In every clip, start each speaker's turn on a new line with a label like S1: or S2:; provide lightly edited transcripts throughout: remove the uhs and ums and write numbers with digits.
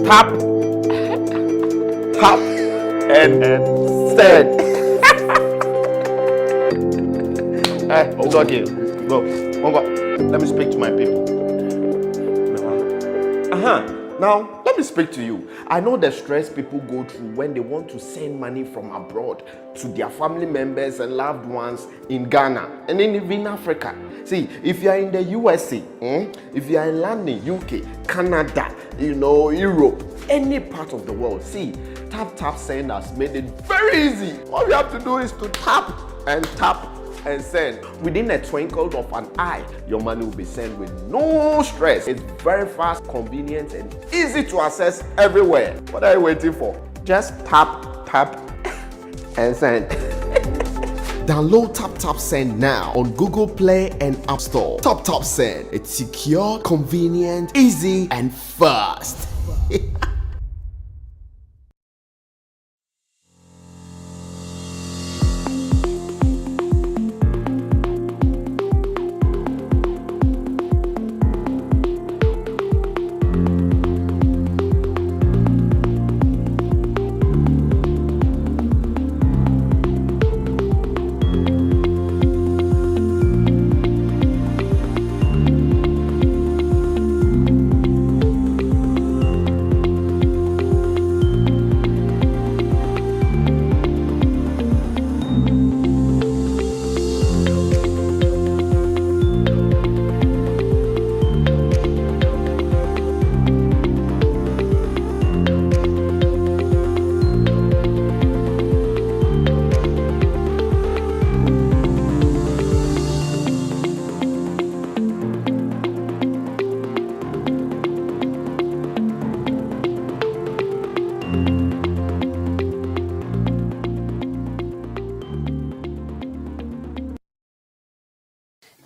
S1: Tap, tap, and send. It's okay. Go. Let me speak to my people. Now, let me speak to you. I know the stress people go through when they want to send money from abroad to their family members and loved ones in Ghana and even in Africa. See, if you are in the USA, if you are in London, UK, Canada, Europe, any part of the world, see, Tap Send has made it very easy. All you have to do is to tap and send. Within a twinkle of an eye, your money will be sent with no stress. It's very fast, convenient, and easy to access everywhere. What are you waiting for? Just tap, and send.
S2: Download Tap Send now on Google Play and App Store. Tap Send. It's secure, convenient, easy, and fast.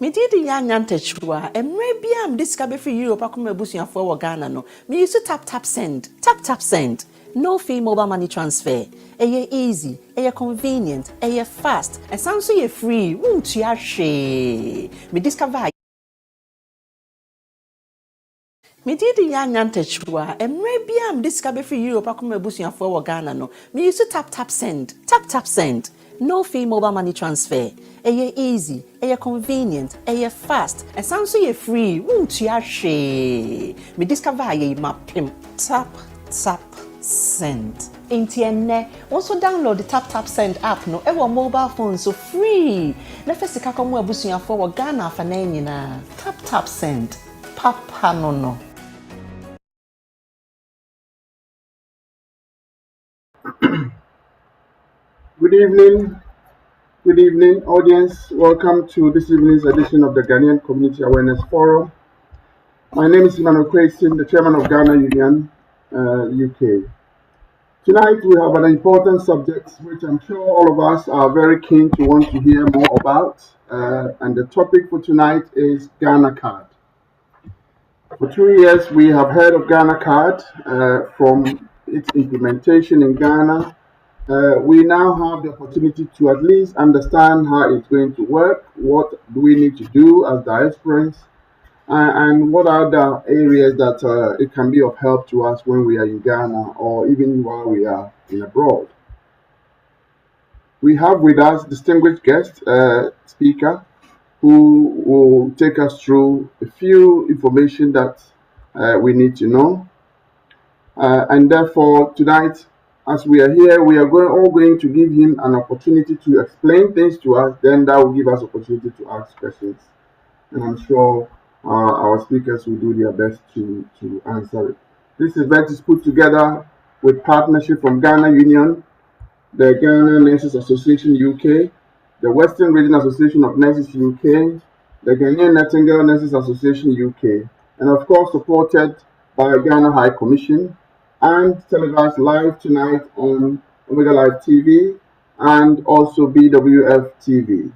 S3: Medidi ya nyantechwa emre bia mdiska be free Europe akoma busuafo wo Ghana no me use tap send no fee mobile money transfer eye easy eye convenient eye fast and sound so ye free won't ya hwe me discover Medidi ya nyantechwa emre bia mdiska be free Europe akoma busuafo wo Ghana no me use tap send no fee mobile money transfer eye easy eye convenient eye fast and sound so ye free won't ya hwe me discover ye mapim tap send Intienne also download the tap send app no ewo mobile phone so free na fesika komo abusuafo wo Ghana afa na nyina tap send papa no
S4: Good evening, audience. Welcome to this evening's edition of the Ghanaian Community Awareness Forum. My name is Emmanuel Kwesi, the chairman of Ghana Union, UK. Tonight we have an important subject which I'm sure all of us are very keen to want to hear more about. And the topic for tonight is Ghana Card. For 2 years we have heard of Ghana Card from its implementation in Ghana. We now have the opportunity to at least understand how it's going to work, what do we need to do as diasporans, and what are the areas that it can be of help to us when we are in Ghana or even while we are in abroad. We have with us distinguished guest speaker who will take us through a few information that we need to know. And therefore, tonight, as we are here, we are all going to give him an opportunity to explain things to us. Then that will give us opportunity to ask questions. And I'm sure our speakers will do their best to answer it. This event is put together with partnership from Ghana Union, the Ghana Nurses Association UK, the Western Region Association of Nurses UK, the Ghanaian Nightingale Nurses Association UK, and of course supported by Ghana High Commission and televised live tonight on Omega Live TV and also BWF TV.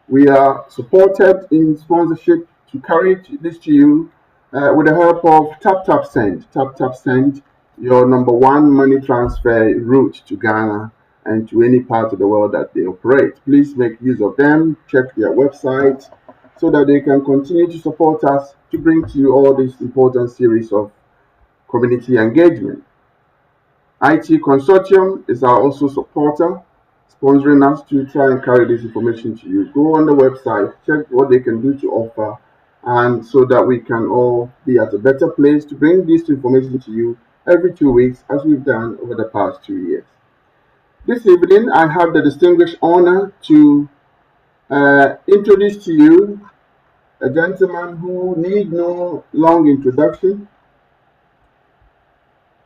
S4: We are supported in sponsorship to carry this to you with the help of TapTapSend. TapTapSend, your number one money transfer route to Ghana and to any part of the world that they operate. Please make use of them, check their website so that they can continue to support us to bring to you all this important series of community engagement. IT Consortium is our also supporter, sponsoring us to try and carry this information to you. Go on the website, check what they can do to offer, and so that we can all be at a better place to bring this information to you every 2 weeks, as we've done over the past 2 years. This evening, I have the distinguished honor to introduce to you a gentleman who need no long introduction.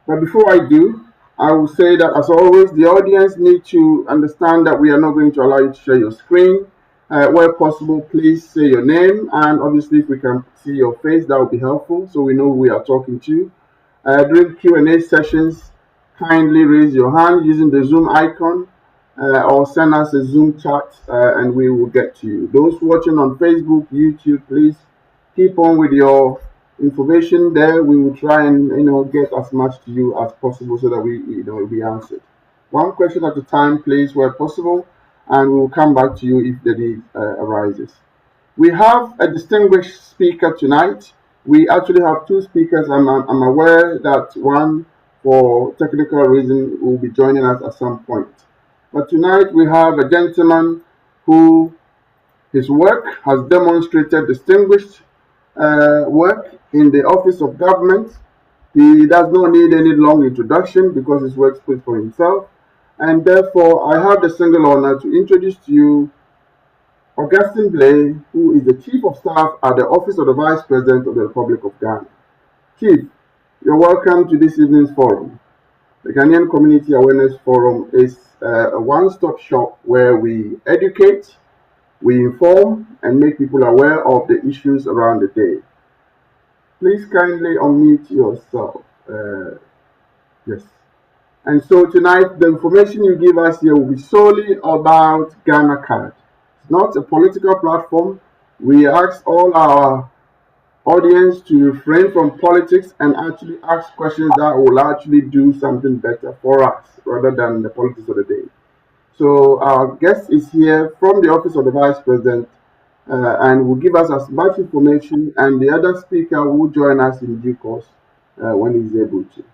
S4: But before I do, I will say that, as always, the audience need to understand that we are not going to allow you to share your screen. Where possible, please say your name, and obviously if we can see your face, that would be helpful so we know who we are talking to. During Q&A sessions, kindly raise your hand using the Zoom icon or send us a Zoom chat and we will get to you. Those watching on Facebook, YouTube, please keep on with your information there. We will try and get as much to you as possible so that we be answered. One question at a time, please, where possible, and we will come back to you if the need arises. We have a distinguished speaker tonight. We actually have two speakers. I'm aware that one, for technical reason, will be joining us at some point. But tonight we have a gentleman who his work has demonstrated distinguished work in the office of government. He does not need any long introduction because his work speaks for himself. And therefore, I have the single honor to introduce to you Augustine Blay, who is the Chief of Staff at the Office of the Vice President of the Republic of Ghana. Chief, you're welcome to this evening's forum. The Ghanaian Community Awareness Forum is a one-stop shop where we educate, we inform, and make people aware of the issues around the day. Please kindly unmute yourself. Yes. And so tonight, the information you give us here will be solely about Ghana Card. It's not a political platform. We ask all our audience to refrain from politics and actually ask questions that will actually do something better for us rather than the politics of the day. So our guest is here from the Office of the Vice President and will give us as much information, and the other speaker will join us in due course when he's able to.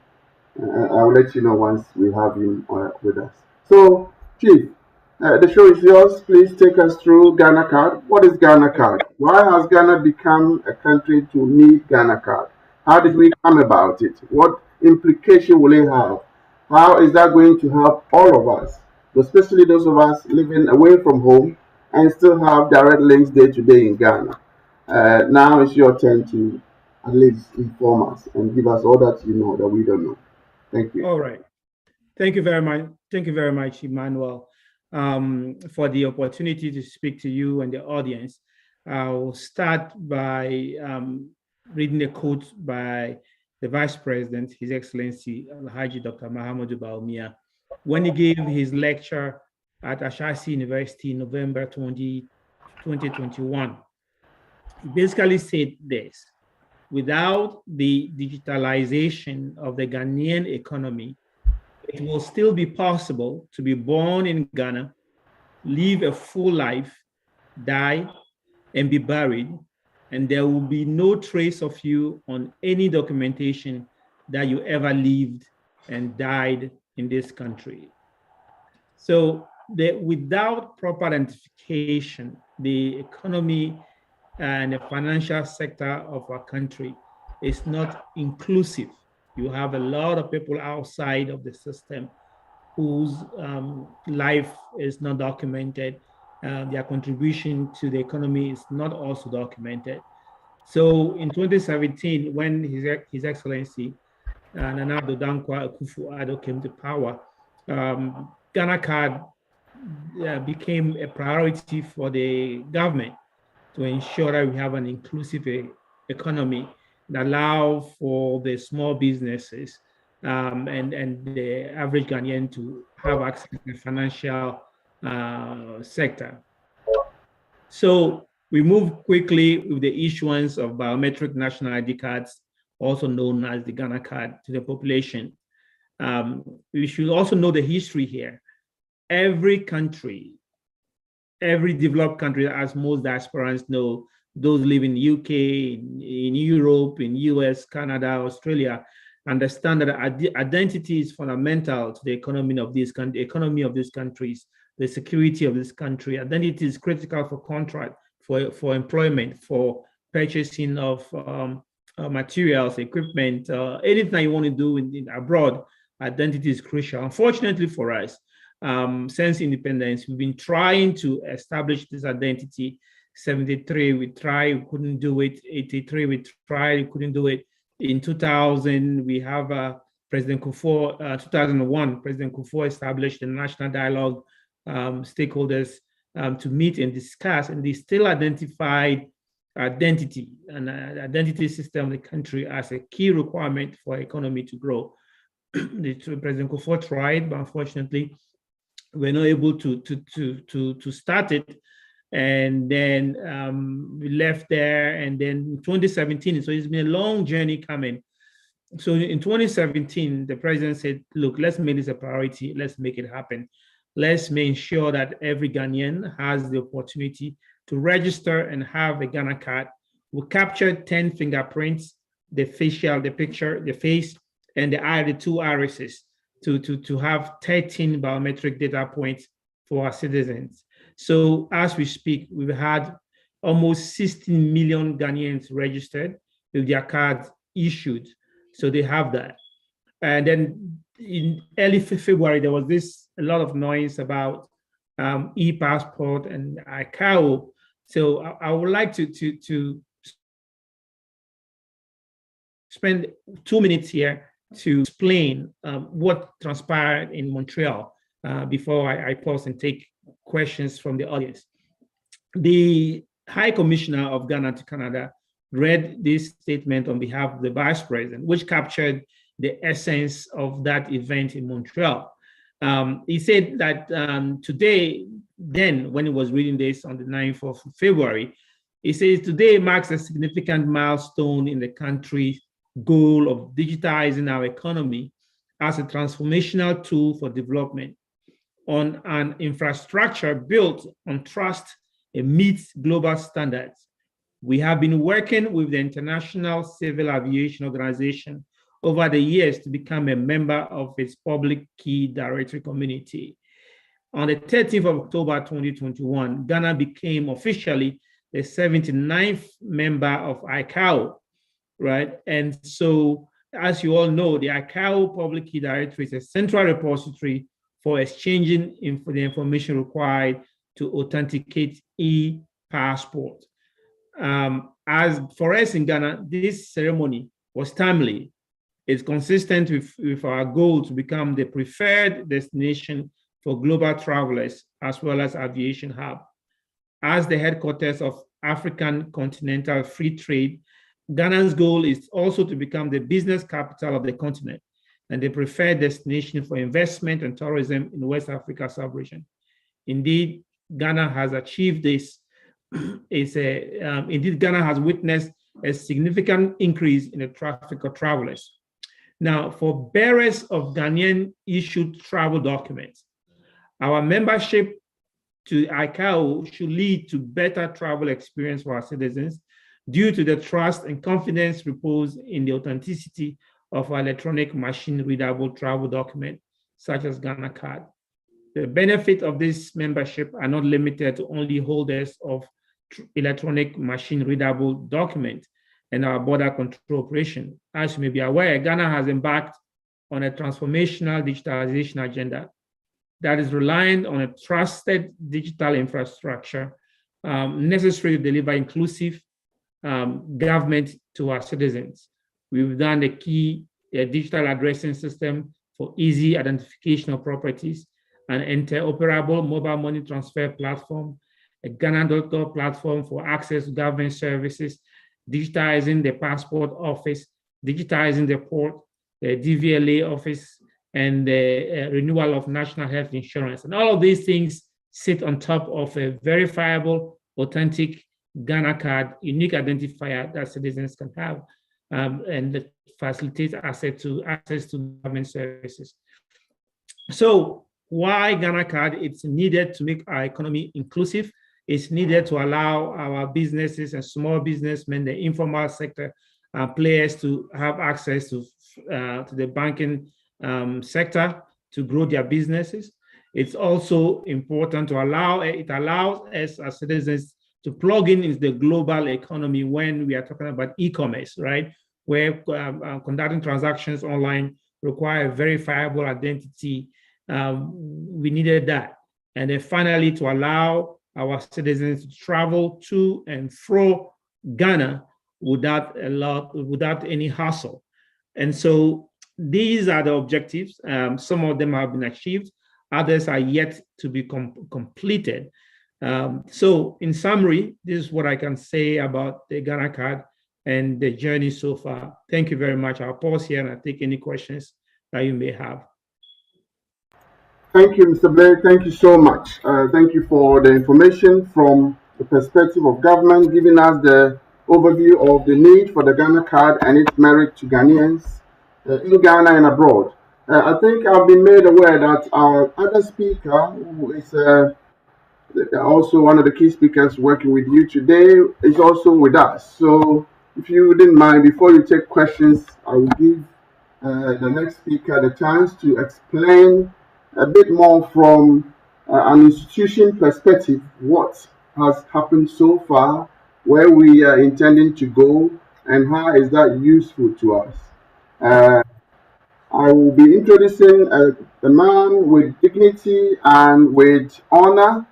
S4: I'll let you know once we have him with us. So, Chief, the show is yours. Please take us through Ghana Card. What is Ghana Card? Why has Ghana become a country to need Ghana Card? How did we come about it? What implication will it have? How is that going to help all of us, especially those of us living away from home and still have direct links day to day in Ghana? Now it's your turn to at least inform us and give us all that you know that we don't know. Thank you.
S5: All right. Thank you very much. Thank you very much, Emmanuel, for the opportunity to speak to you and the audience. I'll start by reading a quote by the Vice President, His Excellency Alhaji Dr. Mahamudu Bawumia, when he gave his lecture at Ashesi University in November 2021. He basically said this: without the digitalization of the Ghanaian economy, it will still be possible to be born in Ghana, live a full life, die, and be buried, and there will be no trace of you on any documentation that you ever lived and died in this country. So without proper identification, the economy and the financial sector of our country is not inclusive. You have a lot of people outside of the system whose life is not documented. Their contribution to the economy is not also documented. So in 2017, when His Excellency Nana Addo Dankwa Akufo-Addo came to power, Ghana Card became a priority for the government to ensure that we have an inclusive economy that allow for the small businesses and the average Ghanaian to have access to the financial sector. So we moved quickly with the issuance of biometric national ID cards, also known as the Ghana Card, to the population. We should also know the history here. Every country, every developed country, as most diasporans know, those live in the UK, in Europe, in US, Canada, Australia, understand that identity is fundamental to the economy of these countries, the security of this country. Identity is critical for contract, for employment, for purchasing of materials, equipment, anything you want to do in abroad. Identity is crucial. Unfortunately for us, since independence, we've been trying to establish this identity. 73, we tried, we couldn't do it. 83, we tried, we couldn't do it. In 2000, we have President Kufuor, 2001, President Kufuor established the National Dialogue stakeholders to meet and discuss, and they still identified identity and identity system of the country as a key requirement for economy to grow. President Kufuor tried, but unfortunately, we're not able to start it. And then we left there, and then in 2017, so it's been a long journey coming. So in 2017, the president said, look, let's make this a priority. Let's make it happen. Let's make sure that every Ghanaian has the opportunity to register and have a Ghana card. We captured 10 fingerprints, the facial, the picture, the face, and the eye, the two irises, to have 13 biometric data points for our citizens. So as we speak, we've had almost 16 million Ghanaians registered with their cards issued. So they have that. And then in early February, there was a lot of noise about e-passport and ICAO. So I would like to spend 2 minutes here to explain what transpired in Montreal before I pause and take questions from the audience. The High Commissioner of Ghana to Canada read this statement on behalf of the Vice President, which captured the essence of that event in Montreal. He said that today, then when he was reading this on the 9th of February, he says today marks a significant milestone in the country's goal of digitizing our economy as a transformational tool for development on an infrastructure built on trust and meets global standards. We have been working with the International Civil Aviation Organization over the years to become a member of its public key directory community. On the 13th of October 2021, Ghana became officially the 79th member of ICAO, right? And so, as you all know, the ICAO public key directory is a central repository for exchanging the information required to authenticate e-passport. As for us in Ghana, this ceremony was timely. It's consistent with our goal to become the preferred destination for global travelers as well as aviation hub. As the headquarters of African Continental Free Trade Ghana's goal is also to become the business capital of the continent and the preferred destination for investment and tourism in West Africa sub-region. Indeed, Ghana has achieved this. Indeed, Ghana has witnessed a significant increase in the traffic of travelers. Now, for bearers of Ghanaian issued travel documents, our membership to ICAO should lead to better travel experience for our citizens due to the trust and confidence reposed in the authenticity of our electronic machine-readable travel document, such as Ghana Card. The benefit of this membership are not limited to only holders of electronic machine-readable document and our border control operation. As you may be aware, Ghana has embarked on a transformational digitalization agenda that is reliant on a trusted digital infrastructure necessary to deliver inclusive government to our citizens. We've done a key digital addressing system for easy identification of properties, an interoperable mobile money transfer platform, a Ghana.gov platform for access to government services, digitizing the passport office, digitizing the port, the DVLA office, and the renewal of national health insurance. And all of these things sit on top of a verifiable, authentic Ghana Card, unique identifier that citizens can have, and that facilitates access to government services. So why Ghana Card? It's needed to make our economy inclusive. It's needed to allow our businesses and small businessmen, the informal sector players, to have access to the banking sector to grow their businesses. It's also important to allows us as citizens to plug in into the global economy when we are talking about e-commerce, right? Where conducting transactions online require verifiable identity. We needed that. And then finally, to allow our citizens to travel to and fro Ghana without any hassle. And so these are the objectives. Some of them have been achieved. Others are yet to be completed. So in summary, this is what I can say about the Ghana Card and the journey so far. Thank you very much. I'll pause here and I'll take any questions that you may have.
S4: Thank you, Mr. Blair. Thank you so much. Thank you for the information from the perspective of government, giving us the overview of the need for the Ghana Card and its merit to Ghanaians in Ghana and abroad. I think I've been made aware that our other speaker, who is also one of the key speakers working with you today, is also with us. So if you didn't mind, before you take questions, I will give the next speaker the chance to explain a bit more from an institution perspective what has happened so far, where we are intending to go, and how is that useful to us. I will be introducing a man with dignity and with honor,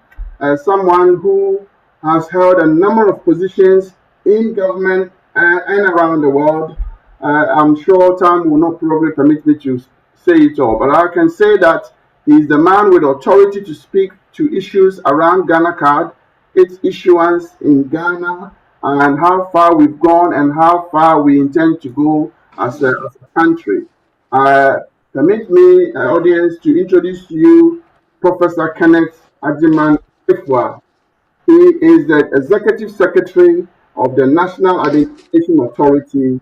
S4: someone who has held a number of positions in government and around the world. I'm sure time will not probably permit me to say it all, but I can say that he's the man with authority to speak to issues around Ghana Card, its issuance in Ghana, and how far we've gone and how far we intend to go as a country. Permit me, audience, to introduce to you Professor Kenneth Agyeman Ifwa. He is the Executive Secretary of the National Identification Authority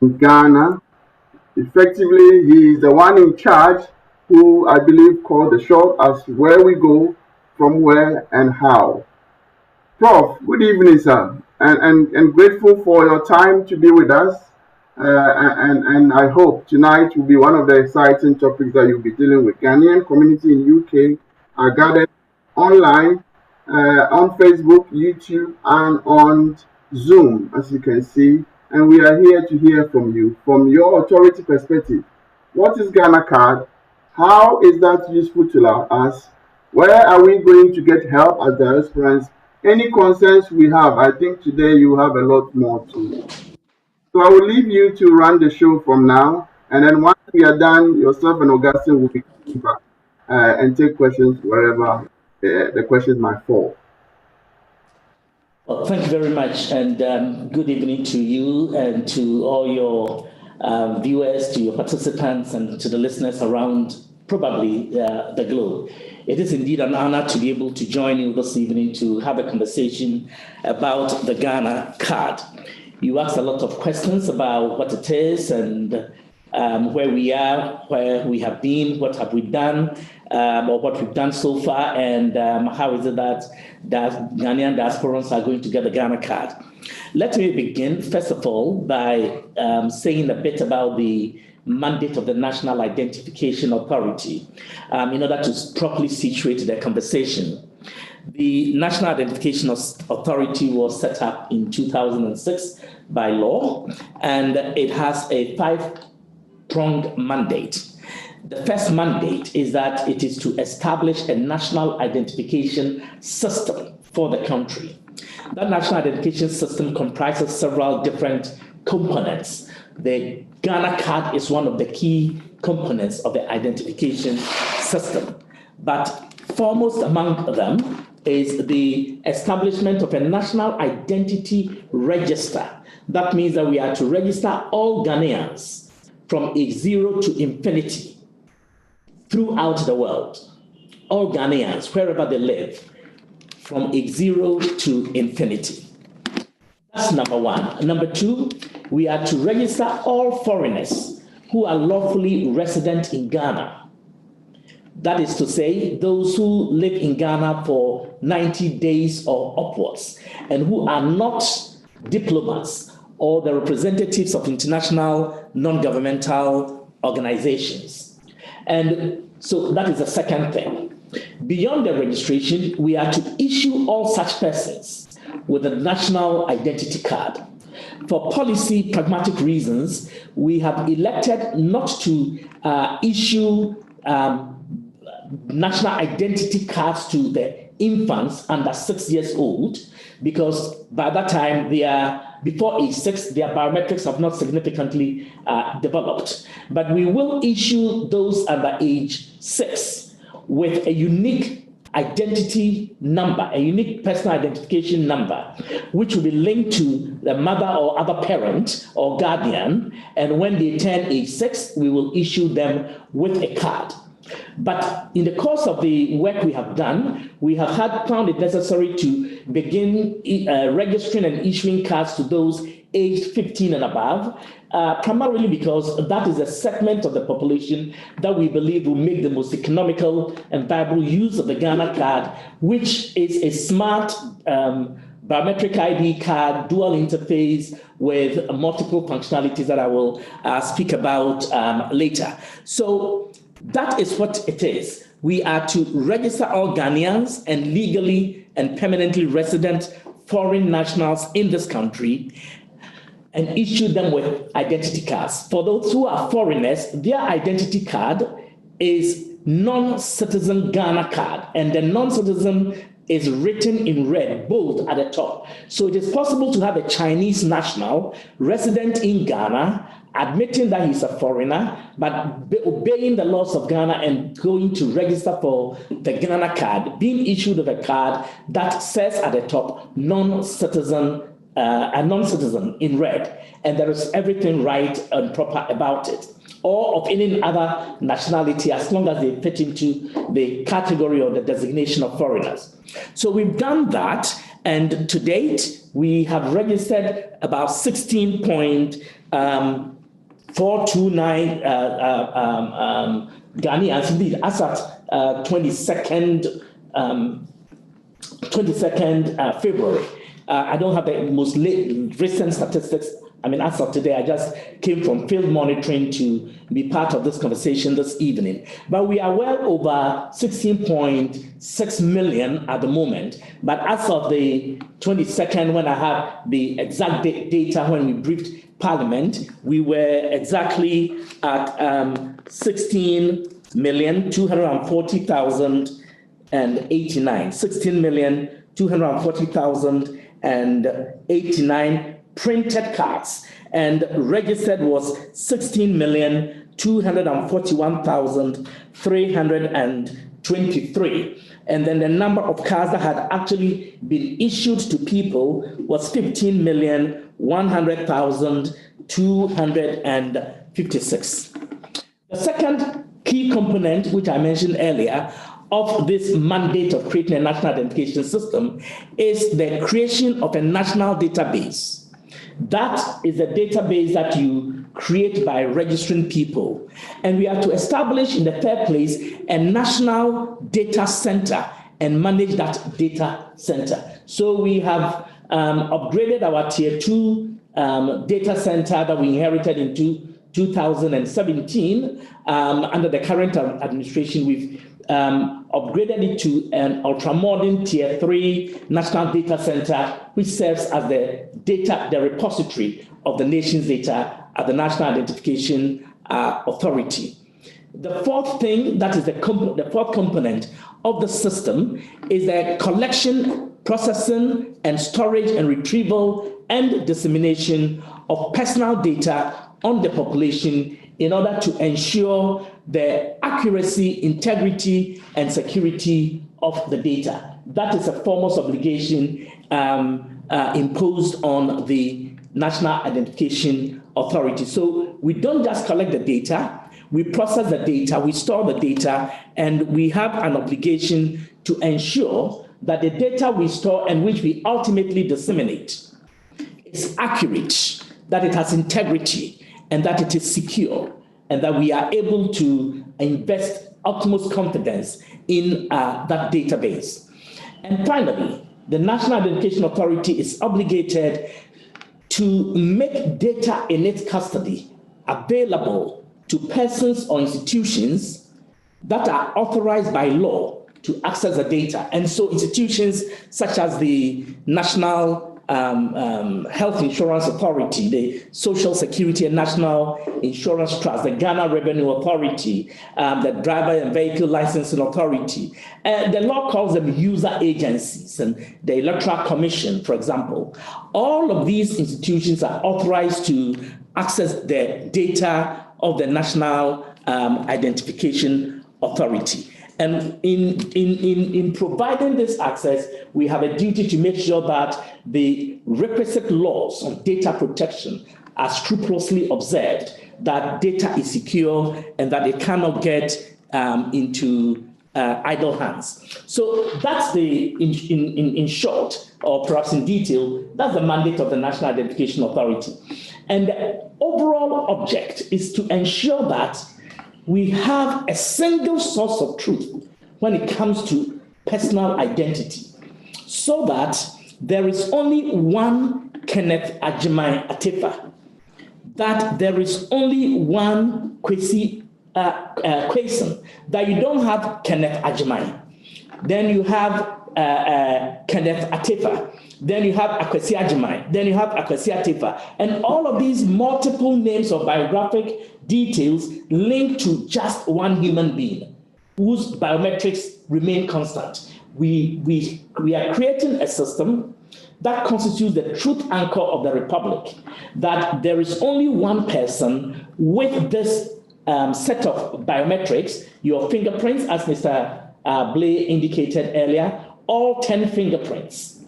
S4: in Ghana. Effectively, he is the one in charge who I believe called the shot as where we go, from where and how. Prof, good evening, sir, and grateful for your time to be with us. And I hope tonight will be one of the exciting topics that you'll be dealing with. Ghanaian community in UK are gathered online on Facebook, YouTube, and on Zoom, as you can see. And we are here to hear from you, from your authority perspective. What is Ghana Card? How is that useful to us? Where are we going to get help as diasporans? Any concerns we have, I think today you have a lot more to. So I will leave you to run the show from now, and then once we are done, yourself and Augustine will be coming back and take questions wherever the questions might fall.
S6: Well, thank you very much, and good evening to you and to all your viewers, to your participants, and to the listeners around probably the globe. It is indeed an honor to be able to join you this evening to have a conversation about the Ghana card. You asked a lot of questions about what it is and where we are, where we have been, what have we done, or what we've done so far, and how is it that Ghanaian diasporans are going to get the Ghana card. Let me begin, first of all, by saying a bit about the mandate of the National Identification Authority in order to properly situate the conversation. The National Identification Authority was set up in 2006 by law, and it has a five-pronged mandate. The first mandate is that it is to establish a national identification system for the country. That national identification system comprises several different components. The Ghana card is one of the key components of the identification system. But foremost among them is the establishment of a national identity register. That means that we are to register all Ghanaians from age 0 to infinity throughout the world. All Ghanaians, wherever they live, from age 0 to infinity. That's number one. Number two, we are to register all foreigners who are lawfully resident in Ghana. That is to say, those who live in Ghana for 90 days or upwards and who are not diplomats or the representatives of international non-governmental organizations. And so that is the second thing. Beyond the registration, we are to issue all such persons with a national identity card. For policy pragmatic reasons, we have elected not to issue national identity cards to the infants under 6 years old, because by that time they are, before age 6, their biometrics have not significantly developed. But we will issue those under age 6 with a unique identity number, a unique personal identification number, which will be linked to the mother or other parent or guardian. And when they turn age 6, we will issue them with a card. But in the course of the work we have done, we have found it necessary to begin registering and issuing cards to those aged 15 and above, primarily because that is a segment of the population that we believe will make the most economical and viable use of the Ghana card, which is a smart biometric ID card, dual interface with multiple functionalities that I will speak about later. So that is what it is. We are to register all Ghanaians and legally and permanently resident foreign nationals in this country and issue them with identity cards. For those who are foreigners, their identity card is non-citizen Ghana card, and the non-citizen is written in red, bold at the top. So it is possible to have a Chinese national resident in Ghana, admitting that he's a foreigner, but obeying the laws of Ghana and going to register for the Ghana card, being issued with a card that says at the top, a non-citizen in red, and there is everything right and proper about it, or of any other nationality, as long as they fit into the category or the designation of foreigners. So we've done that, and to date, we have registered about 16.429 Ghanaians, indeed, as at 22nd February. I don't have the most recent statistics. I mean, as of today, I just came from field monitoring to be part of this conversation this evening. But we are well over 16.6 million at the moment. But as of the 22nd, when I have the exact data when we briefed Parliament, we were exactly at 16,240,089. 16,240,089 printed cards, and registered was 16,240,000 241,323. And then the number of cars that had actually been issued to people was 15,100,256. The second key component, which I mentioned earlier, of this mandate of creating a national identification system is the creation of a national database. That is a database that you create by registering people. And we have to establish in the third place a national data center and manage that data center. So we have upgraded our tier 2 data center that we inherited in 2017. Under the current administration, we've upgraded it to an ultra-modern tier 3 national data center, which serves as the repository of the nation's data at the National Identification Authority. The fourth thing, that is the fourth component of the system, is the collection, processing, and storage and retrieval and dissemination of personal data on the population in order to ensure the accuracy, integrity, and security of the data. That is a foremost obligation imposed on the National Identification Authority. So we don't just collect the data, we process the data, we store the data, and we have an obligation to ensure that the data we store and which we ultimately disseminate is accurate, that it has integrity, and that it is secure, and that we are able to invest utmost confidence in that database. And finally, the National Identification Authority is obligated to make data in its custody available to persons or institutions that are authorized by law to access the data. And so institutions such as the National Health Insurance Authority, the Social Security and National Insurance Trust, the Ghana Revenue Authority, the Driver and Vehicle Licensing Authority. The law calls them user agencies, and the Electoral Commission, for example. All of these institutions are authorized to access the data of the National Identification Authority. And in providing this access, we have a duty to make sure that the requisite laws on data protection are scrupulously observed, that data is secure, and that it cannot get into idle hands. So that's in short, or perhaps in detail, that's the mandate of the National Identification Authority. And the overall object is to ensure that we have a single source of truth when it comes to personal identity, so that there is only one Kenneth Agyeman Atefa, that there is only one Kwesi Quayson, that you don't have Kenneth Agyeman, then you have Kenneth Atefa, then you have Akwesi Agyeman, then you have Akwesi Atefa, and all of these multiple names of biographic details linked to just one human being whose biometrics remain constant. We are creating a system that constitutes the truth anchor of the Republic, that there is only one person with this set of biometrics, your fingerprints, as Mr. Blay indicated earlier, all 10 fingerprints,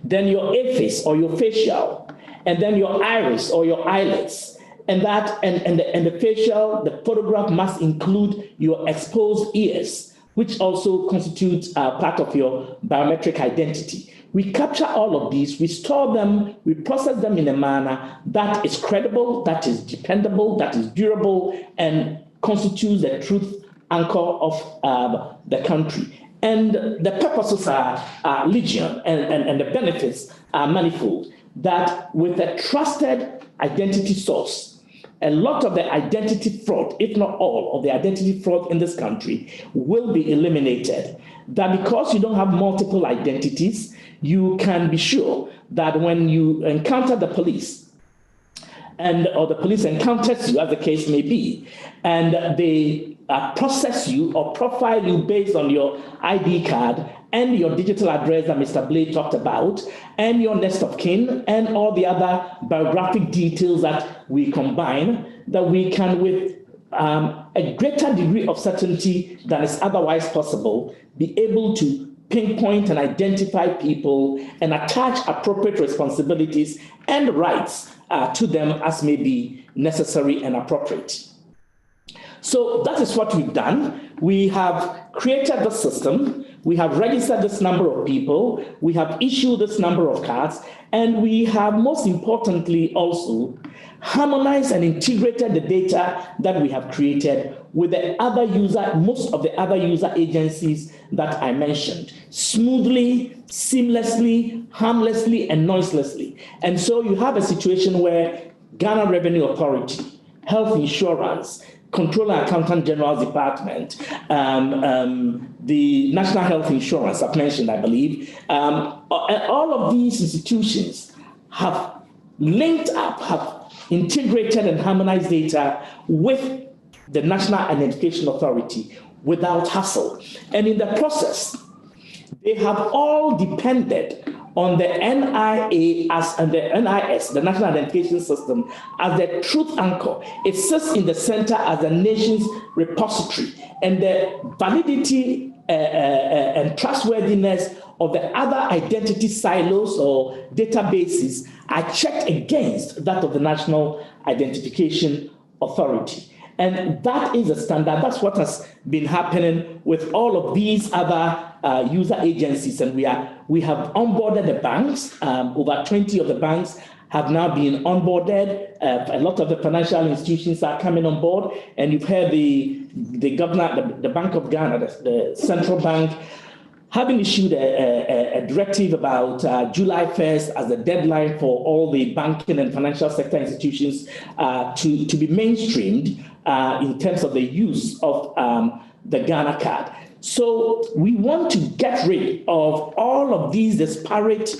S6: then your face or your facial, and then your iris or your eyelids. And that and the facial, the photograph must include your exposed ears, which also constitutes part of your biometric identity. We capture all of these, we store them, we process them in a manner that is credible, that is dependable, that is durable, and constitutes the truth anchor of the country. And the purposes are legion, and the benefits are manifold. That with a trusted identity source, a lot of the identity fraud, if not all of the identity fraud in this country, will be eliminated. That because you don't have multiple identities, you can be sure that when you encounter the police, or the police encounters you, as the case may be, and they process you or profile you based on your ID card and your digital address that Mr. Blay talked about, and your next of kin, and all the other biographic details that we combine, that we can, with a greater degree of certainty than is otherwise possible, be able to pinpoint and identify people and attach appropriate responsibilities and rights to them as may be necessary and appropriate. So that is what we've done. We have created the system. We have registered this number of people. We have issued this number of cards. And we have, most importantly, also harmonized and integrated the data that we have created with the other most of the other user agencies that I mentioned, smoothly, seamlessly, harmlessly, and noiselessly. And so you have a situation where Ghana Revenue Authority, Health Insurance, Controller Accountant General's Department, the National Health Insurance, I've mentioned, I believe, all of these institutions have linked up, have integrated and harmonized data with the National Identification Authority without hassle. And in the process, they have all depended on the NIA and the NIS, the National Identification System, as the truth anchor. It sits in the center as the nation's repository, and the validity and trustworthiness of the other identity silos or databases are checked against that of the National Identification Authority. And that is a standard. That's what has been happening with all of these other user agencies. And we have onboarded the banks. Over 20 of the banks have now been onboarded. A lot of the financial institutions are coming on board. And you've heard the governor, the Bank of Ghana, the central bank, having issued a directive about July 1st as the deadline for all the banking and financial sector institutions to be mainstreamed in terms of the use of the Ghana card. So we want to get rid of all of these disparate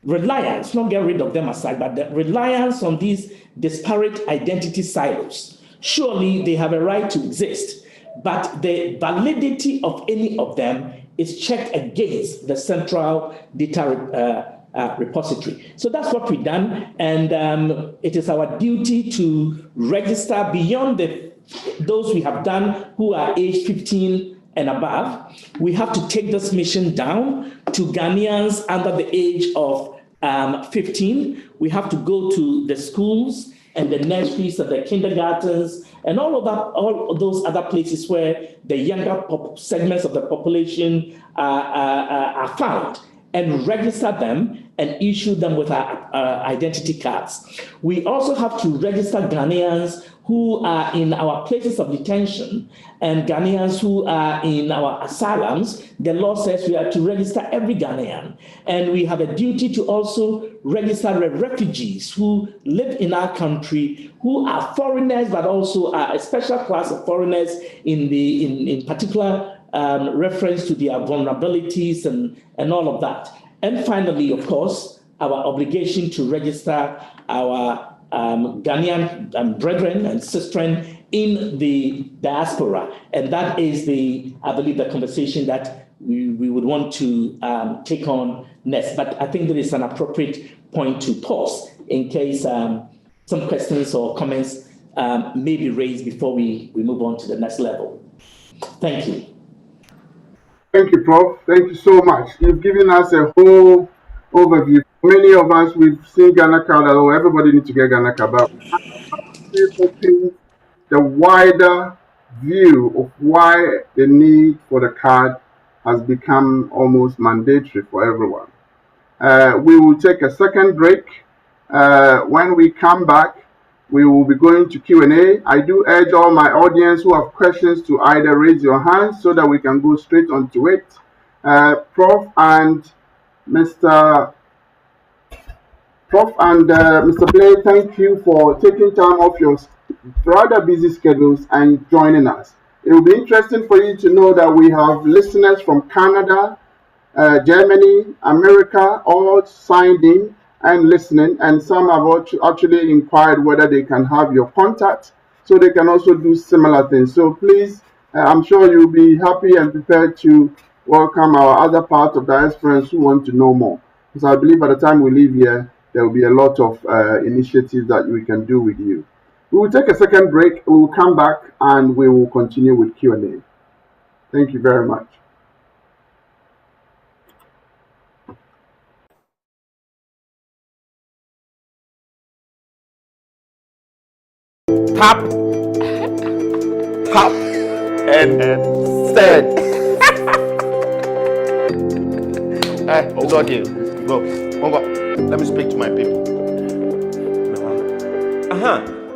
S6: reliance, not get rid of them aside, but the reliance on these disparate identity silos. Surely they have a right to exist, but the validity of any of them is checked against the central data repository. So that's what we've done, and it is our duty to register beyond those we have done who are age 15 and above. We have to take this mission down to Ghanaians under the age of 15. We have to go to the schools and the nurseries and the kindergartens and all of those other places where the younger segments of the population are found, and register them and issue them with our identity cards. We also have to register Ghanaians who are in our places of detention and Ghanaians who are in our asylums. The law says we are to register every Ghanaian, and we have a duty to also register the refugees who live in our country, who are foreigners, but also are a special class of foreigners in particular reference to their vulnerabilities and all of that. And finally, of course, our obligation to register our Ghanaian brethren and sistren in the diaspora. And that is I believe, the conversation that we would want to take on next. But I think there is an appropriate point to pause in case some questions or comments may be raised before we move on to the next level. Thank you.
S4: Thank you, Prof. Thank you so much. You've given us a whole overview. Many of us, we've seen Ghana card, everybody needs to get Ghana card, but the wider view of why the need for the card has become almost mandatory for everyone. We will take a second break. When we come back, we will be going to Q&A. I do urge all my audience who have questions to either raise your hands so that we can go straight onto it. Prof and Mr. Blay, thank you for taking time off your rather busy schedules and joining us. It will be interesting for you to know that we have listeners from Canada, Germany, America, all signed in and listening, and some have actually inquired whether they can have your contact so they can also do similar things. So please, I'm sure you'll be happy and prepared to welcome our other part of diasporans who want to know more. Because I believe by the time we leave here, there will be a lot of initiatives that we can do with you. We will take a second break. We will come back and we will continue with Q&A. Thank you very much.
S1: Tap, tap, and send. It's okay. Go. Let me speak to my people.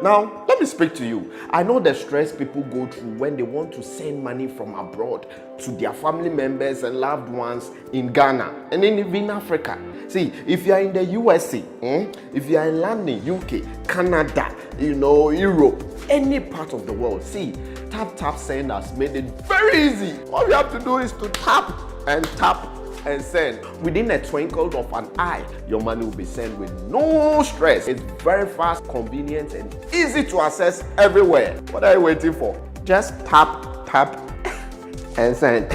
S1: Now, let me speak to you. I know the stress people go through when they want to send money from abroad to their family members and loved ones in Ghana and even Africa. See, if you are in the USA, if you are in London, UK, Canada, Europe, any part of the world, see, Tap Send has made it very easy. All you have to do is to tap and send. Within a twinkle of an eye, your money will be sent with no stress. It's very fast, convenient, and easy to access everywhere. What are you waiting for? Just tap, and send.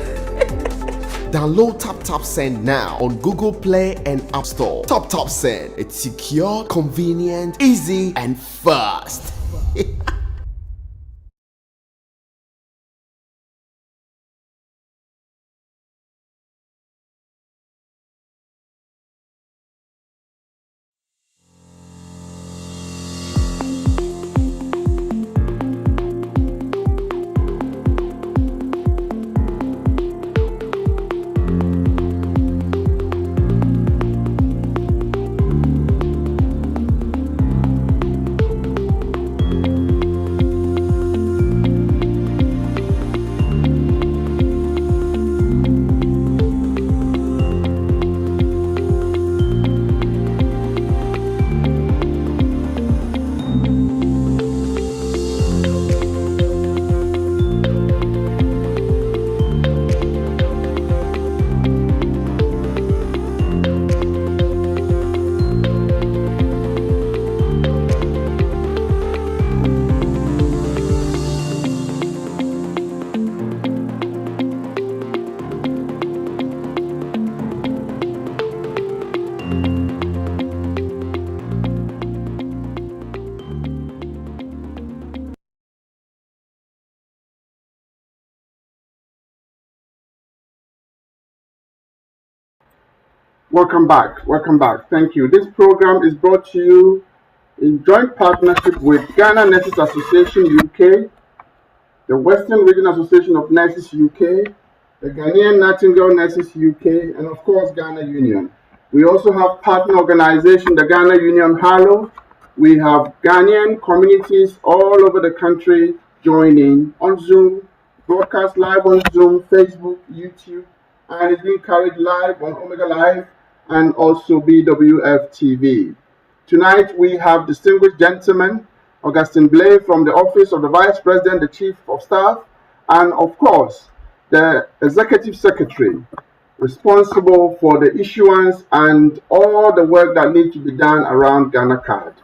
S2: Download Tap Send now on Google Play and App Store. Tap Send. It's secure, convenient, easy, and fast.
S4: Welcome back. Thank you. This program is brought to you in joint partnership with Ghana Nurses Association UK, the Western Region Association of Nurses UK, the Ghanaian Nightingale Nurses UK, and of course Ghana Union. We also have partner organization, the Ghana Union Halo. We have Ghanaian communities all over the country joining on Zoom, broadcast live on Zoom, Facebook, YouTube, and it's being carried live on Omega Live and also BWF TV. Tonight we have distinguished gentlemen, Augustine Blay from the Office of the Vice President, the Chief of Staff, and of course, the Executive Secretary responsible for the issuance and all the work that needs to be done around Ghana Card.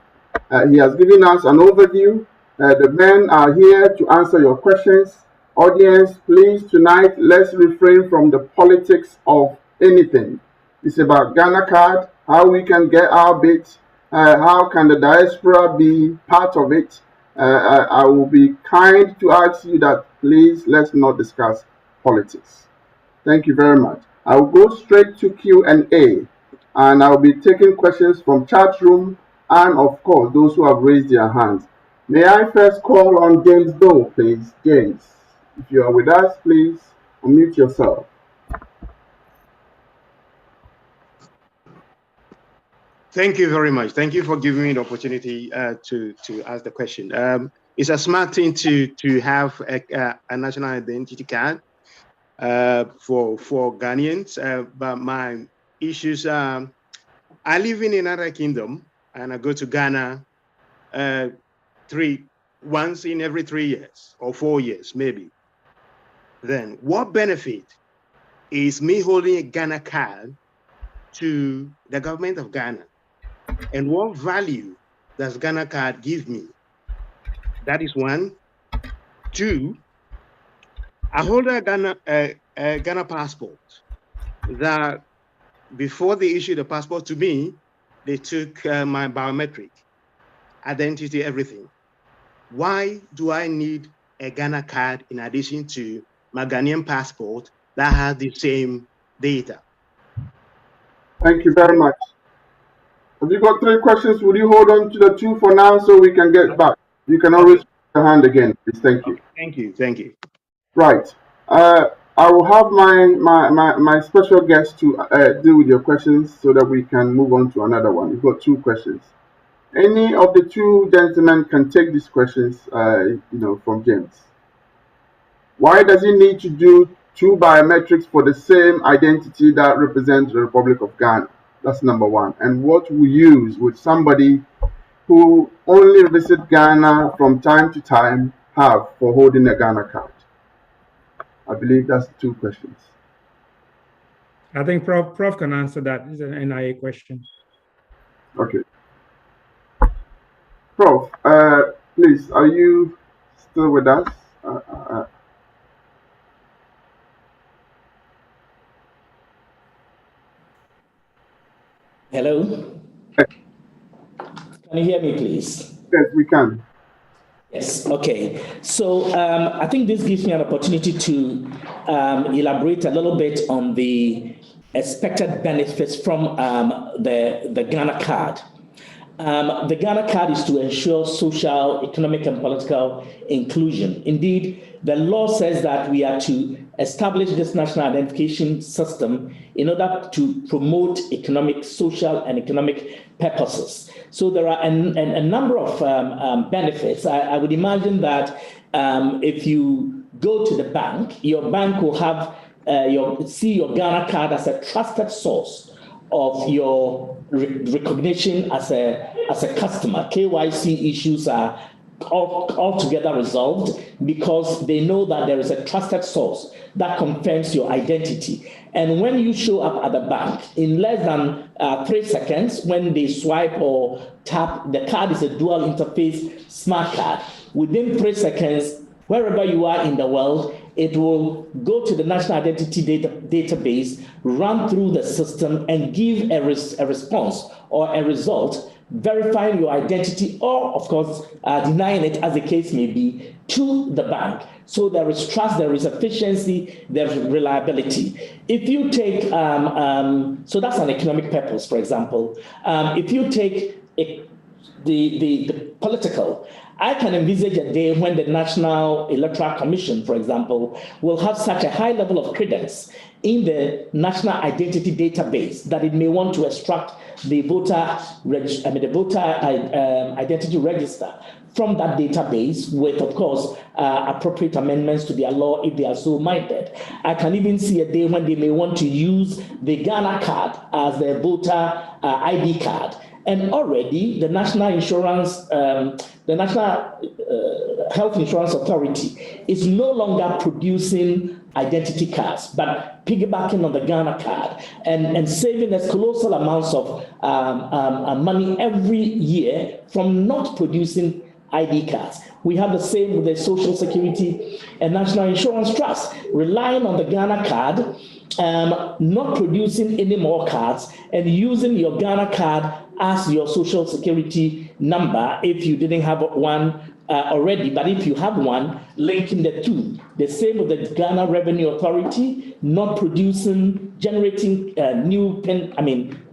S4: He has given us an overview. The men are here to answer your questions. Audience, please, tonight, let's refrain from the politics of anything. It's about Ghana Card, how we can get our bit, how can the diaspora be part of it. I will be kind to ask you that please let's not discuss politics. Thank you very much. I will go straight to Q&A, and I'll be taking questions from chat room and of course those who have raised their hands. May I first call on James Doe, please? James, if you are with us, please unmute yourself.
S7: Thank you very much. Thank you for giving me the opportunity to ask the question. It's a smart thing to have a national identity card for Ghanaians, but my issues are, I live in another kingdom and I go to Ghana once in every 3 years or 4 years, maybe. Then what benefit is me holding a Ghana card to the government of Ghana? And what value does Ghana card give me? That is one. Two, I hold a Ghana passport that before they issued the passport to me, they took my biometric identity, everything. why do I need a Ghana card in addition to my Ghanaian passport that has the same data?
S4: Thank you very much. Have you got 3 questions? Will you hold on to the 2 for now so we can get back? You can always raise your hand again, please. Thank you.
S7: Thank you. Thank you.
S4: Right. I will have my special guest to deal with your questions so that we can move on to another one. We've got 2 questions. Any of the 2 gentlemen can take these questions, from James. Why does he need to do 2 biometrics for the same identity that represents the Republic of Ghana? That's number 1. And what we use with somebody who only visit Ghana from time to time have for holding a Ghana card? I believe that's 2 questions.
S5: I think Prof can answer that. It's an NIA question.
S4: Okay. Prof, please, are you still with us?
S6: Hello? Can you hear me, please?
S4: Yes, we can.
S6: Yes, okay. So I think this gives me an opportunity to elaborate a little bit on the expected benefits from the Ghana card. The Ghana card is to ensure social, economic, and political inclusion. Indeed, the law says that we are to establish this national identification system in order to promote economic, social, and economic purposes. So there are a number of benefits. I would imagine that if you go to the bank, your bank will have see your Ghana card as a trusted source of your recognition as a customer. KYC issues are altogether resolved because they know that there is a trusted source that confirms your identity. And when you show up at the bank, in less than 3 seconds, when they swipe or tap, the card is a dual interface smart card. Within 3 seconds, wherever you are in the world, it will go to the national identity database, run through the system, and give a response or a result, verifying your identity or, of course, denying it, as the case may be, to the bank. So there is trust, there is efficiency, there is reliability. If you take, so that's an economic purpose, for example. If you take the political, I can envisage a day when the National Electoral Commission, for example, will have such a high level of credence in the national identity database that it may want to extract the voter identity register from that database with, of course, appropriate amendments to their law if they are so minded. I can even see a day when they may want to use the Ghana card as their voter ID card. And already the National Insurance, the National Health Insurance Authority is no longer producing identity cards, but piggybacking on the Ghana card and saving us colossal amounts of money every year from not producing ID cards. We have the same with the Social Security and National Insurance Trust, relying on the Ghana card, not producing any more cards, and using your Ghana card as your Social Security number if you didn't have one already. But if you have one, linking the two. The same with the Ghana Revenue Authority, not producing, generating new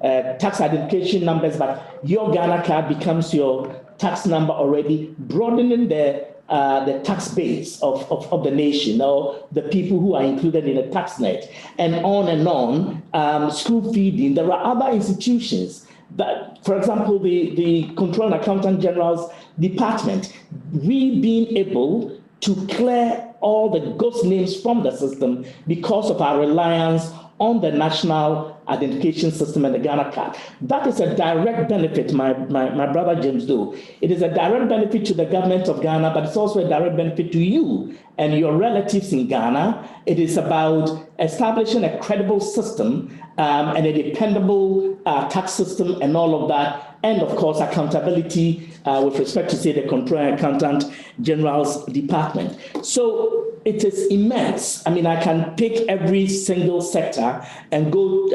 S6: tax identification numbers, but your Ghana card becomes your tax number already, broadening the tax base of the nation or the people who are included in the tax net, and on, school feeding. There are other institutions that, for example, the Control and Accountant General's Department, we being able to clear all the ghost names from the system because of our reliance on the national identification system and the Ghana card. That is a direct benefit, my brother James Doe. It is a direct benefit to the government of Ghana, but it's also a direct benefit to you and your relatives in Ghana. It is about establishing a credible system and a dependable tax system and all of that. And of course, accountability with respect to, say, the Control and Accountant General's Department. So it is immense. I mean, I can pick every single sector and go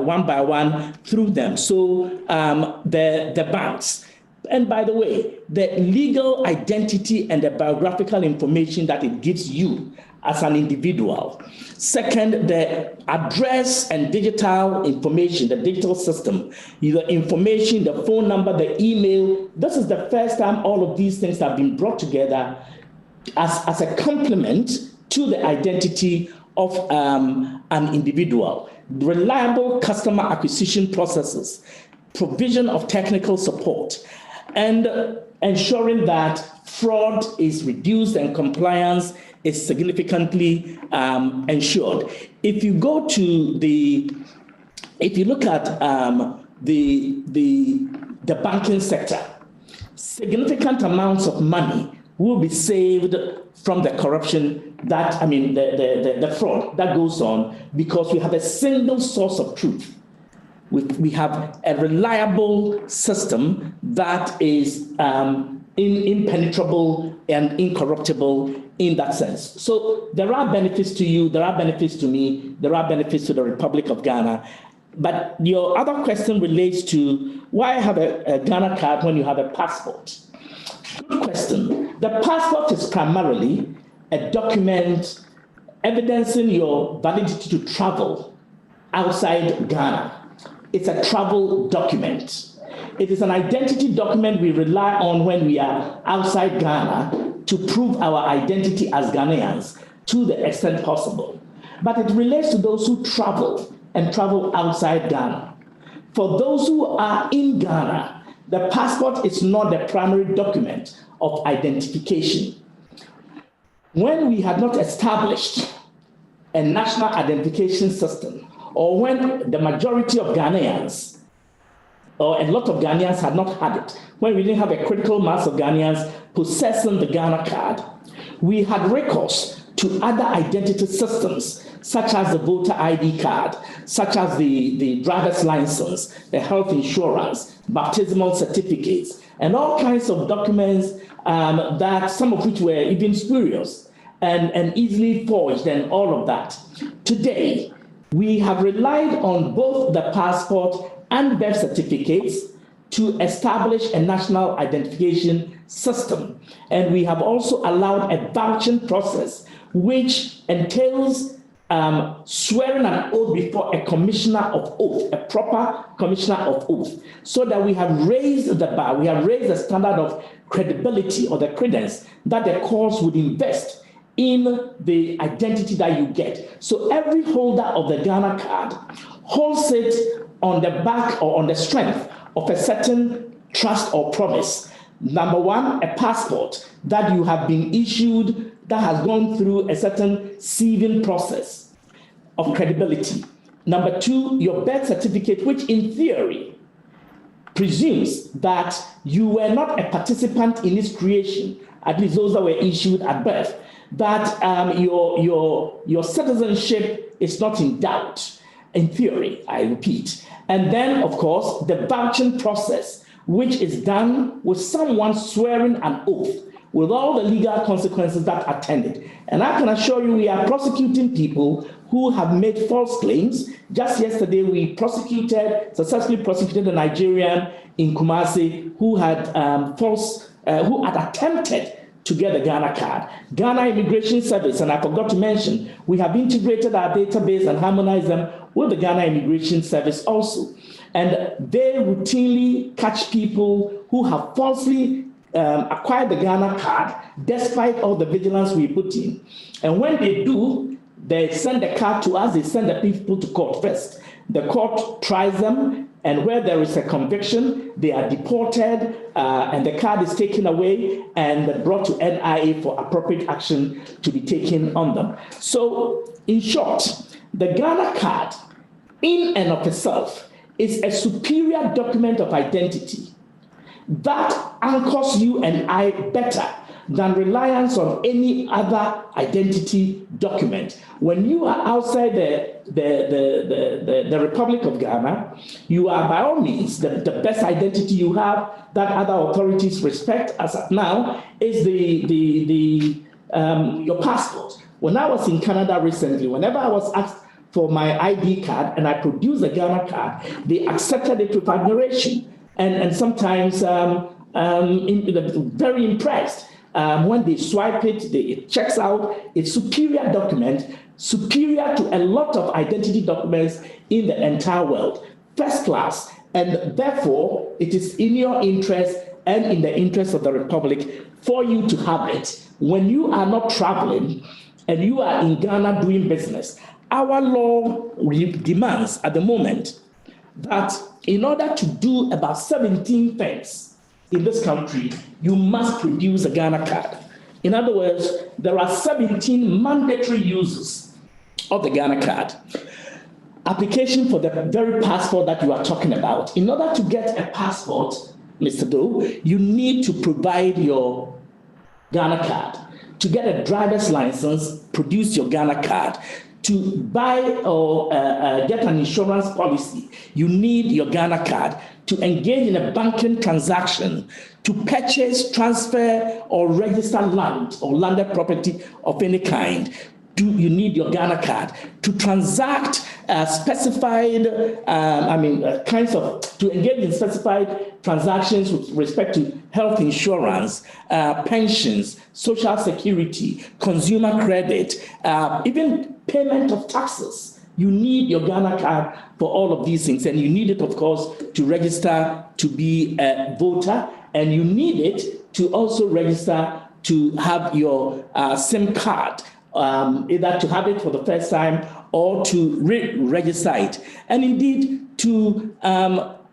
S6: one by one through them. So the banks, And by the way, the legal identity and the biographical information that it gives you as an individual. Second, the address and digital information, the digital system, the information, the phone number, the email. This is the first time all of these things have been brought together as a complement to the identity of an individual. Reliable customer acquisition processes, provision of technical support, and ensuring that fraud is reduced and compliance is significantly ensured. If you go to if you look at the banking sector, significant amounts of money will be saved from the corruption the fraud that goes on, because we have a single source of truth. We have a reliable system that is impenetrable and incorruptible in that sense. So there are benefits to you, there are benefits to me, there are benefits to the Republic of Ghana. But your other question relates to why have a Ghana card when you have a passport? Good question. The passport is primarily a document evidencing your validity to travel outside Ghana. It's a travel document. It is an identity document we rely on when we are outside Ghana to prove our identity as Ghanaians to the extent possible. But it relates to those who travel and travel outside Ghana. For those who are in Ghana, the passport is not the primary document of identification. When we had not established a national identification system, or when the majority of Ghanaians, or a lot of Ghanaians had not had it, when we didn't have a critical mass of Ghanaians possessing the Ghana card, we had recourse to other identity systems, such as the voter ID card, such as the driver's license, the health insurance, baptismal certificates, and all kinds of documents that some of which were even spurious and easily forged and all of that. Today, we have relied on both the passport and birth certificates to establish a national identification system. And we have also allowed a vouching process, which entails swearing an oath before a commissioner of oath, a proper commissioner of oath, so that we have raised the bar, we have raised the standard of credibility or the credence that the courts would invest in the identity that you get. So every holder of the Ghana card holds it on the back or on the strength of a certain trust or promise. Number one, a passport that you have been issued that has gone through a certain sieving process of credibility. Number two, your birth certificate, which in theory presumes that you were not a participant in its creation, at least those that were issued at birth, that your citizenship is not in doubt, in theory, I repeat. And then, of course, the vouching process, which is done with someone swearing an oath, with all the legal consequences that attend it. And I can assure you we are prosecuting people who have made false claims. Just yesterday, we successfully prosecuted a Nigerian in Kumasi who had who had attempted to get the Ghana card. Ghana Immigration Service, and I forgot to mention, we have integrated our database and harmonized them with the Ghana Immigration Service also. And they routinely catch people who have falsely acquired the Ghana card, despite all the vigilance we put in. And when they do, they send the card to us, they send the people to court first. The court tries them, and where there is a conviction, they are deported, and the card is taken away and brought to NIA for appropriate action to be taken on them. So, in short, the Ghana card, in and of itself, is a superior document of identity that anchors you and I better than reliance on any other identity document. When you are outside the Republic of Ghana, you are by all means, the best identity you have that other authorities respect as of now is your passport. When I was in Canada recently, whenever I was asked for my ID card and I produced a Ghana card, they accepted it with admiration. And sometimes very impressed. When they swipe it, it checks out. It's superior document, superior to a lot of identity documents in the entire world. First class. And therefore, it is in your interest and in the interest of the Republic for you to have it. When you are not traveling and you are in Ghana doing business, our law demands at the moment that in order to do about 17 things in this country, you must produce a Ghana card. In other words, there are 17 mandatory uses of the Ghana card. Application for the very passport that you are talking about. In order to get a passport, Mr. Doe, you need to provide your Ghana card. To get a driver's license, produce your Ghana card. To buy or get an insurance policy, you need your Ghana card. To engage in a banking transaction, to purchase, transfer, or register land or landed property of any kind, you need your Ghana card. To transact specified, to engage in specified transactions with respect to health insurance, pensions, social security, consumer credit, even payment of taxes. You need your Ghana card for all of these things, and you need it, of course, to register to be a voter, and you need it to also register to have your SIM card, either to have it for the first time or to re-register it, and indeed to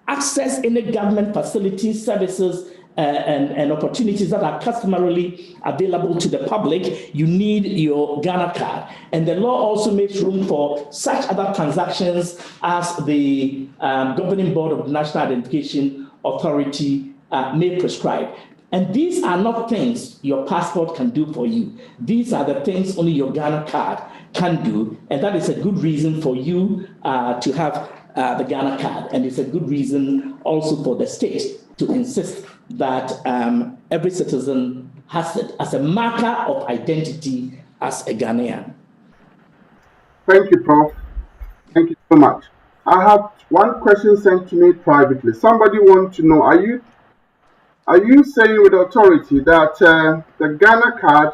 S6: access any government facilities, services, and opportunities that are customarily available to the public. You need your Ghana card. And the law also makes room for such other transactions as the Governing Board of National Identification Authority may prescribe. And these are not things your passport can do for you. These are the things only your Ghana card can do. And that is a good reason for you to have the Ghana card. And it's a good reason also for the state to insist that every citizen has it as a marker of identity as a Ghanaian.
S4: Thank you, Prof. Thank you so much. I have one question sent to me privately. Somebody wants to know, are you saying with authority that the Ghana card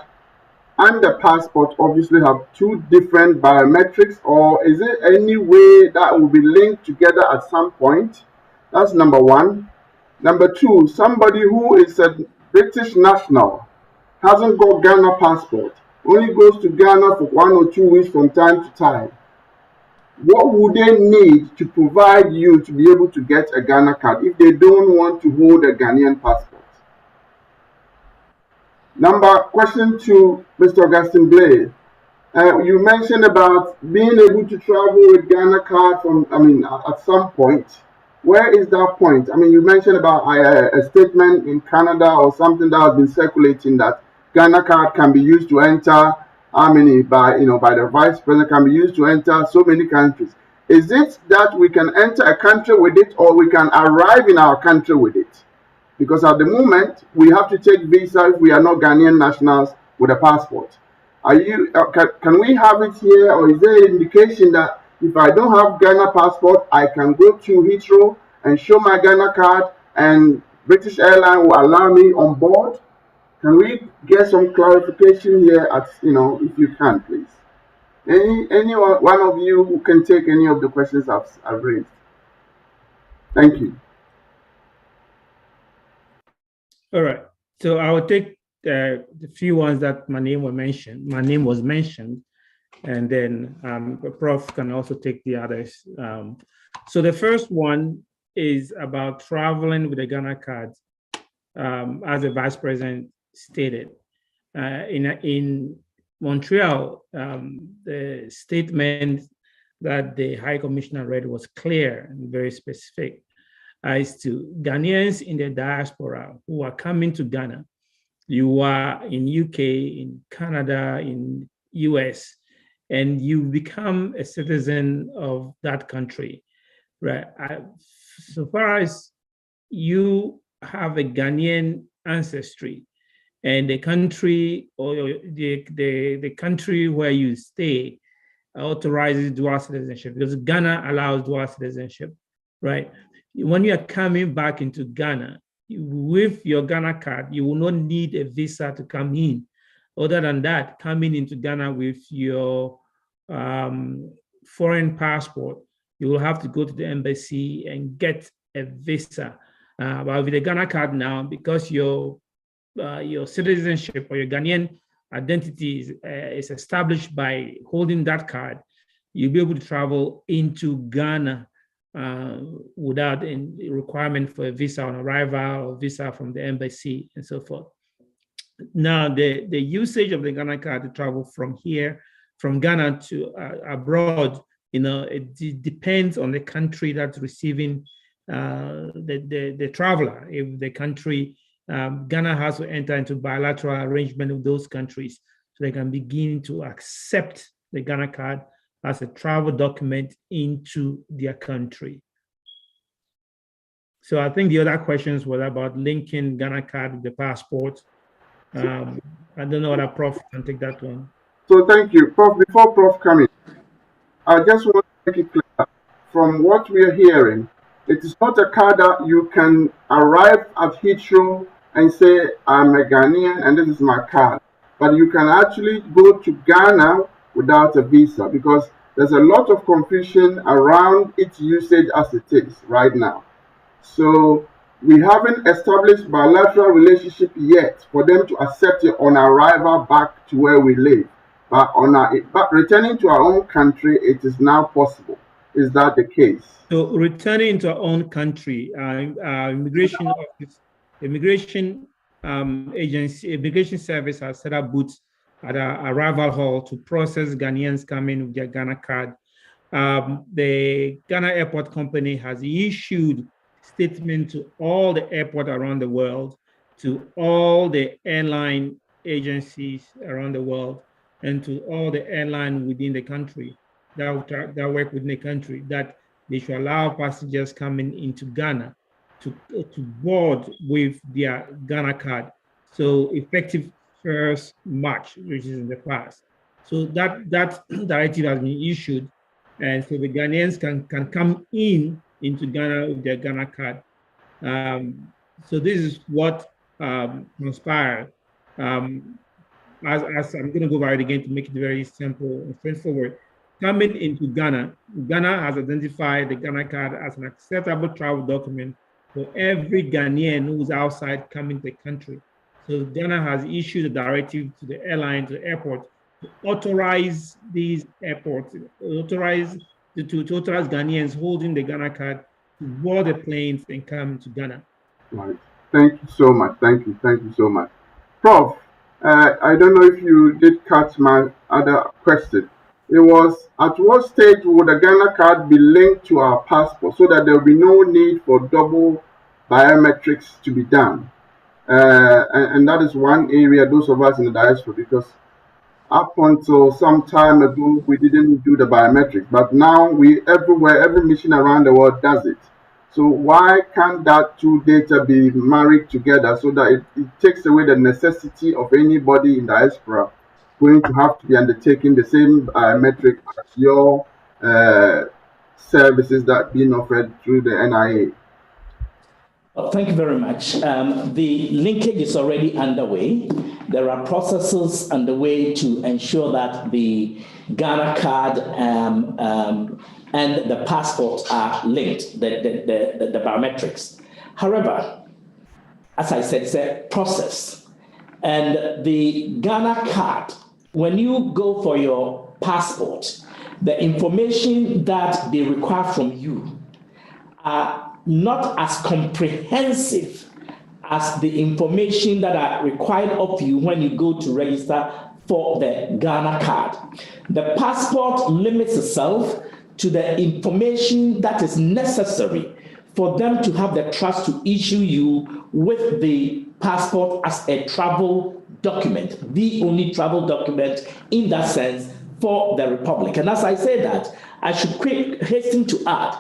S4: and the passport obviously have two different biometrics, or is there any way that will be linked together at some point? That's number one. Number two, somebody who is a British national, hasn't got Ghana passport, only goes to Ghana for 1 or 2 weeks from time to time. What would they need to provide you to be able to get a Ghana card if they don't want to hold a Ghanaian passport? Question to Mr. Augustine Blay. You mentioned about being able to travel with Ghana card at some point. Where is that point? I mean, you mentioned about a statement in Canada or something that has been circulating that Ghana card can be used to enter by the vice president, can be used to enter so many countries. Is it that we can enter a country with it, or we can arrive in our country with it? Because at the moment we have to take visa if we are not Ghanaian nationals with a passport. Can we have it here, or is there an indication that if I don't have Ghana passport, I can go to Heathrow and show my Ghana card and British Airlines will allow me on board? Can we get some clarification here if you can, please? Any one of you who can take any of the questions I've raised. Thank you.
S5: All right. So I will take the few ones that my name was mentioned, and then Prof can also take the others. So the first one is about traveling with a Ghana card, as the Vice President stated. In Montreal, the statement that the High Commissioner read was clear and very specific as to Ghanaians in the diaspora who are coming to Ghana. You are in UK, in Canada, in US, and you become a citizen of that country, right? So far as you have a Ghanaian ancestry, and the country or the country where you stay authorizes dual citizenship, because Ghana allows dual citizenship, right? When you are coming back into Ghana, with your Ghana card, you will not need a visa to come in. Other than that, coming into Ghana with your foreign passport, you will have to go to the embassy and get a visa. But with the Ghana card now, because your citizenship or your Ghanaian identity is established by holding that card, you'll be able to travel into Ghana without a requirement for a visa on arrival or visa from the embassy and so forth. Now, the usage of the Ghana card to travel from here, from Ghana to abroad, it depends on the country that's receiving the traveler. If the country, Ghana has to enter into bilateral arrangement with those countries so they can begin to accept the Ghana card as a travel document into their country. So I think the other questions were about linking Ghana card with the passport. I don't know whether Prof can take that one.
S4: So thank you. Prof, before Prof comes in, I just want to make it clear, from what we are hearing, it is not a card that you can arrive at Heathrow and say, I'm a Ghanaian and this is my card. But you can actually go to Ghana without a visa, because there's a lot of confusion around its usage as it is right now. So we haven't established bilateral relationship yet for them to accept it on arrival back to where we live. But but returning to our own country, it is now possible. Is that the case?
S5: So returning to our own country, immigration office, immigration agency, immigration service has set up booths at our arrival hall to process Ghanaians coming with their Ghana card. The Ghana Airport Company has issued statement to all the airports around the world, to all the airline agencies around the world, and to all the airlines within the country that work within the country, that they should allow passengers coming into Ghana to board with their Ghana card. So effective 1st March, which is in the past. So that directive has been issued, and so the Ghanaians can come into Ghana with their Ghana card. So this is what transpired. As I'm going to go over it again to make it very simple and straightforward. Coming into Ghana, Ghana has identified the Ghana card as an acceptable travel document for every Ghanaian who's outside coming to the country. So Ghana has issued a directive to the airline, to the airport, to authorize these airports, to authorize Ghanaians holding the Ghana card to board the planes and come to Ghana.
S4: Right. Thank you so much. Thank you so much. Prof, I don't know if you did catch my other question. It was, at what stage would the Ghana card be linked to our passport so that there will be no need for double biometrics to be done? And that is one area, those of us in the diaspora, because up until some time ago, we didn't do the biometrics, but now every mission around the world does it. So why can't that two data be married together so that it takes away the necessity of anybody in diaspora going to have to be undertaking the same biometric as your services that are being offered through the NIA?
S6: Well, thank you very much. The linkage is already underway. There are processes underway to ensure that the Ghana card and the passport are linked, the biometrics. However, as I said, it's a process. And the Ghana card, when you go for your passport, the information that they require from you are not as comprehensive as the information that are required of you when you go to register for the Ghana card. The passport limits itself to the information that is necessary for them to have the trust to issue you with the passport as a travel document, the only travel document in that sense for the Republic. And as I say that, I should hasten to add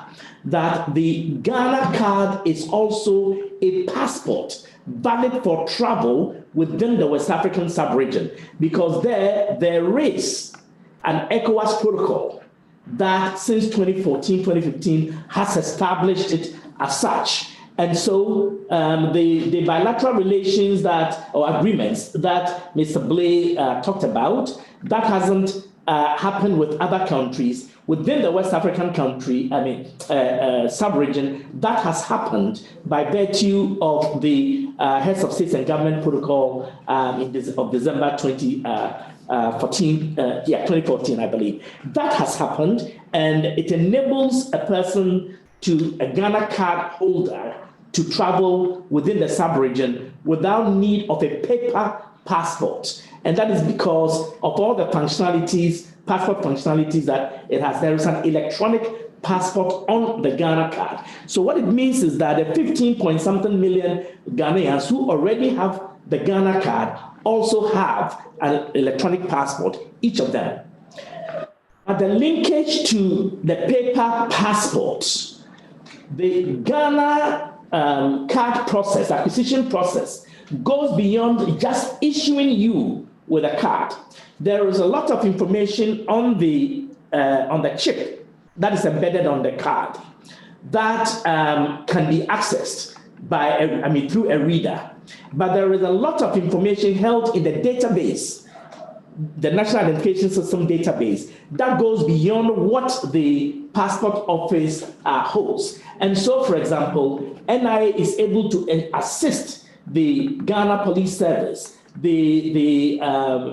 S6: that the Ghana card is also a passport valid for travel within the West African sub-region, because there is an ECOWAS protocol that since 2014, 2015 has established it as such. And so the bilateral relations or agreements that Mr. Blay talked about, that hasn't happened with other countries. Within the West African sub-region, that has happened by virtue of the Heads of States and Government Protocol of December 2014, I believe. That has happened, and it enables a person a Ghana card holder to travel within the sub-region without need of a paper passport. And that is because of all the passport functionalities that it has. There is an electronic passport on the Ghana card. So what it means is that the 15-point-something million Ghanaians who already have the Ghana card also have an electronic passport, each of them. But the linkage to the paper passport, the Ghana card process, acquisition process, goes beyond just issuing you with a card. There is a lot of information on the chip that is embedded on the card that can be accessed through a reader. But there is a lot of information held in the database, the National Identification System database, that goes beyond what the passport office holds. And so, for example, NIA is able to assist the Ghana Police Service, the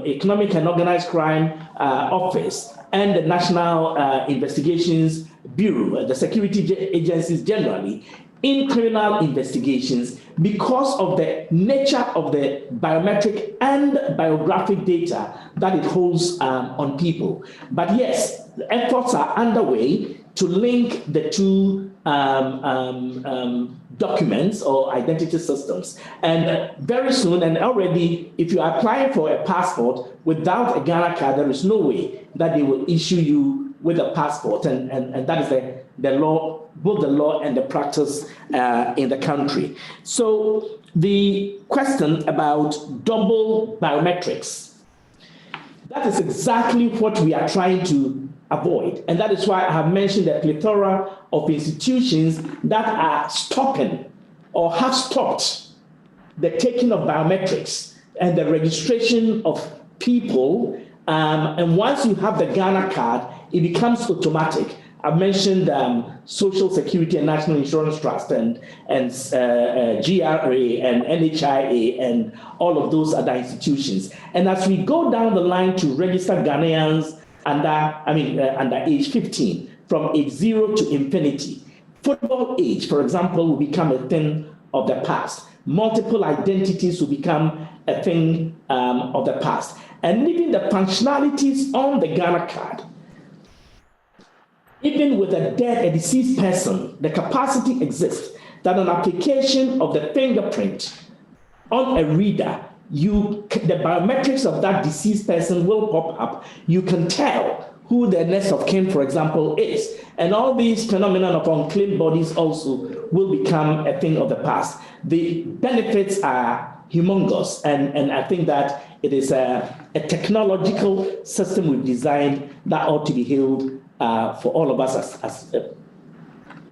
S6: Economic and Organized Crime Office, and the National Investigations Bureau, the security agencies generally, in criminal investigations because of the nature of the biometric and biographic data that it holds on people. But yes, efforts are underway to link the two documents or identity systems. And very soon, and already, if you are applying for a passport without a Ghana card, there is no way that they will issue you with a passport. And that is the law, both the law and the practice in the country. So the question about double biometrics, that is exactly what we are trying to avoid. And that is why I have mentioned the plethora of institutions that are stopping or have stopped the taking of biometrics and the registration of people. And once you have the Ghana card, it becomes automatic. I've mentioned Social Security and National Insurance Trust and GRA and NHIA and all of those other institutions. And as we go down the line to register Ghanaians under age 15, from age 0 to infinity, football age, for example, will become a thing of the past. Multiple identities will become a thing of the past. And even the functionalities on the Ghana card, even with a deceased person, the capacity exists that an application of the fingerprint on a reader, the biometrics of that deceased person will pop up. You can tell who the next of kin, for example, is. And all these phenomena of unclaimed bodies also will become a thing of the past. The benefits are humongous, and I think that it is a technological system we've designed that ought to be held for all of us as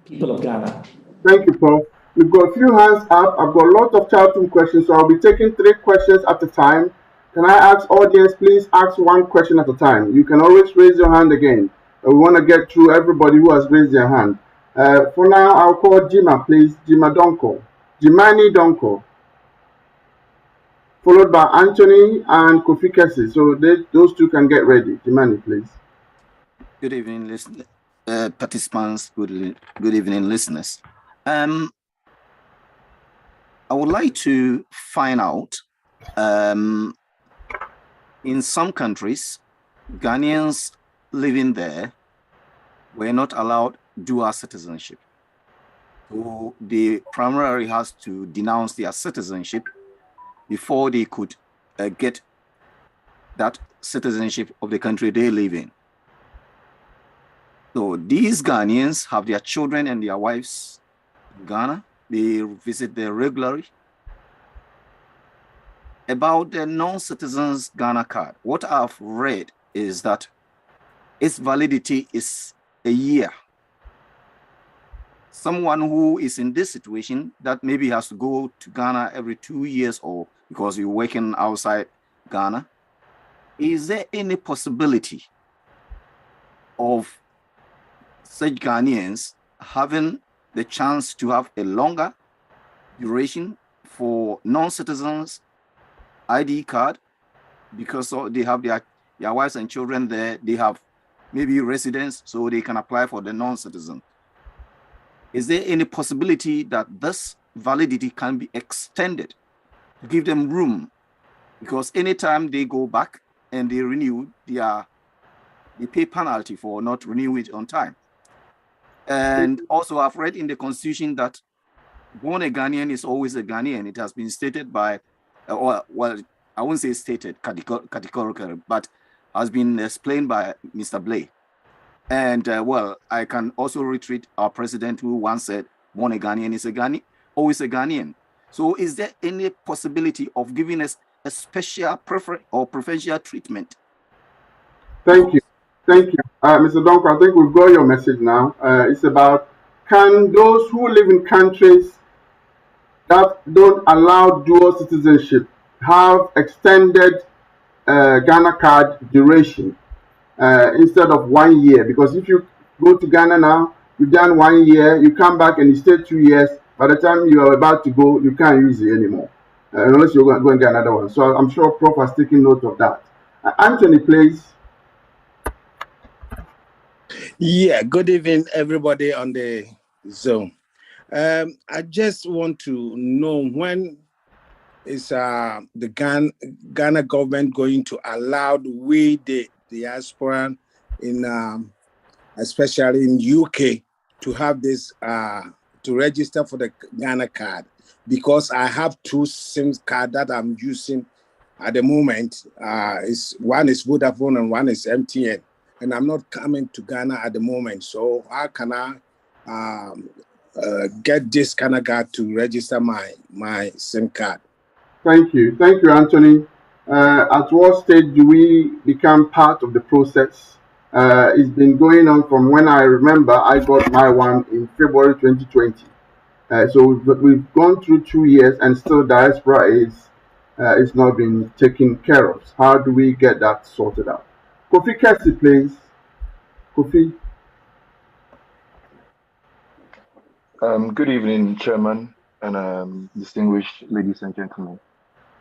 S6: people of Ghana.
S4: Thank you, Paul. We've got a few hands up. I've got a lot of chat room questions, so I'll be taking 3 questions at a time. Can I ask audience, please ask 1 question at a time. You can always raise your hand again. We want to get through everybody who has raised their hand. For now, I'll call Jima, please. Jimani Donko. Followed by Anthony and Kofi Kesi. So those 2 can get ready. Jimani, please.
S8: Good evening, participants. Good evening, listeners. I would like to find out, in some countries, Ghanaians living there were not allowed dual citizenship. So they primarily has to denounce their citizenship before they could get that citizenship of the country they live in. So these Ghanaians have their children and their wives in Ghana. They visit there regularly. About the non-citizens Ghana card, what I've read is that its validity is a year. someone who is in this situation that maybe has to go to Ghana every 2 years or because you're working outside Ghana, is there any possibility of such Ghanaians having the chance to have a longer duration for non-citizens ID card because they have their wives and children there, they have maybe residents, so they can apply for the non-citizen. Is there any possibility that this validity can be extended to give them room? Because anytime they go back and they renew, they pay penalty for not renewing it on time. And also I've read in the constitution that born a Ghanaian is always a Ghanaian. It has been stated by, well, I won't say stated categorically, but has been explained by Mr. Blay. And well, I can also retreat our president who once said, born a Ghanaian is a Ghanaian, always a Ghanaian. So is there any possibility of giving us a special preference or preferential treatment?
S4: Thank you. Thank you. Mr. Donko, I think we've got your message now. It's about, can those who live in countries that don't allow dual citizenship have extended Ghana card duration instead of 1 year? Because if you go to Ghana now, you've done 1 year, you come back and you stay 2 years, by the time you are about to go, you can't use it anymore, unless you're going to get another one. So I'm sure Prof has taken note of that. Anthony, please.
S9: Yeah, good evening, everybody on the Zoom. I just want to know, when is the Ghana government going to allow the diaspora in, especially in UK, to have this, to register for the Ghana card? Because I have 2 SIM cards that I'm using at the moment. One is Vodafone and one is MTN. And I'm not coming to Ghana at the moment. So how can I get this Ghana card to register my SIM card?
S4: Thank you. Thank you, Anthony. At what stage do we become part of the process? It's been going on from when I remember I got my one in February 2020. So we've gone through 2 years and still diaspora is not being taken care of. How do we get that sorted out? Kofi Kessie, please. Kofi.
S10: Good evening, Chairman and distinguished ladies and gentlemen.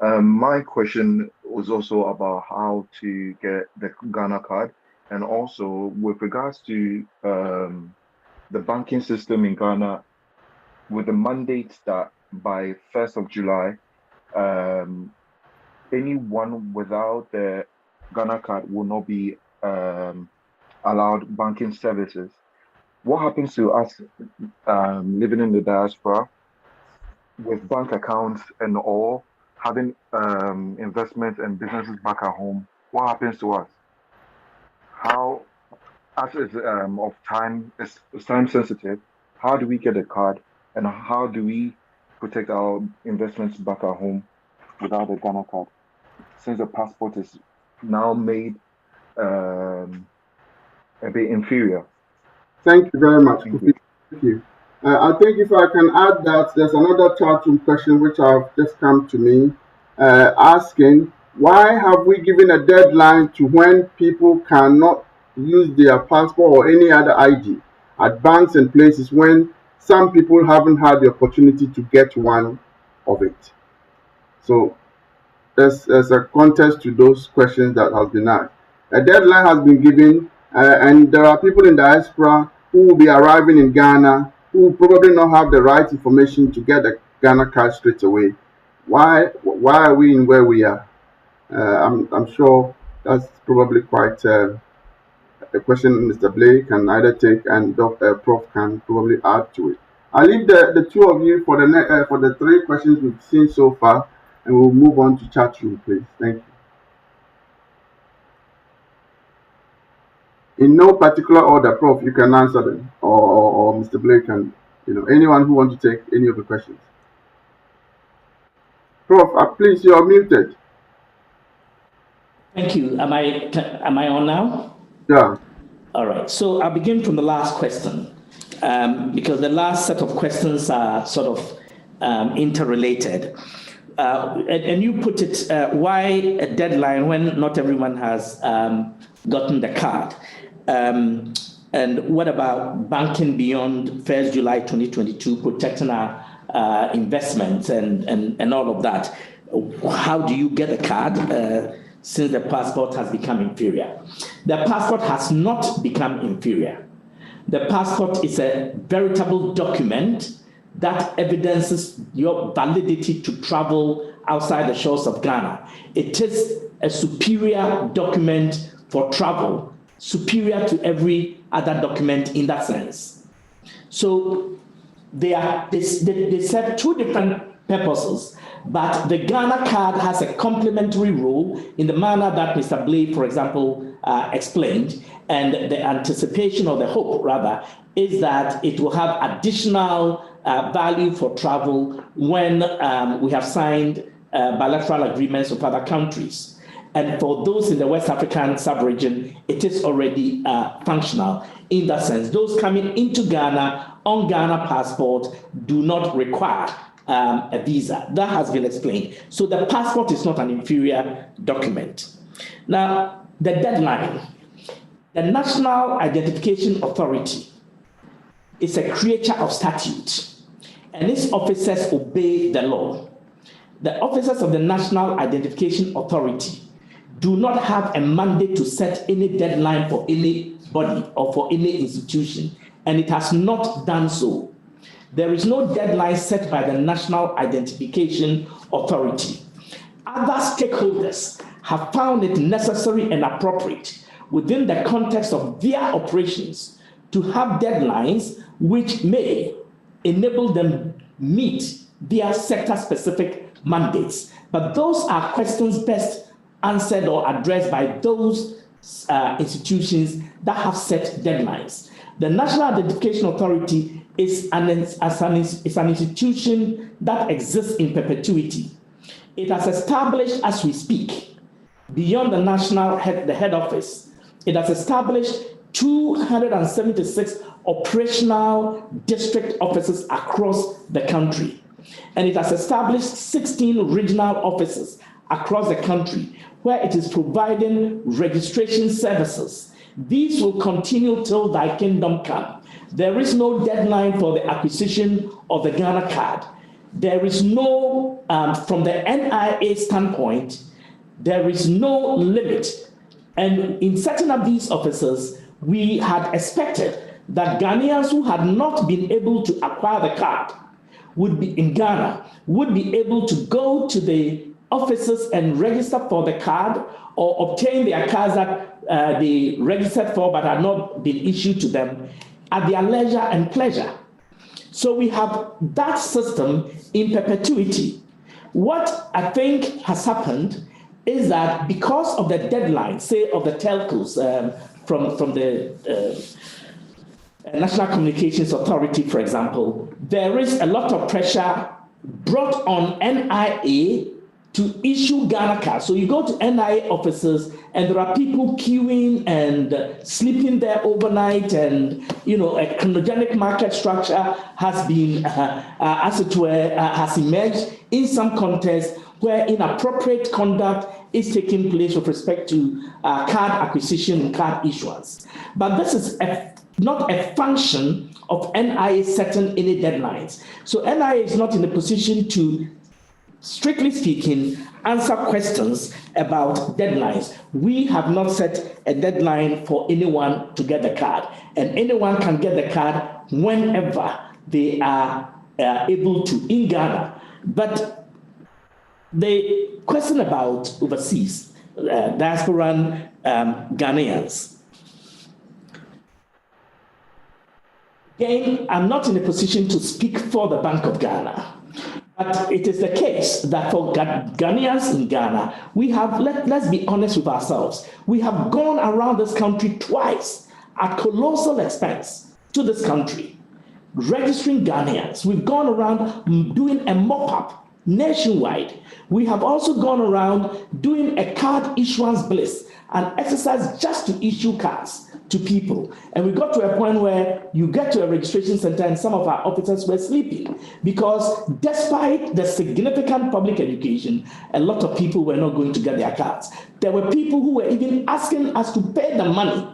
S10: My question was also about how to get the Ghana card, and also with regards to the banking system in Ghana, with the mandate that by 1st of July, anyone without the Ghana card will not be allowed banking services. What happens to us living in the diaspora with bank accounts and all, having investments and businesses back at home? What happens to us? How, as is of time, it's time sensitive, how do we get a card, and how do we protect our investments back at home without a Ghana card, since the passport is now made a bit inferior?
S4: Thank you very much. Thank you. I think if I can add that, there's another chat room question which have just come to me, asking, why have we given a deadline to when people cannot use their passport or any other ID at banks and places when some people haven't had the opportunity to get one of it? So there's a context to those questions that has been asked. A deadline has been given, and there are people in diaspora who will be arriving in Ghana who will probably not have the right information to get the Ghana card straight away. Why are we in where we are? I'm sure that's probably quite a question Mr. Blake can either take, and Dr. Prof can probably add to it. I'll leave the two of you for the 3 questions we've seen so far, and we'll move on to chat room, please. Thank you. In no particular order, Prof, you can answer them, or Mr. Blake can, anyone who wants to take any of the questions. Prof, please, you are muted.
S6: Thank you. Am I on now?
S4: Yeah.
S6: All right. So I'll begin from the last question. because the last set of questions are sort of interrelated. And you put it, why a deadline when not everyone has gotten the card? And what about banking beyond 1st July 2022, protecting our investments and all of that? How do you get a card since the passport has become inferior? The passport has not become inferior. The passport is a veritable document that evidences your validity to travel outside the shores of Ghana. It is a superior document for travel, superior to every other document in that sense. So they serve two different purposes, but the Ghana card has a complementary role in the manner that Mr. Blade, for example, explained, and the anticipation or the hope, rather, is that it will have additional value for travel when we have signed bilateral agreements with other countries. And for those in the West African sub-region, it is already functional in that sense. Those coming into Ghana on Ghana passport do not require a visa. That has been explained. So the passport is not an inferior document. Now, the deadline. The National Identification Authority is a creature of statute, and its officers obey the law. The officers of the National Identification Authority do not have a mandate to set any deadline for any body or for any institution, and it has not done so. There is no deadline set by the National Identification Authority. Other stakeholders have found it necessary and appropriate within the context of their operations to have deadlines which may enable them meet their sector-specific mandates. But those are questions best answered or addressed by those institutions that have set deadlines. The National Identification Authority is an institution that exists in perpetuity. It has established, as we speak, beyond the head office, it has established 276 operational district offices across the country. And it has established 16 regional offices across the country where it is providing registration services. These will continue till thy kingdom come. There is no deadline for the acquisition of the Ghana card. There is no, from the NIA standpoint, there is no limit. And in setting up these offices, we had expected that Ghanaians who had not been able to acquire the card would be in Ghana, would be able to go to the offices and register for the card or obtain their cards that they registered for but had not been issued to them at their leisure and pleasure. So we have that system in perpetuity. What I think has happened is that because of the deadline, say, of the telcos from the National Communications Authority, for example, there is a lot of pressure brought on NIA to issue Ghana cards. So you go to NIA offices and there are people queuing and sleeping there overnight, and a chronogenic market structure has been, as it were, has emerged in some contexts where inappropriate conduct is taking place with respect to card acquisition and card issuance. But this is not a function of NIA setting any deadlines. So NIA is not in a position to, strictly speaking, answer questions about deadlines. We have not set a deadline for anyone to get the card, and anyone can get the card whenever they are able to in Ghana. But the question about overseas, diasporan Ghanaians, again, I'm not in a position to speak for the Bank of Ghana. But it is the case that for Ghanaians in Ghana, we have, let's be honest with ourselves, we have gone around this country twice at colossal expense to this country, registering Ghanaians. We've gone around doing a mop-up nationwide. We have also gone around doing a card issuance bliss, an exercise just to issue cards to people. And we got to a point where you get to a registration center and some of our officers were sleeping because despite the significant public education, a lot of people were not going to get their cards. There were people who were even asking us to pay the money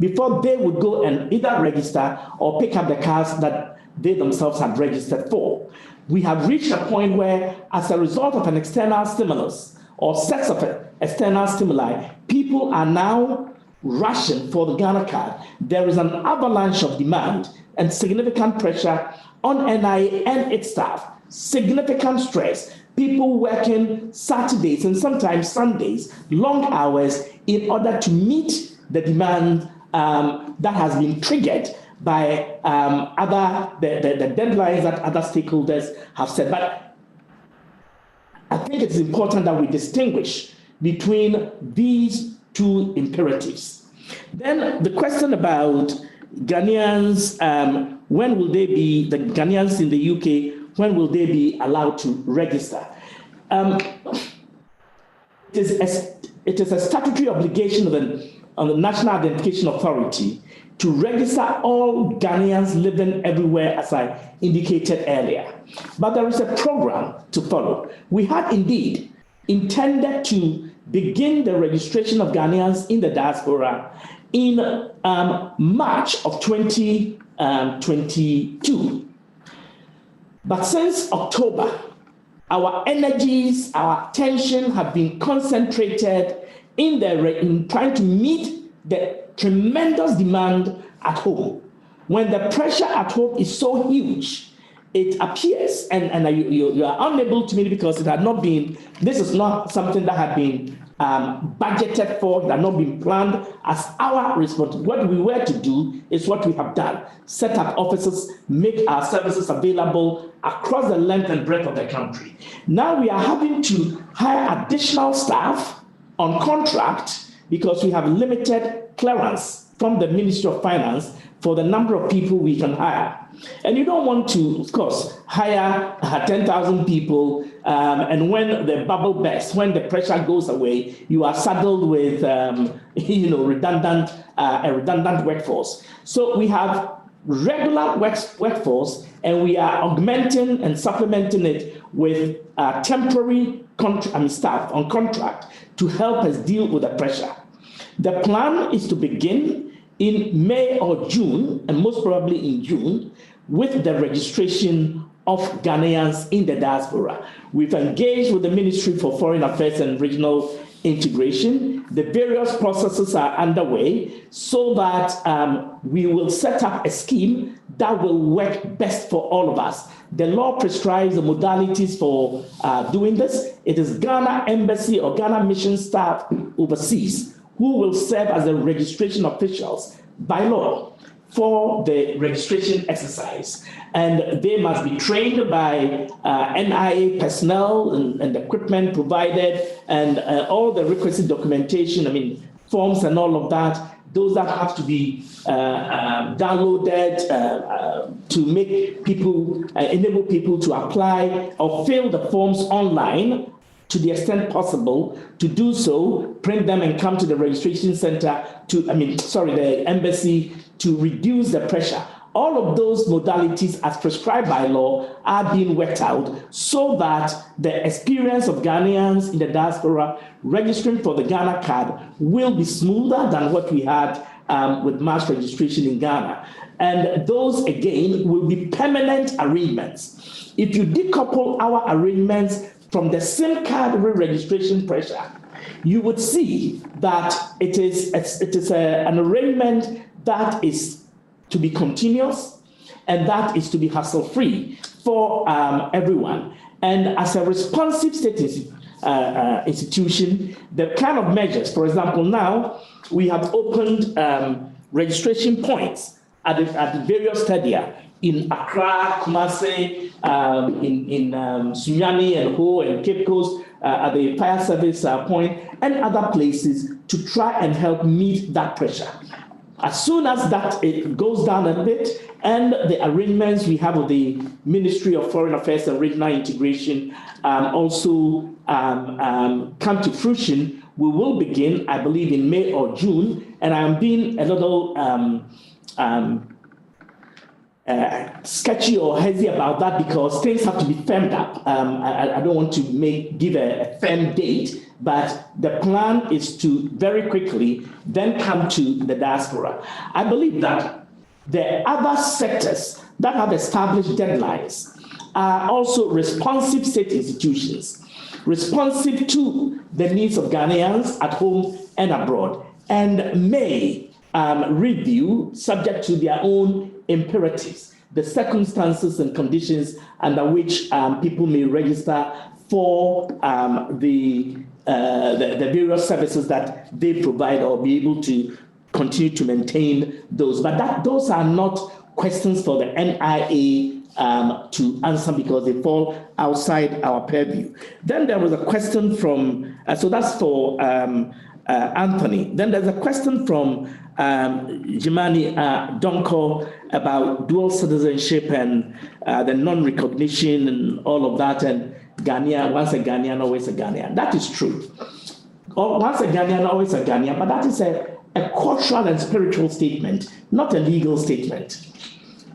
S6: before they would go and either register or pick up the cards that they themselves had registered for. We have reached a point where, as a result of an external stimulus or sets of external stimuli, people are now rushing for the Ghana card. There is an avalanche of demand and significant pressure on NIA and its staff, significant stress, people working Saturdays and sometimes Sundays, long hours in order to meet the demand that has been triggered by the deadlines that other stakeholders have set. But I think it's important that we distinguish between these two imperatives. Then the question about Ghanaians, when will they be, the Ghanaians in the UK, when will they be allowed to register? It is a statutory obligation of the National Identification Authority to register all Ghanaians living everywhere, as I indicated earlier. But there is a program to follow. We had indeed intended to begin the registration of Ghanaians in the diaspora in March of 2022. But since October, our energies, our attention have been concentrated in trying to meet the tremendous demand at home. When the pressure at home is so huge, it appears, and you are unable to meet it because it had not been, this is not something that had been budgeted for, it had not been planned as our response. What we were to do is what we have done: set up offices, make our services available across the length and breadth of the country. Now we are having to hire additional staff on contract because we have limited clearance from the Ministry of Finance for the number of people we can hire. And you don't want to, of course, hire 10,000 people, and when the bubble bursts, when the pressure goes away, you are saddled with a redundant workforce. So we have regular workforce, and we are augmenting and supplementing it with temporary staff on contract to help us deal with the pressure. The plan is to begin in May or June, and most probably in June, with the registration of Ghanaians in the diaspora. We've engaged with the Ministry for Foreign Affairs and Regional Integration. The various processes are underway so that we will set up a scheme that will work best for all of us. The law prescribes the modalities for doing this. It is Ghana Embassy or Ghana Mission staff overseas who will serve as the registration officials by law for the registration exercise. And they must be trained by NIA personnel and equipment provided and all the requisite documentation, forms and all of that. Those that have to be downloaded to make people, enable people to apply or fill the forms online to the extent possible. To do so, print them and come to the registration center the embassy, to reduce the pressure. All of those modalities as prescribed by law are being worked out so that the experience of Ghanaians in the diaspora registering for the Ghana card will be smoother than what we had with mass registration in Ghana. And those, again, will be permanent arrangements. If you decouple our arrangements from the SIM card re-registration pressure, you would see that it is an arrangement that is to be continuous and that is to be hassle-free for everyone. And as a responsive state institution, the kind of measures, for example, now we have opened registration points at the various stadia in Accra, Kumasi, in Sunyani and Ho and Cape Coast, at the fire service point and other places to try and help meet that pressure. As soon as that it goes down a bit, and the arrangements we have with the Ministry of Foreign Affairs and Regional Integration also come to fruition, we will begin, I believe, in May or June. And I'm being a little sketchy or hazy about that because things have to be firmed up. I don't want to give a firm date, but the plan is to very quickly then come to the diaspora. I believe that the other sectors that have established deadlines are also responsive state institutions, responsive to the needs of Ghanaians at home and abroad, and may review, subject to their own imperatives, the circumstances and conditions under which people may register for the various services that they provide or be able to continue to maintain those. But those are not questions for the NIA to answer because they fall outside our purview. Then there was a question from, so that's for Anthony. Then there's a question from Jimani Donko about dual citizenship and the non-recognition and all of that, and Ghanaian, once a Ghanaian, always a Ghanaian. That is true. Once a Ghanaian, always a Ghanaian, but that is a cultural and spiritual statement, not a legal statement.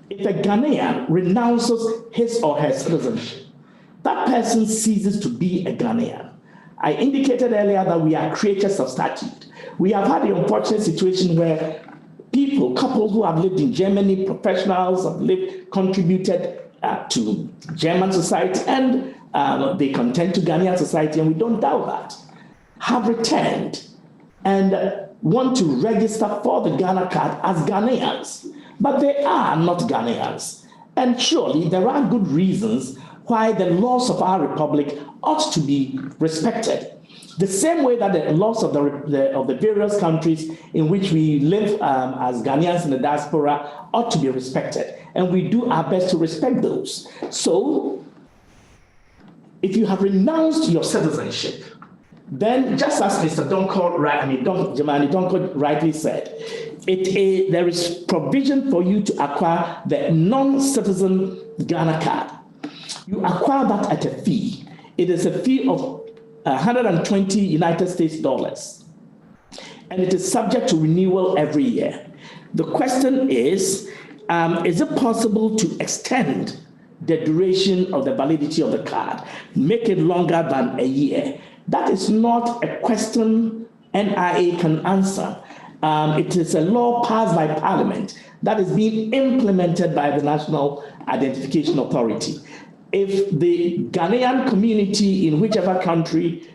S6: If a Ghanaian renounces his or her citizenship, that person ceases to be a Ghanaian. I indicated earlier that we are creatures of statute. We have had the unfortunate situation where couples who have lived in Germany, professionals have contributed to German society, and they contend to Ghanaian society, and we don't doubt that, have returned and want to register for the Ghana card as Ghanaians, but they are not Ghanaians. And surely there are good reasons why the laws of our republic ought to be respected. The same way that the laws of the various countries in which we live as Ghanaians in the diaspora ought to be respected. And we do our best to respect those. So, if you have renounced your citizenship, then just as Mr. Jimani Donko rightly said, there is provision for you to acquire the non-citizen Ghana card. You acquire that at a fee. It is a fee of 120 United States dollars, and it is subject to renewal every year. The question is it possible to extend the duration of the validity of the card, make it longer than a year? That is not a question NIA can answer. It is a law passed by Parliament that is being implemented by the National Identification Authority. If the Ghanaian community in whichever country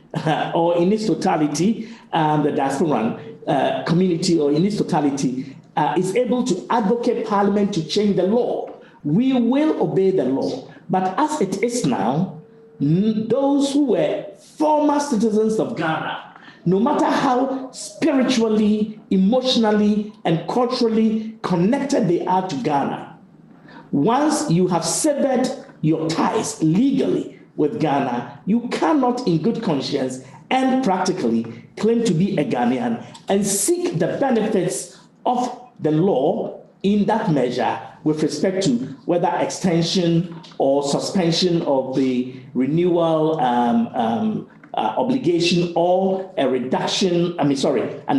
S6: or in its totality, the diasporan community or in its totality is able to advocate Parliament to change the law, we will obey the law. But as it is now, those who were former citizens of Ghana, no matter how spiritually, emotionally, and culturally connected they are to Ghana, once you have severed your ties legally with Ghana, you cannot in good conscience and practically claim to be a Ghanaian and seek the benefits of the law in that measure with respect to whether extension or suspension of the renewal obligation or a reduction, an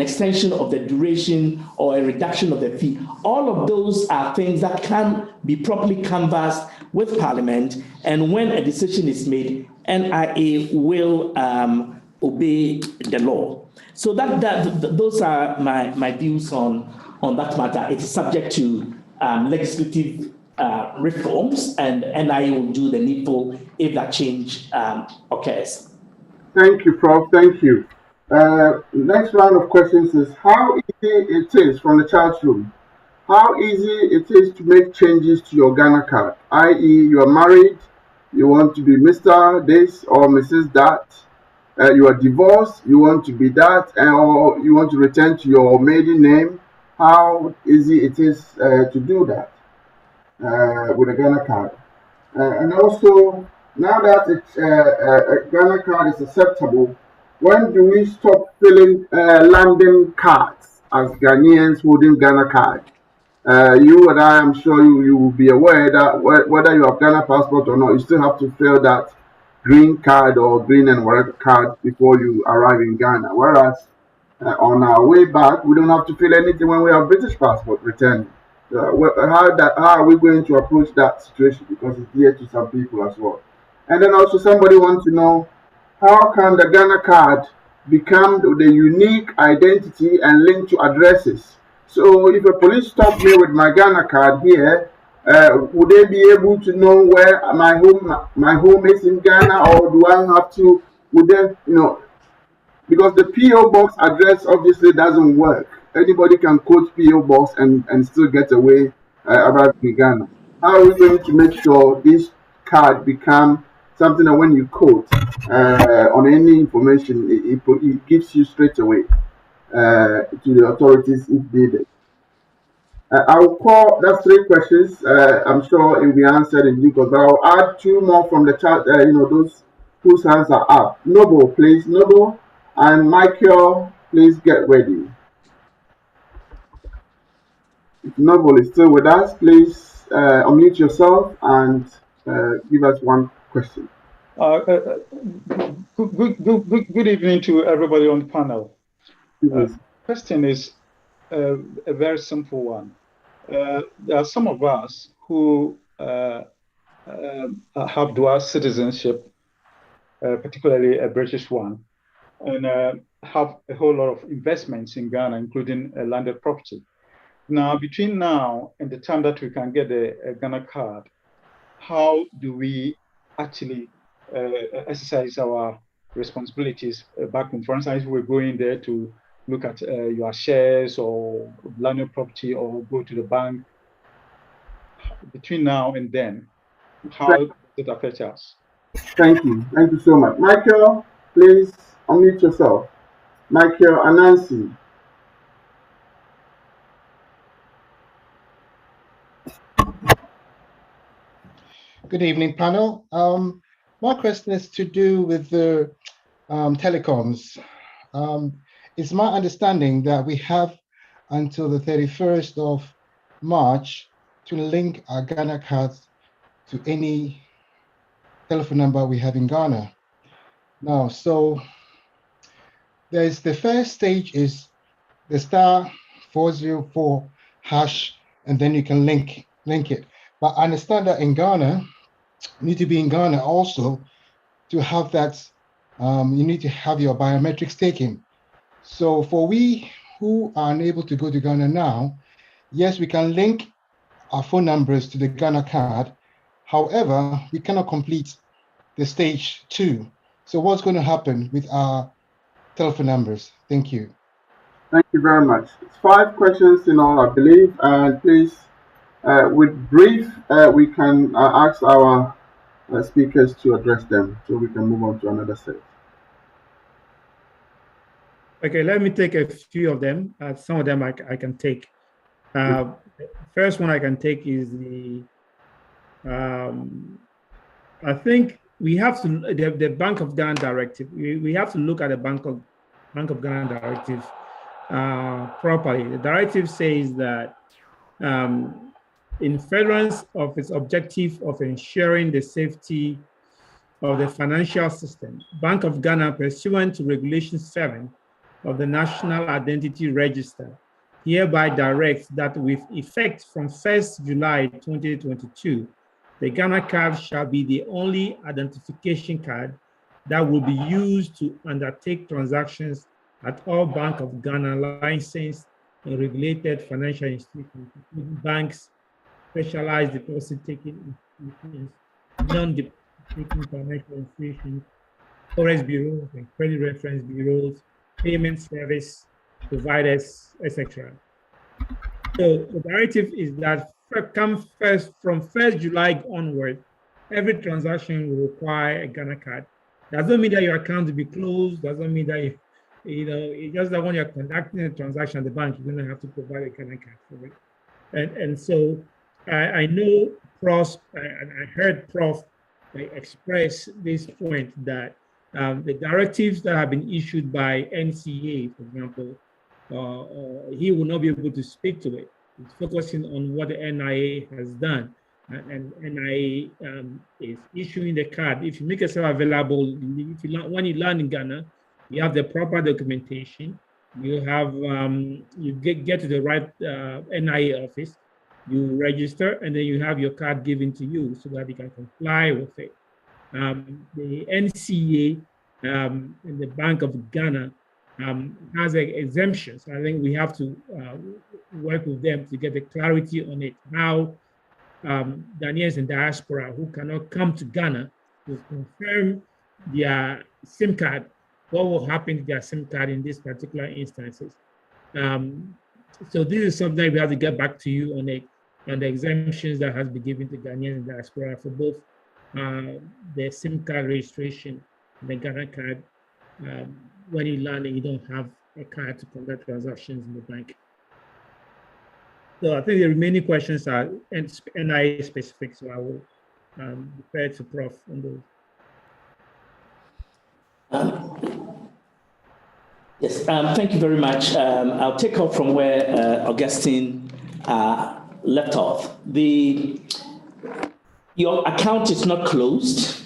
S6: extension of the duration or a reduction of the fee. All of those are things that can be properly canvassed with Parliament, and when a decision is made, NIA will obey the law. So those are my views on that matter. It is subject to legislative reforms, and NIA will do the needful if that change occurs.
S4: Thank you, Prof. Thank you. Next round of questions is how easy it is from the chat room. How easy it is to make changes to your Ghana card, i.e. you are married, you want to be Mr. this or Mrs. that, you are divorced, you want to be that, or you want to return to your maiden name. How easy it is to do that with a Ghana card. And also, now that a Ghana card is acceptable, when do we stop filling landing cards as Ghanaians holding Ghana card. You and I am sure you will be aware that whether you have Ghana passport or not, you still have to fill that green card or green and whatever card before you arrive in Ghana. Whereas on our way back, we don't have to fill anything when we have British passport returning. How are we going to approach that situation? Because it's dear to some people as well. And then also somebody wants to know, how can the Ghana card become the unique identity and link to addresses? So if a police stop me with my Ghana card here, would they be able to know where my home is in Ghana, or do I have to? Would they, because the PO box address obviously doesn't work. Anybody can code PO box and still get away arrive in Ghana. How are we going to make sure this card become something that when you code on any information, it gives you straight away to the authorities if needed? I will call, that's 3 questions. I'm sure it will be answered in due course, but I'll add 2 more from the chat, those whose hands are up. Noble, please. Noble and Michael, please get ready. If Noble is still with us, please unmute yourself and give us 1 question.
S11: Good evening to everybody on the panel. Question is a very simple one. There are some of us who have dual citizenship, particularly a British one, and have a whole lot of investments in Ghana, including a landed property. Now, between now and the time that we can get a Ghana card, how do we actually exercise our responsibilities back home? For instance, if we're going there to look at your shares or landed property or go to the bank, between now and then, how does it affect us?
S4: Thank you. Thank you so much. Michael, please unmute yourself. Michael Anansi.
S12: Good evening, panel. My question is to do with the telecoms. It's my understanding that we have until the 31st of March to link our Ghana cards to any telephone number we have in Ghana. Now, so there's the first stage is the *404#, and then you can link it. But I understand that in Ghana, you need to be in Ghana also to have that. You need to have your biometrics taken. So for we who are unable to go to Ghana now, yes, we can link our phone numbers to the Ghana card. However, we cannot complete the stage 2. So what's going to happen with our telephone numbers? Thank you.
S4: Thank you very much. It's 5 questions in all, I believe. And please, with brief, we can ask our speakers to address them so we can move on to another set.
S5: Okay, let me take a few of them. Some of them I can take. First one I can take is the, I think we have to, the Bank of Ghana directive, we have to look at the Bank of Ghana directive properly. The directive says that in furtherance of its objective of ensuring the safety of the financial system, Bank of Ghana, pursuant to Regulation 7 of the National Identity Register, hereby directs that with effect from 1st July 2022, the Ghana card shall be the only identification card that will be used to undertake transactions at all Bank of Ghana licensed and regulated financial institutions, including banks, specialized deposit-taking institutions, non-deposit-taking financial institutions, forex bureaus and credit reference bureaus, payment service providers, etc. So the directive is that from 1st July onward, every transaction will require a Ghana card. Doesn't mean that your account will be closed, doesn't mean that it's just that when you're conducting a transaction at the bank, you're going to have to provide a Ghana card for it. And so I know Prof, and I heard Prof express this point that the directives that have been issued by NCA, for example, he will not be able to speak to it. It's focusing on what the NIA has done. And NIA is issuing the card. If you make yourself available, when you land in Ghana, you have the proper documentation. You have you get to the right NIA office. You register, and then you have your card given to you so that you can comply with it. The NCA and the Bank of Ghana has exemptions. I think we have to work with them to get the clarity on it. How Ghanaians in diaspora who cannot come to Ghana to confirm their SIM card, what will happen to their SIM card in these particular instances. So this is something we have to get back to you on it, and the exemptions that has been given to Ghanaians in diaspora for both the SIM card registration and the Ghana card. When you land and you don't have a card to conduct transactions in the bank. So I think the remaining questions are NIA specific, so I will refer to Prof on those.
S6: Yes, thank you very much. I'll take off from where Augustine left off. Your account is not closed.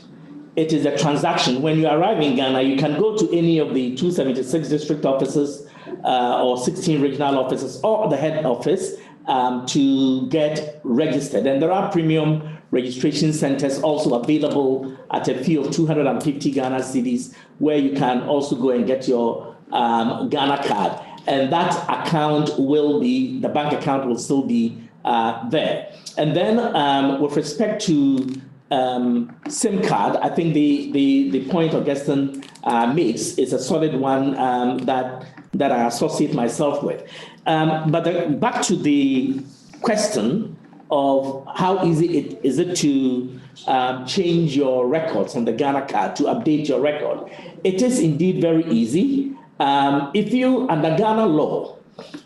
S6: It is a transaction. When you arrive in Ghana, you can go to any of the 276 district offices or 16 regional offices or the head office to get registered. And there are premium registration centers also available at a fee of 250 Ghana cedis, where you can also go and get your Ghana card. And that account will be, the bank account will still be there. And then with respect to SIM card, I think the point Augustine makes is a solid one that I associate myself with. But back to the question of how easy is it to change your records on the Ghana card, to update your record. It is indeed very easy. If you, under Ghana law,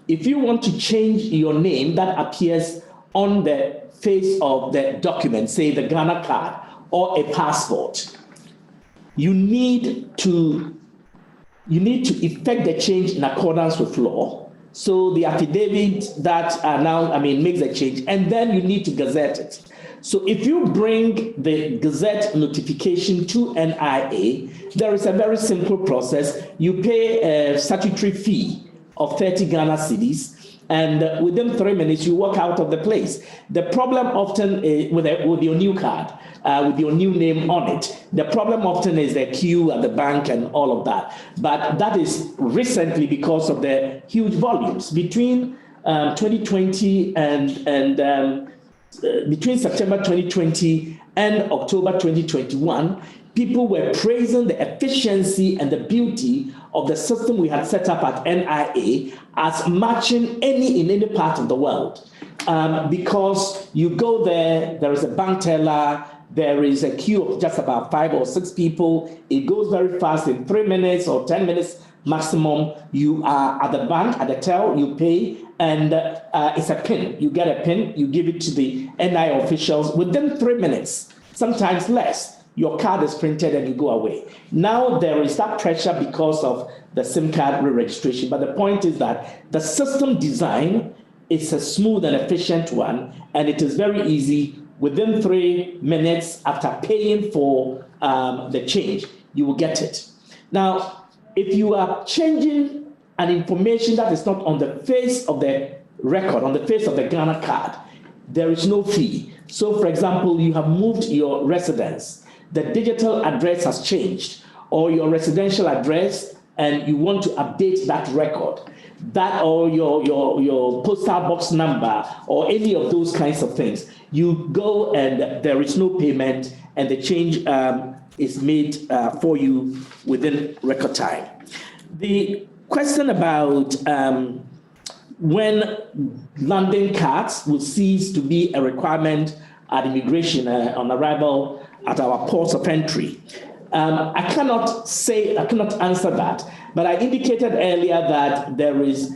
S6: if you want to change your name that appears on the face of the document, say the Ghana card or a passport, you need to effect the change in accordance with law. So the affidavit that makes a change, and then you need to gazette it. So if you bring the gazette notification to NIA, there is a very simple process. You pay a statutory fee of 30 Ghana cedis, and within 3 minutes, you walk out of the place. The problem often with your new card, with your new name on it, the problem often is the queue at the bank and all of that. But that is recently because of the huge volumes. Between 2020 and between September 2020 and October 2021, people were praising the efficiency and the beauty of the system we had set up at NIA as matching in any part of the world. Because you go there is a bank teller, there is a queue of just about 5 or 6 people. It goes very fast in 3 minutes or 10 minutes maximum. You are at the bank, at the till, you pay, and it's a PIN. You get a PIN, you give it to the NIA officials. Within 3 minutes, sometimes less, your card is printed and you go away. Now there is that pressure because of the SIM card re-registration. But the point is that the system design is a smooth and efficient one, and it is very easy. Within 3 minutes after paying for the change, you will get it. Now, if you are changing an information that is not on the face of the record, on the face of the Ghana card, there is no fee. So, for example, you have moved your residence, the digital address has changed, or your residential address, and you want to update that record, that or your postal box number, or any of those kinds of things. You go and there is no payment, and the change is made for you within record time. The question about when landing cards will cease to be a requirement at immigration on arrival at our ports of entry. I cannot answer that, but I indicated earlier that there is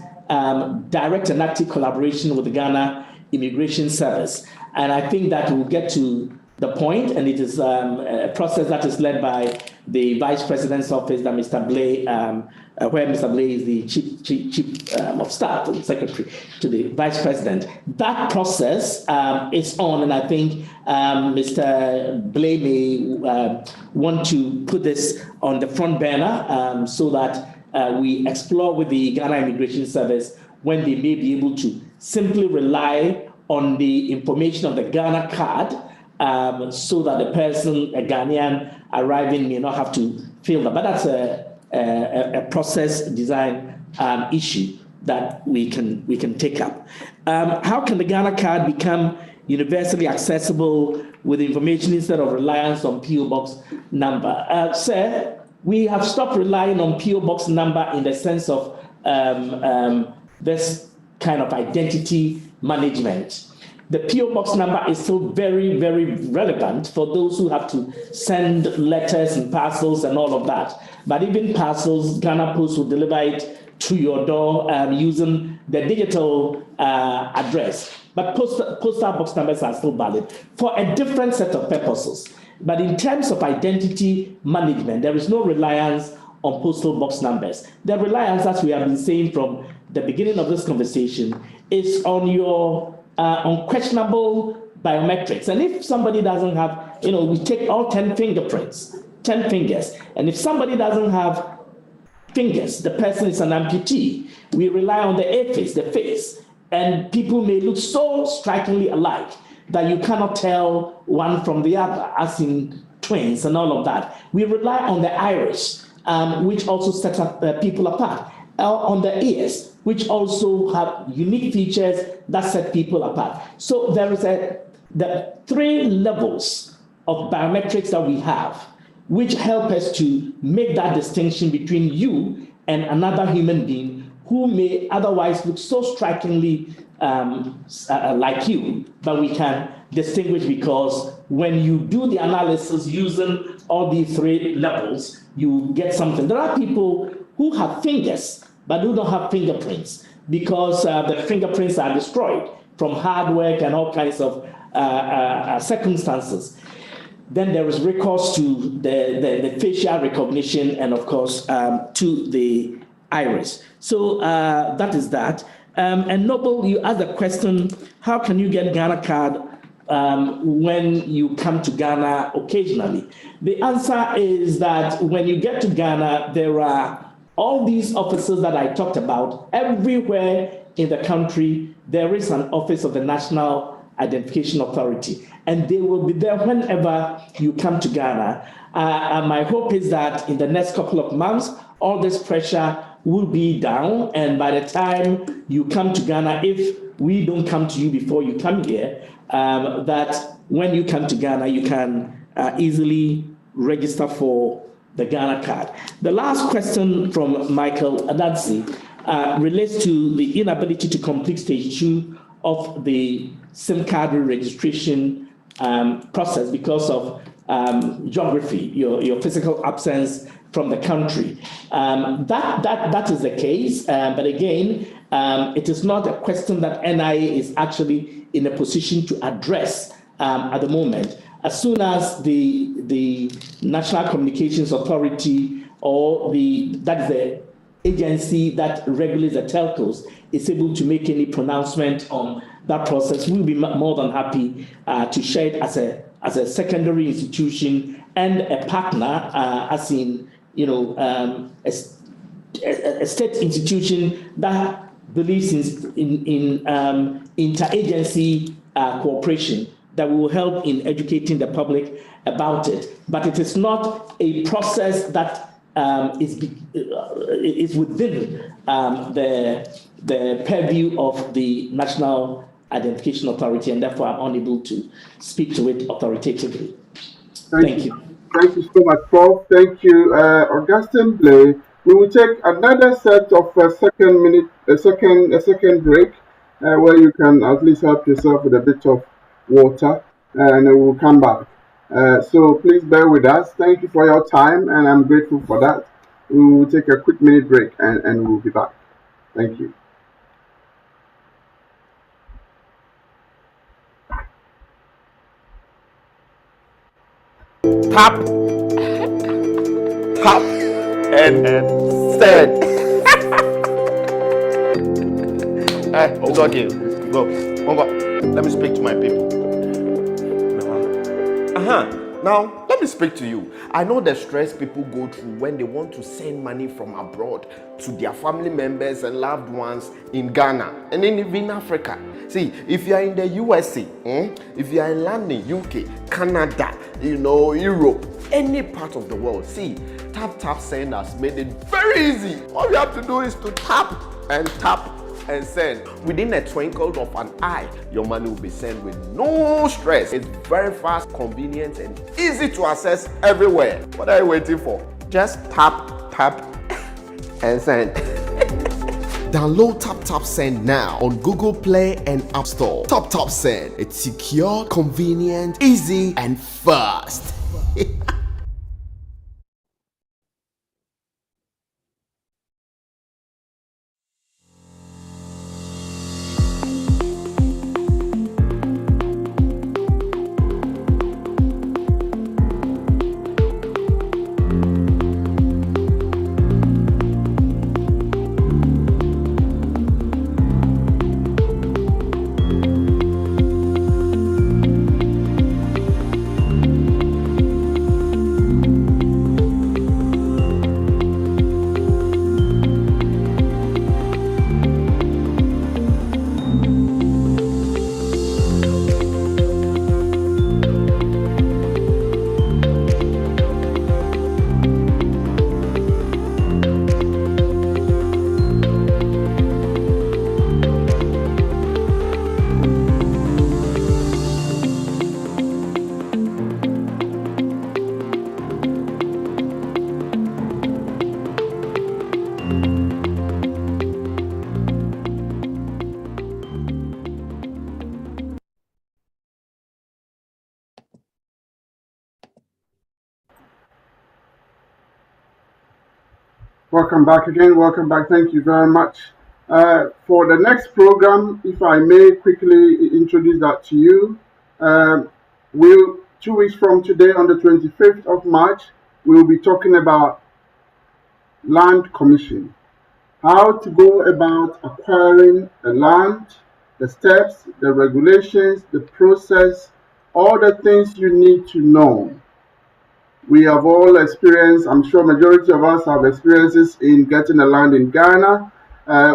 S6: direct and active collaboration with the Ghana Immigration Service. And I think that we'll get to the point, and it is a process that is led by the Vice President's office, that Mr. Blay, where Mr. Blay is the chief of staff, the secretary to the Vice President. That process is on, and I think Mr. Blay may want to put this on the front burner so that we explore with the Ghana Immigration Service when they may be able to simply rely on the information of the Ghana card, so that the person, a Ghanaian arriving, may not have to fill that. But that's a process design issue that we can take up. How can the Ghana card become universally accessible with information instead of reliance on PO box number? Sir, we have stopped relying on PO box number in the sense of this kind of identity management. The PO box number is still very, very relevant for those who have to send letters and parcels and all of that. But even parcels, Ghana Post will deliver it to your door using the digital address. But postal box numbers are still valid for a different set of purposes. But in terms of identity management, there is no reliance on postal box numbers. The reliance, as we have been saying from the beginning of this conversation, is on your unquestionable biometrics. And if somebody doesn't have, we take all 10 fingerprints, 10 fingers. And if somebody doesn't have fingers, the person is an amputee. We rely on the face, the face. And people may look so strikingly alike that you cannot tell one from the other, as in twins and all of that. We rely on the iris, which also sets up people apart. On the ears, which also have unique features that set people apart. So there is the 3 levels of biometrics that we have, which help us to make that distinction between you and another human being who may otherwise look so strikingly like you, but we can distinguish because when you do the analysis using all these 3 levels, you get something. There are people who have fingers, but who don't have fingerprints because the fingerprints are destroyed from hard work and all kinds of circumstances. Then there is recourse to the facial recognition and, of course, to the iris. So that is that. And Noble, you asked the question, how can you get Ghana card when you come to Ghana occasionally? The answer is that when you get to Ghana, there are all these offices that I talked about. Everywhere in the country, there is an office of the National Identification Authority, and they will be there whenever you come to Ghana. And my hope is that in the next couple of months, all this pressure will be down, and by the time you come to Ghana, if we don't come to you before you come here, that when you come to Ghana, you can easily register for the Ghana card. The last question from Michael Adansi relates to the inability to complete stage 2 of the SIM card registration process because of geography, your physical absence from the country. That is the case, but again, it is not a question that NIA is actually in a position to address at the moment. As soon as the National Communications Authority or that is the agency that regulates the telcos is able to make any pronouncement on that process, we'll be more than happy to share it as a secondary institution and a partner, as in a state institution that believes in interagency cooperation that will help in educating the public about it. But it is not a process that is within the purview of the National Identification Authority, and therefore I'm unable to speak to it authoritatively. Thank you.
S4: Thank you so much, Paul. Thank you, Augustine Blay. We will take another set of a second break, where you can at least help yourself with a bit of water, and we will come back. So please bear with us. Thank you for your time, and I'm grateful for that. We will take a quick minute break, and we'll be back. Thank you.
S1: tap, tap, and send. It's okay. Go. Let me speak to my people. Now, let me speak to you. I know the stress people go through when they want to send money from abroad to their family members and loved ones in Ghana and even Africa. See, if you are in the USA, if you are in London, UK, Canada, Europe, any part of the world, see, Tap Send has made it very easy. All you have to do is to tap and send. Within a twinkle of an eye, your money will be sent with no stress. It's very fast, convenient, and easy to access everywhere. What are you waiting for? Just tap and send.
S2: Download Tap Send now on Google Play and App Store. Tap Send. It's secure, convenient, easy, and fast.
S4: Welcome back again. Welcome back. Thank you very much. For the next program, if I may quickly introduce that to you, 2 weeks from today, on the 25th of March, we'll be talking about land commission. How to go about acquiring a land, the steps, the regulations, the process, all the things you need to know. We have all experienced, I'm sure majority of us have experiences in getting a land in Ghana.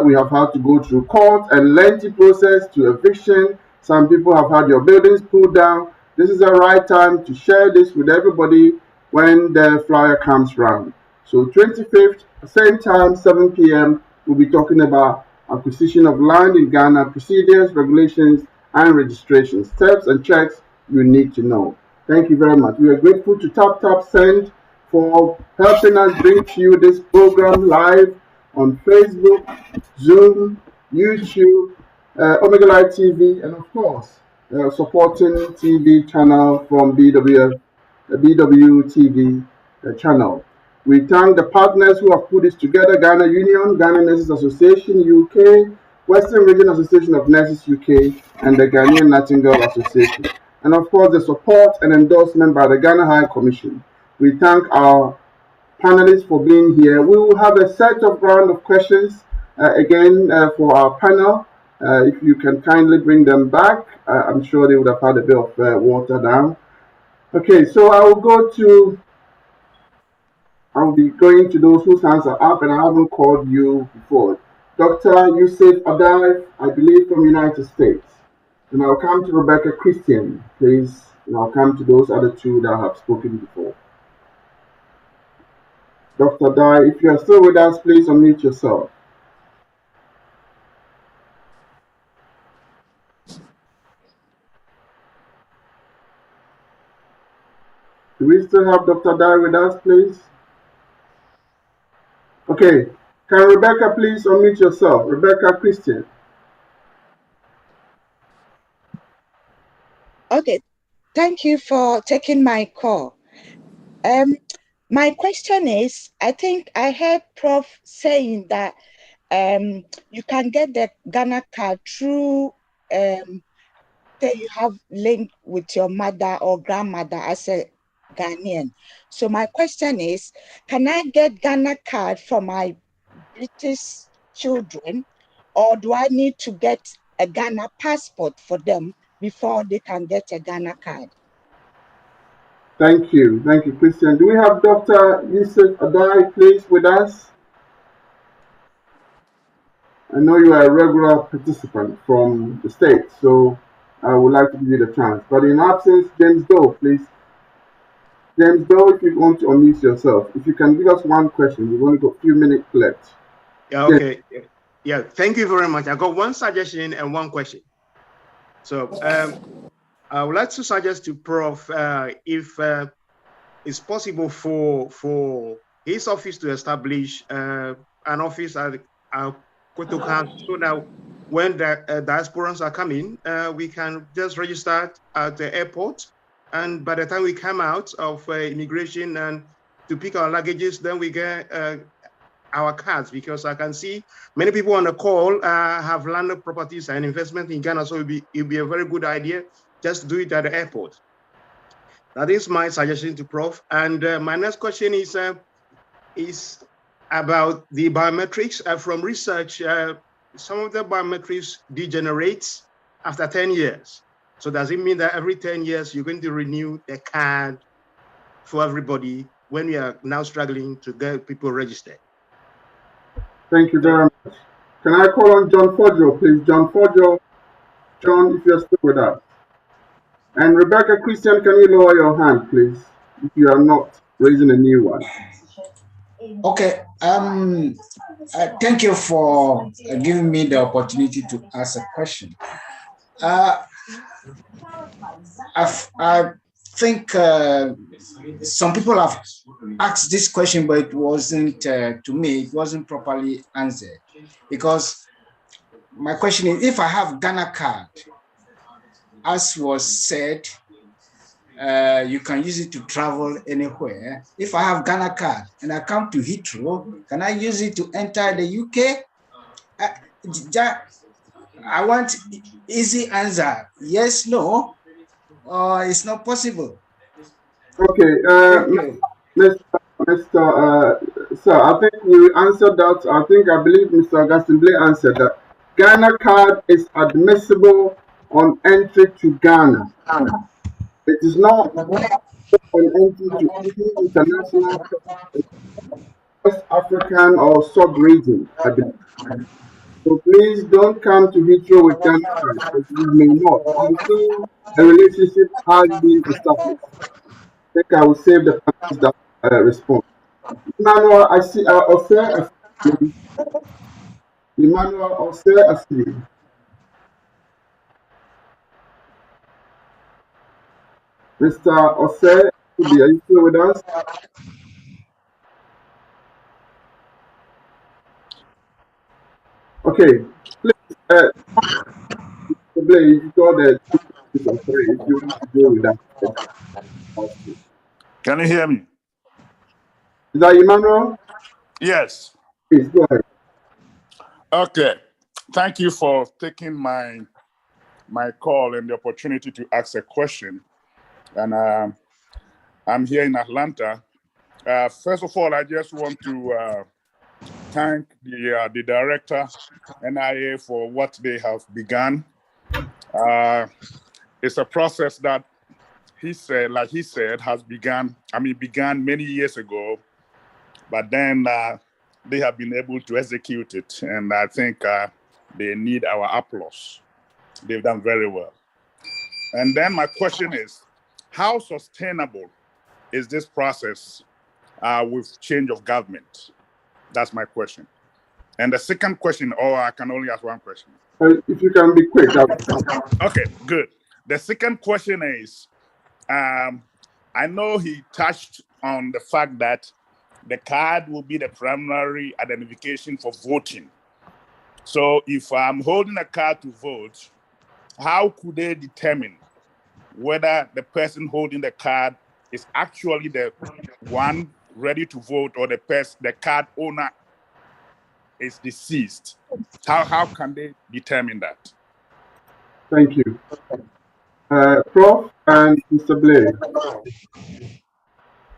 S4: We have had to go through court and lengthy process to eviction. Some people have had your buildings pulled down. This is the right time to share this with everybody when the flyer comes round. So 25th, same time, 7 p.m., we'll be talking about acquisition of land in Ghana, procedures, regulations, and registration, steps and checks you need to know. Thank you very much. We are grateful to Tap Send for helping us bring to you this program live on Facebook, Zoom, YouTube, Omega Live TV, and of course, supporting TV channel from BW TV channel. We thank the partners who have put this together: Ghana Union, Ghana Nurses Association UK, Western Region Association of Nurses UK, and the Ghanaian Nightingale Association. And of course, the support and endorsement by the Ghana High Commission. We thank our panelists for being here. We will have a set of round of questions again for our panel. If you can kindly bring them back, I'm sure they would have had a bit of water down. Okay, so I'll be going to those whose hands are up, and I haven't called you before. Dr. Yusuf Adai, I believe from United States. And I'll come to Rebecca Christian, please. And I'll come to those other two that have spoken before. Dr. Dai, if you are still with us, please unmute yourself. Do we still have Dr. Dai with us, please? Okay. Can Rebecca please unmute yourself? Rebecca Christian.
S13: Okay, thank you for taking my call. My question is, I think I heard Prof saying that you can get the Ghana card through, say you have link with your mother or grandmother as a Ghanaian. So my question is, can I get Ghana card for my British children, or do I need to get a Ghana passport for them before they can get a Ghana card?
S4: Thank you, Christian. Do we have Dr. Yusuf Adai, please, with us? I know you are a regular participant from the States, so I would like to give you the chance. But in absence, James Doe, please. James Doe, if you want to unmute yourself, if you can give us one question, we've only got a few minutes left.
S7: Yeah, okay. Yeah, thank you very much. I got one suggestion and one question. So I would like to suggest to Prof if it's possible for his office to establish an office at Kotoka, so that when the diasporans are coming, we can just register at the airport, and by the time we come out of immigration and to pick our luggages, then we get our cards, because I can see many people on the call have landed properties and investment in Ghana, so it'd be a very good idea just to do it at the airport. That is my suggestion to Prof. And my next question is about the biometrics. From research, some of the biometrics degenerates after 10 years. So does it mean that every 10 years you're going to renew the card for everybody when we are now struggling to get people registered?
S4: Thank you very much. Can I call on John Fojo, please? John Fojo. John, if you're still with us. And Rebecca Christian, can you lower your hand, please, if you are not raising a new one?
S14: Okay. Thank you for giving me the opportunity to ask a question. I think some people have asked this question, but it wasn't, to me, it wasn't properly answered. Because my question is, if I have Ghana card, as was said, you can use it to travel anywhere. If I have Ghana card and I come to Heathrow, can I use it to enter the UK? I want easy answer. Yes, no, or it's not possible.
S4: Okay, Mr. Sir, I think we answered that. I believe Mr. Augustine Blay answered that. Ghana card is admissible on entry to Ghana. It is not on entry to any international, West African or sub-region. So please don't come to Heathrow with Ghana card, because we may not. Until a relationship has been established, I think I will save the panelists that response. Emmanuel, I see Ose. Emmanuel Ose Asiri. Mr. Ose, are you still with us? Okay, please, Blay, you got the if you want to go with that.
S15: Can you hear me?
S4: Is that Emmanuel?
S15: Yes.
S4: Please go ahead.
S15: Okay. Thank you for taking my call and the opportunity to ask a question. And I'm here in Atlanta. First of all, I just want to thank the director, NIA, for what they have begun. It's a process that he said has began many years ago, but then they have been able to execute it. And I think they need our applause. They've done very well. And then my question is, how sustainable is this process with change of government? That's my question. And the second question, or I can only ask one question.
S4: If you can be quick.
S15: Okay, good. The second question is, I know he touched on the fact that the card will be the primary identification for voting. So if I'm holding a card to vote, how could they determine whether the person holding the card is actually the one ready to vote, or the card owner is deceased? How can they determine that?
S4: Thank you. Prof and Mr. Blay.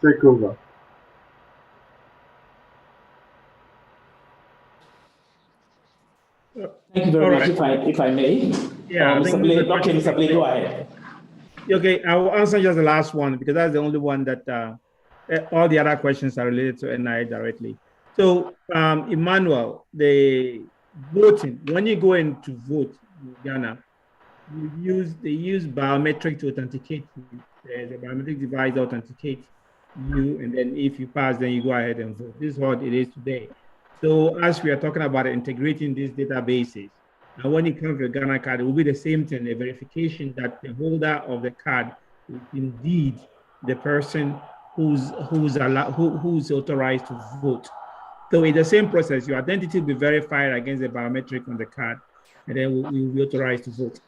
S4: take over.
S6: Thank you very much. If I may.
S5: Yeah,
S6: Mr. Blake, okay, Mr. Blake, go ahead.
S5: Okay, I will answer just the last one because that's the only one that all the other questions are related to NIA directly. So, Emmanuel, the voting, when you go in to vote in Ghana, they use biometric to authenticate you. The biometric device authenticates you, and then if you pass, then you go ahead and vote. This is what it is today. So as we are talking about integrating these databases, and when it comes to a Ghana card, it will be the same thing, the verification that the holder of the card is indeed the person who's authorized to vote. So in the same process, your identity will be verified against the biometric on the card, and then we will be authorized to vote.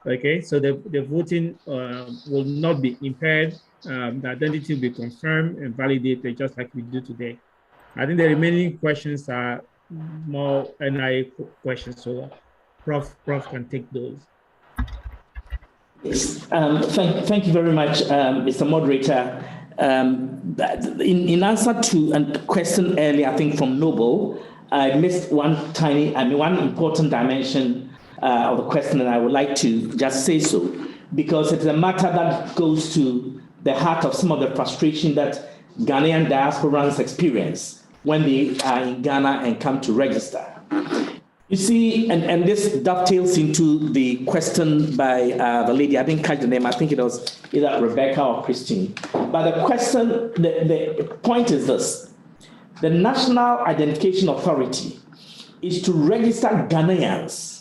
S5: Okay, so the voting will not be impaired. The identity will be confirmed and validated just like we do today. I think the remaining questions are more NIA questions, so Prof can take those.
S6: Yes. Thank you very much, Mr. Moderator. In answer to a question earlier, I think from Noble, I missed one important dimension of the question, and I would like to just say so, because it's a matter that goes to the heart of some of the frustration that Ghanaian diasporans experience when they are in Ghana and come to register. You see, and this dovetails into the question by the lady, I didn't catch the name, I think it was either Rebecca or Christine. But the question, the point is this: the National Identification Authority is to register Ghanaians.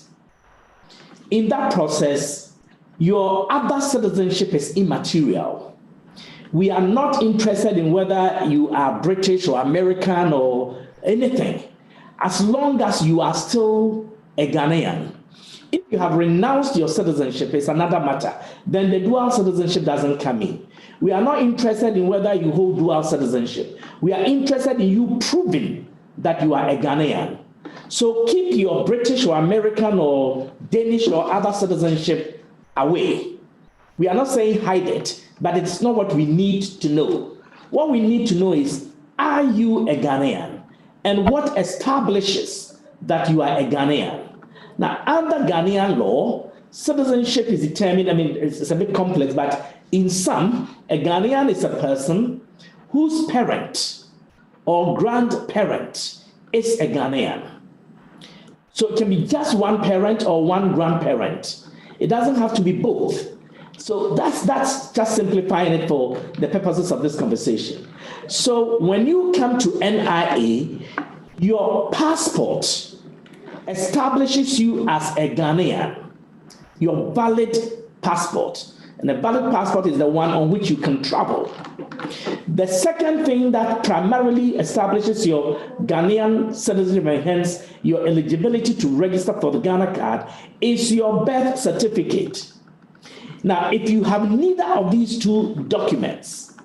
S6: In that process, your other citizenship is immaterial. We are not interested in whether you are British or American or anything, as long as you are still a Ghanaian. If you have renounced your citizenship, it's another matter. Then the dual citizenship doesn't come in. We are not interested in whether you hold dual citizenship. We are interested in you proving that you are a Ghanaian. So keep your British or American or Danish or other citizenship away. We are not saying hide it, but it's not what we need to know. What we need to know is, are you a Ghanaian? And what establishes that you are a Ghanaian? Now, under Ghanaian law, citizenship is determined, it's a bit complex, but in sum, a Ghanaian is a person whose parent or grandparent is a Ghanaian. So it can be just one parent or one grandparent. It doesn't have to be both. So that's just simplifying it for the purposes of this conversation. So when you come to NIA, your passport establishes you as a Ghanaian, your valid passport. And a valid passport is the one on which you can travel. The second thing that primarily establishes your Ghanaian citizenship and hence your eligibility to register for the Ghana card is your birth certificate. Now, if you have neither of these two documents,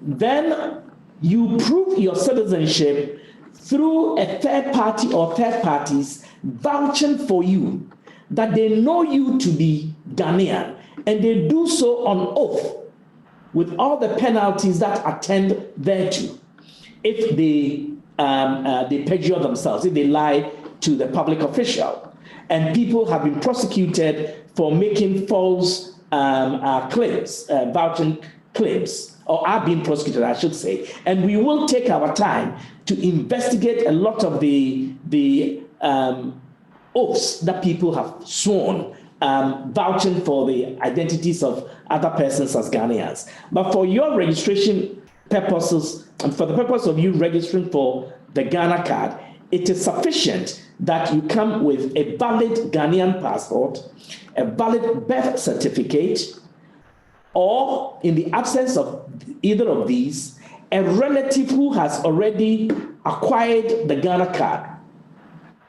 S6: then you prove your citizenship through a third party or third parties vouching for you that they know you to be Ghanaian, and they do so on oath with all the penalties that attend thereto if they perjure themselves, if they lie to the public official. And people have been prosecuted for making false claims, vouching claims, or are being prosecuted, I should say. And we will take our time to investigate a lot of the oaths that people have sworn, vouching for the identities of other persons as Ghanaians. But for your registration purposes, and for the purpose of you registering for the Ghana card, it is sufficient that you come with a valid Ghanaian passport, a valid birth certificate, or in the absence of either of these, a relative who has already acquired the Ghana card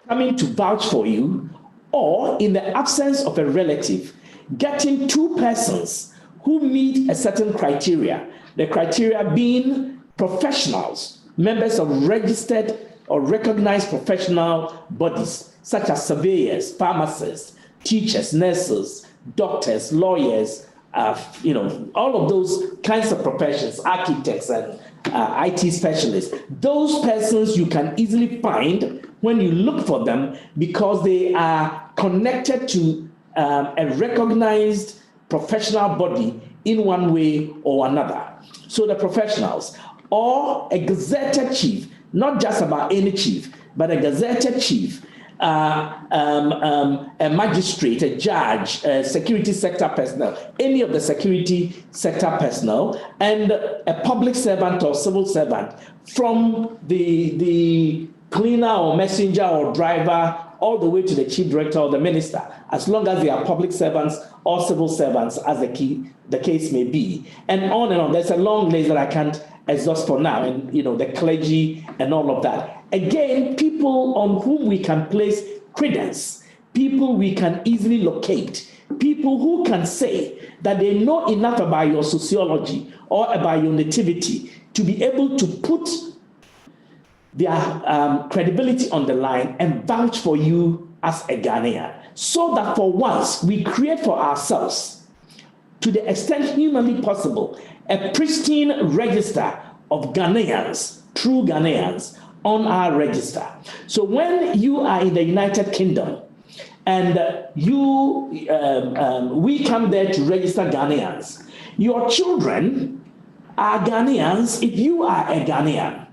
S6: coming to vouch for you, or in the absence of a relative, getting two persons who meet a certain criteria, the criteria being professionals, members of registered or recognized professional bodies, such as surveyors, pharmacists, teachers, nurses, doctors, lawyers, all of those kinds of professions, architects and IT specialists. Those persons you can easily find when you look for them because they are connected to a recognized professional body in one way or another. So the professionals, or a gazetted chief, not just about any chief, but a gazetted chief, a magistrate, a judge, a security sector personnel, any of the security sector personnel, and a public servant or civil servant, from the cleaner or messenger or driver all the way to the chief director or the minister, as long as they are public servants or civil servants, as the case may be, and on and on. There's a long list that I can't exhaust for now, and the clergy and all of that. Again, people on whom we can place credence, people we can easily locate, people who can say that they know enough about your sociology or about your nativity to be able to put their credibility on the line and vouch for you as a Ghanaian, so that for once we create for ourselves, to the extent humanly possible, a pristine register of Ghanaians, true Ghanaians, on our register. So when you are in the United Kingdom and we come there to register Ghanaians, your children are Ghanaians if you are a Ghanaian.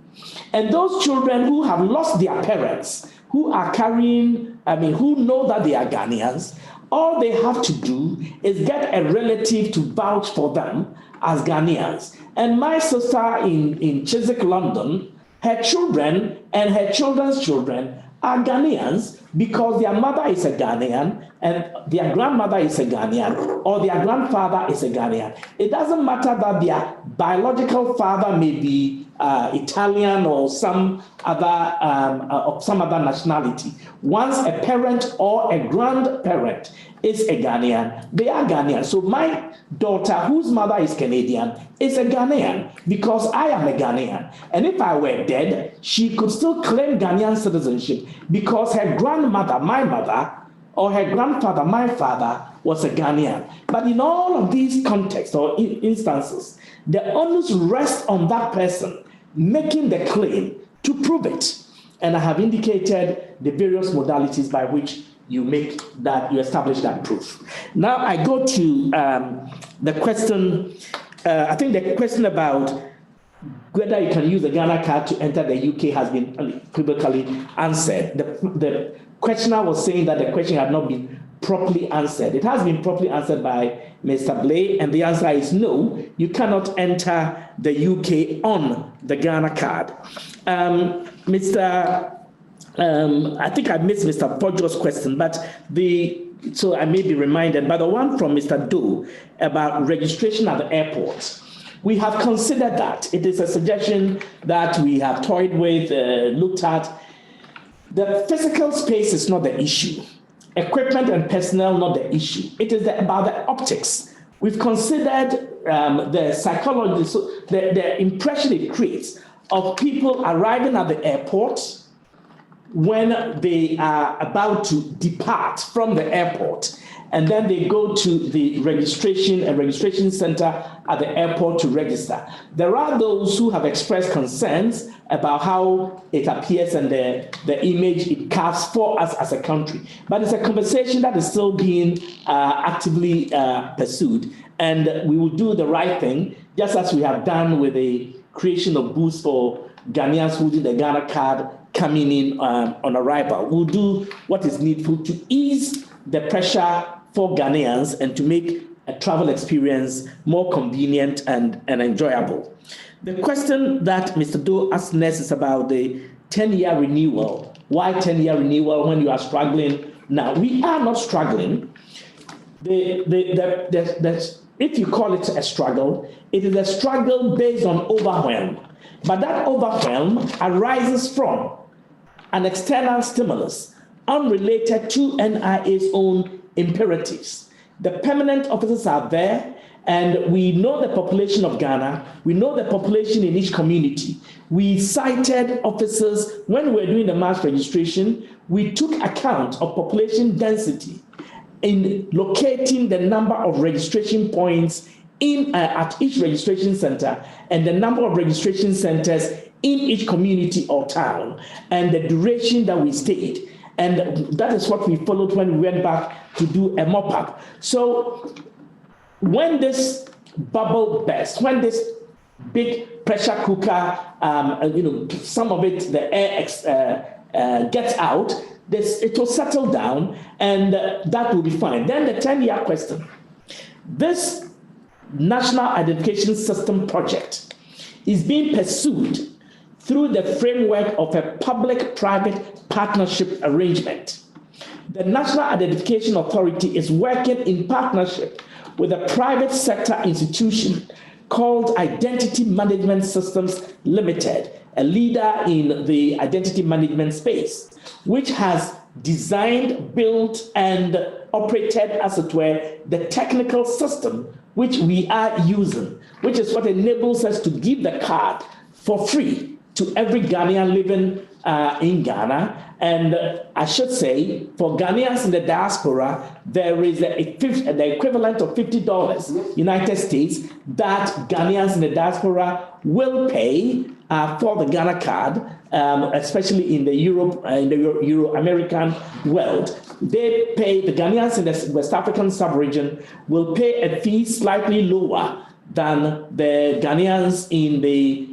S6: And those children who have lost their parents, who are who know that they are Ghanaians, all they have to do is get a relative to vouch for them as Ghanaians. And my sister in Chiswick, London, her children and her children's children are Ghanaians because their mother is a Ghanaian and their grandmother is a Ghanaian or their grandfather is a Ghanaian. It doesn't matter that their biological father may be Italian or some other nationality. Once a parent or a grandparent is a Ghanaian, they are Ghanaian. So my daughter, whose mother is Canadian, is a Ghanaian because I am a Ghanaian. And if I were dead, she could still claim Ghanaian citizenship because her grandmother, my mother, or her grandfather, my father, was a Ghanaian. But in all of these contexts or instances, the onus rests on that person making the claim to prove it. And I have indicated the various modalities by which you establish that proof. Now I go to the question, I think the question about whether you can use the Ghana card to enter the UK has been unequivocally answered. The questioner was saying that the question had not been properly answered. It has been properly answered by Mr. Blay, and the answer is no, you cannot enter the UK on the Ghana card. I think I missed Mr. Pojo's question, so I may be reminded, but the one from Mr. Doe about registration at the airport. We have considered that. It is a suggestion that we have toyed with, looked at. The physical space is not the issue. Equipment and personnel, not the issue. It is about the optics. We've considered the psychology, so the impression it creates of people arriving at the airport when they are about to depart from the airport, and then they go to the registration center at the airport to register. There are those who have expressed concerns about how it appears and the image it casts for us as a country. But it's a conversation that is still being actively pursued. And we will do the right thing, just as we have done with the creation of booths for Ghanaians holding the Ghana card coming in on arrival. We'll do what is needful to ease the pressure for Ghanaians and to make a travel experience more convenient and enjoyable. The question that Mr. Doe asked next is about the 10-year renewal. Why 10-year renewal when you are struggling? Now, we are not struggling. If you call it a struggle, it is a struggle based on overwhelm. But that overwhelm arises from an external stimulus unrelated to NIA's own imperatives. The permanent officers are there, and we know the population of Ghana. We know the population in each community. We cited officers when we were doing the mass registration. We took account of population density in locating the number of registration points at each registration center and the number of registration centers in each community or town and the duration that we stayed. And that is what we followed when we went back to do a mop-up. So when this bubble burst, when this big pressure cooker, some of it, the air gets out, it will settle down and that will be fine. Then the 10-year question. This National Identification System project is being pursued through the framework of a public-private partnership arrangement. The National Identification Authority is working in partnership with a private sector institution called Identity Management Systems Limited, a leader in the identity management space, which has designed, built, and operated, as it were, the technical system which we are using, which is what enables us to give the card for free to every Ghanaian living in Ghana. And I should say, for Ghanaians in the diaspora, there is the equivalent of $50 United States that Ghanaians in the diaspora will pay for the Ghana card, especially in the Euro-American world. They pay, the Ghanaians in the West African sub-region will pay a fee slightly lower than the Ghanaians in the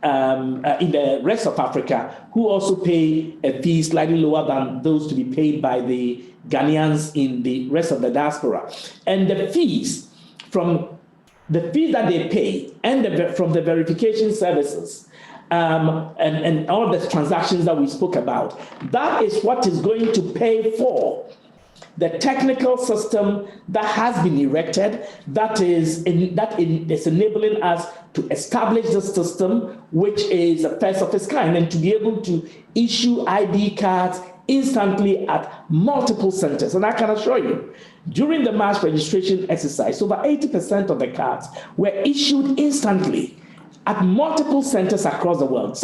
S6: in the rest of Africa, who also pay a fee slightly lower than those to be paid by the Ghanaians in the rest of the diaspora. And the fees that they pay and from the verification services and all the transactions that we spoke about, that is what is going to pay for the technical system that has been erected, that is enabling us to establish this system, which is a first of its kind, and to be able to issue ID cards instantly at multiple centers. And I can assure you, during the mass registration exercise, over 80% of the cards were issued instantly at multiple centers across the world,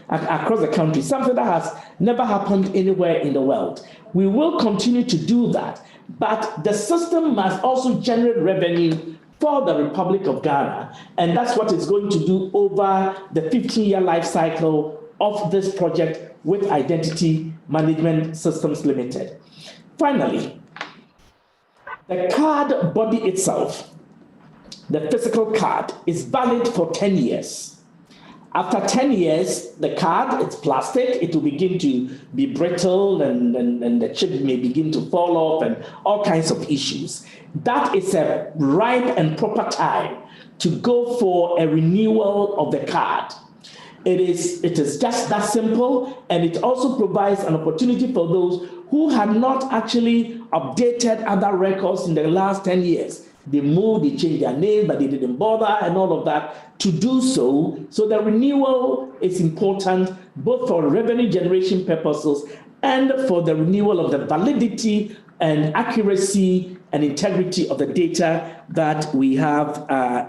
S6: across the country, something that has never happened anywhere in the world. We will continue to do that, but the system must also generate revenue for the Republic of Ghana, and that's what it's going to do over the 15-year life cycle of this project with Identity Management Systems Limited. Finally, the card body itself, the physical card, is valid for 10 years. After 10 years, the card, it's plastic, it will begin to be brittle and the chip may begin to fall off and all kinds of issues. That is a ripe and proper time to go for a renewal of the card. It is just that simple, and it also provides an opportunity for those who have not actually updated other records in the last 10 years. They moved, they changed their name, but they didn't bother and all of that to do so. So the renewal is important both for revenue generation purposes and for the renewal of the validity and accuracy and integrity of the data that we have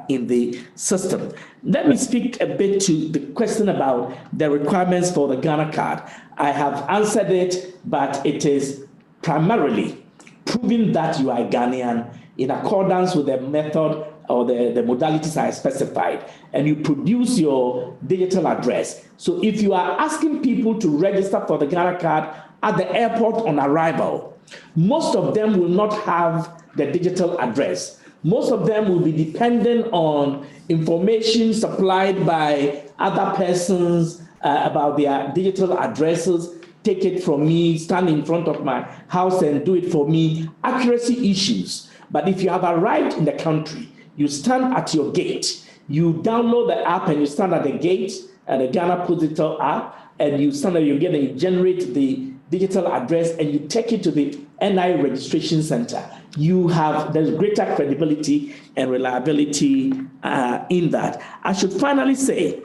S6: in the system. Let me speak a bit to the question about the requirements for the Ghana card. I have answered it, but it is primarily proving that you are a Ghanaian in accordance with the method or the modalities I specified, and you produce your digital address. So if you are asking people to register for the Ghana card at the airport on arrival, most of them will not have the digital address. Most of them will be dependent on information supplied by other persons about their digital addresses. Take it from me, stand in front of my house and do it for me. Accuracy issues. But if you have arrived in the country, you stand at your gate, you download the app and you stand at the gate, and the Ghana Digital app, and you stand at your gate and you generate the digital address and you take it to the NI registration center. There's greater credibility and reliability in that. I should finally say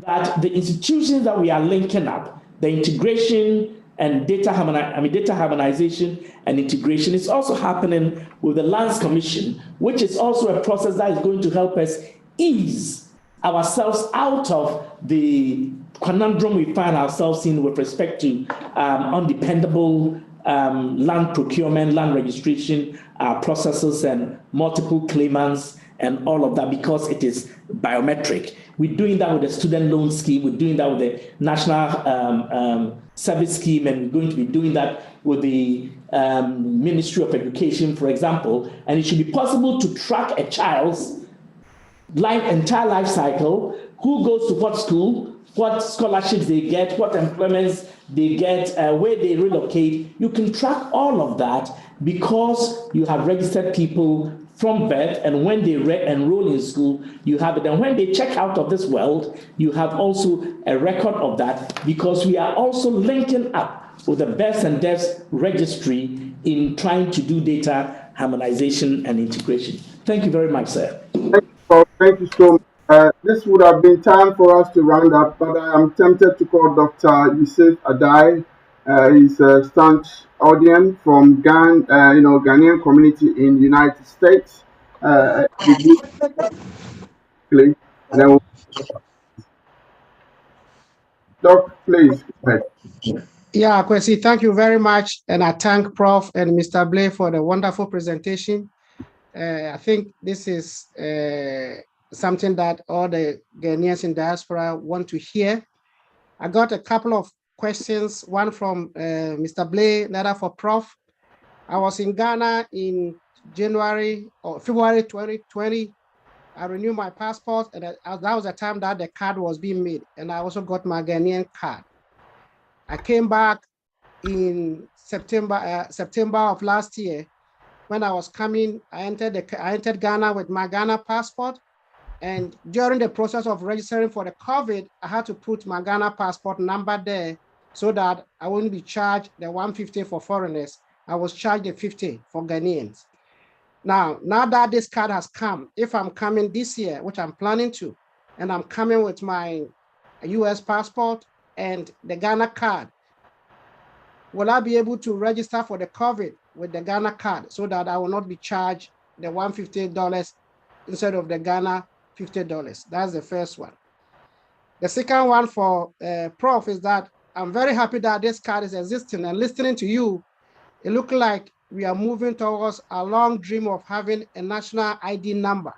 S6: that the institutions that we are linking up, the integration and data harmonization and integration is also happening with the Lands Commission, which is also a process that is going to help us ease ourselves out of the conundrum we find ourselves in with respect to undependable land procurement, land registration processes and multiple claimants and all of that because it is biometric. We're doing that with the student loan scheme. We're doing that with the national service scheme, and we're going to be doing that with the Ministry of Education, for example. And it should be possible to track a child's entire life cycle, who goes to what school, what scholarships they get, what employments they get, where they relocate. You can track all of that because you have registered people from birth, and when they enroll in school, you have it. And when they check out of this world, you have also a record of that, because we are also linking up with the births and deaths registry in trying to do data harmonization and integration. Thank you very much, sir.
S4: Thank you so much. This would have been time for us to round up, but I am tempted to call Dr. Yusuf Adai. He's a staunch audience from Ghanaian community in United States. Doc, please.
S16: Yeah, Kwesi, thank you very much. And I thank Prof. and Mr. Blay for the wonderful presentation. I think this is something that all the Ghanaians in diaspora want to hear. I got a couple of questions, one from Mr. Blay, another for Prof. I was in Ghana in January or February 2020. I renewed my passport, and that was the time that the card was being made, and I also got my Ghanaian card. I came back in September of last year. When I was coming, I entered Ghana with my Ghana passport, and during the process of registering for the COVID, I had to put my Ghana passport number there so that I wouldn't be charged the 150 for foreigners. I was charged the 50 for Ghanaians. Now that this card has come, if I'm coming this year, which I'm planning to, and I'm coming with my US passport and the Ghana card, will I be able to register for the COVID with the Ghana card so that I will not be charged the $150 instead of the Ghana $50? That's the first one. The second one for Prof is that I'm very happy that this card is existing, and listening to you, it looks like we are moving towards a long dream of having a national ID number.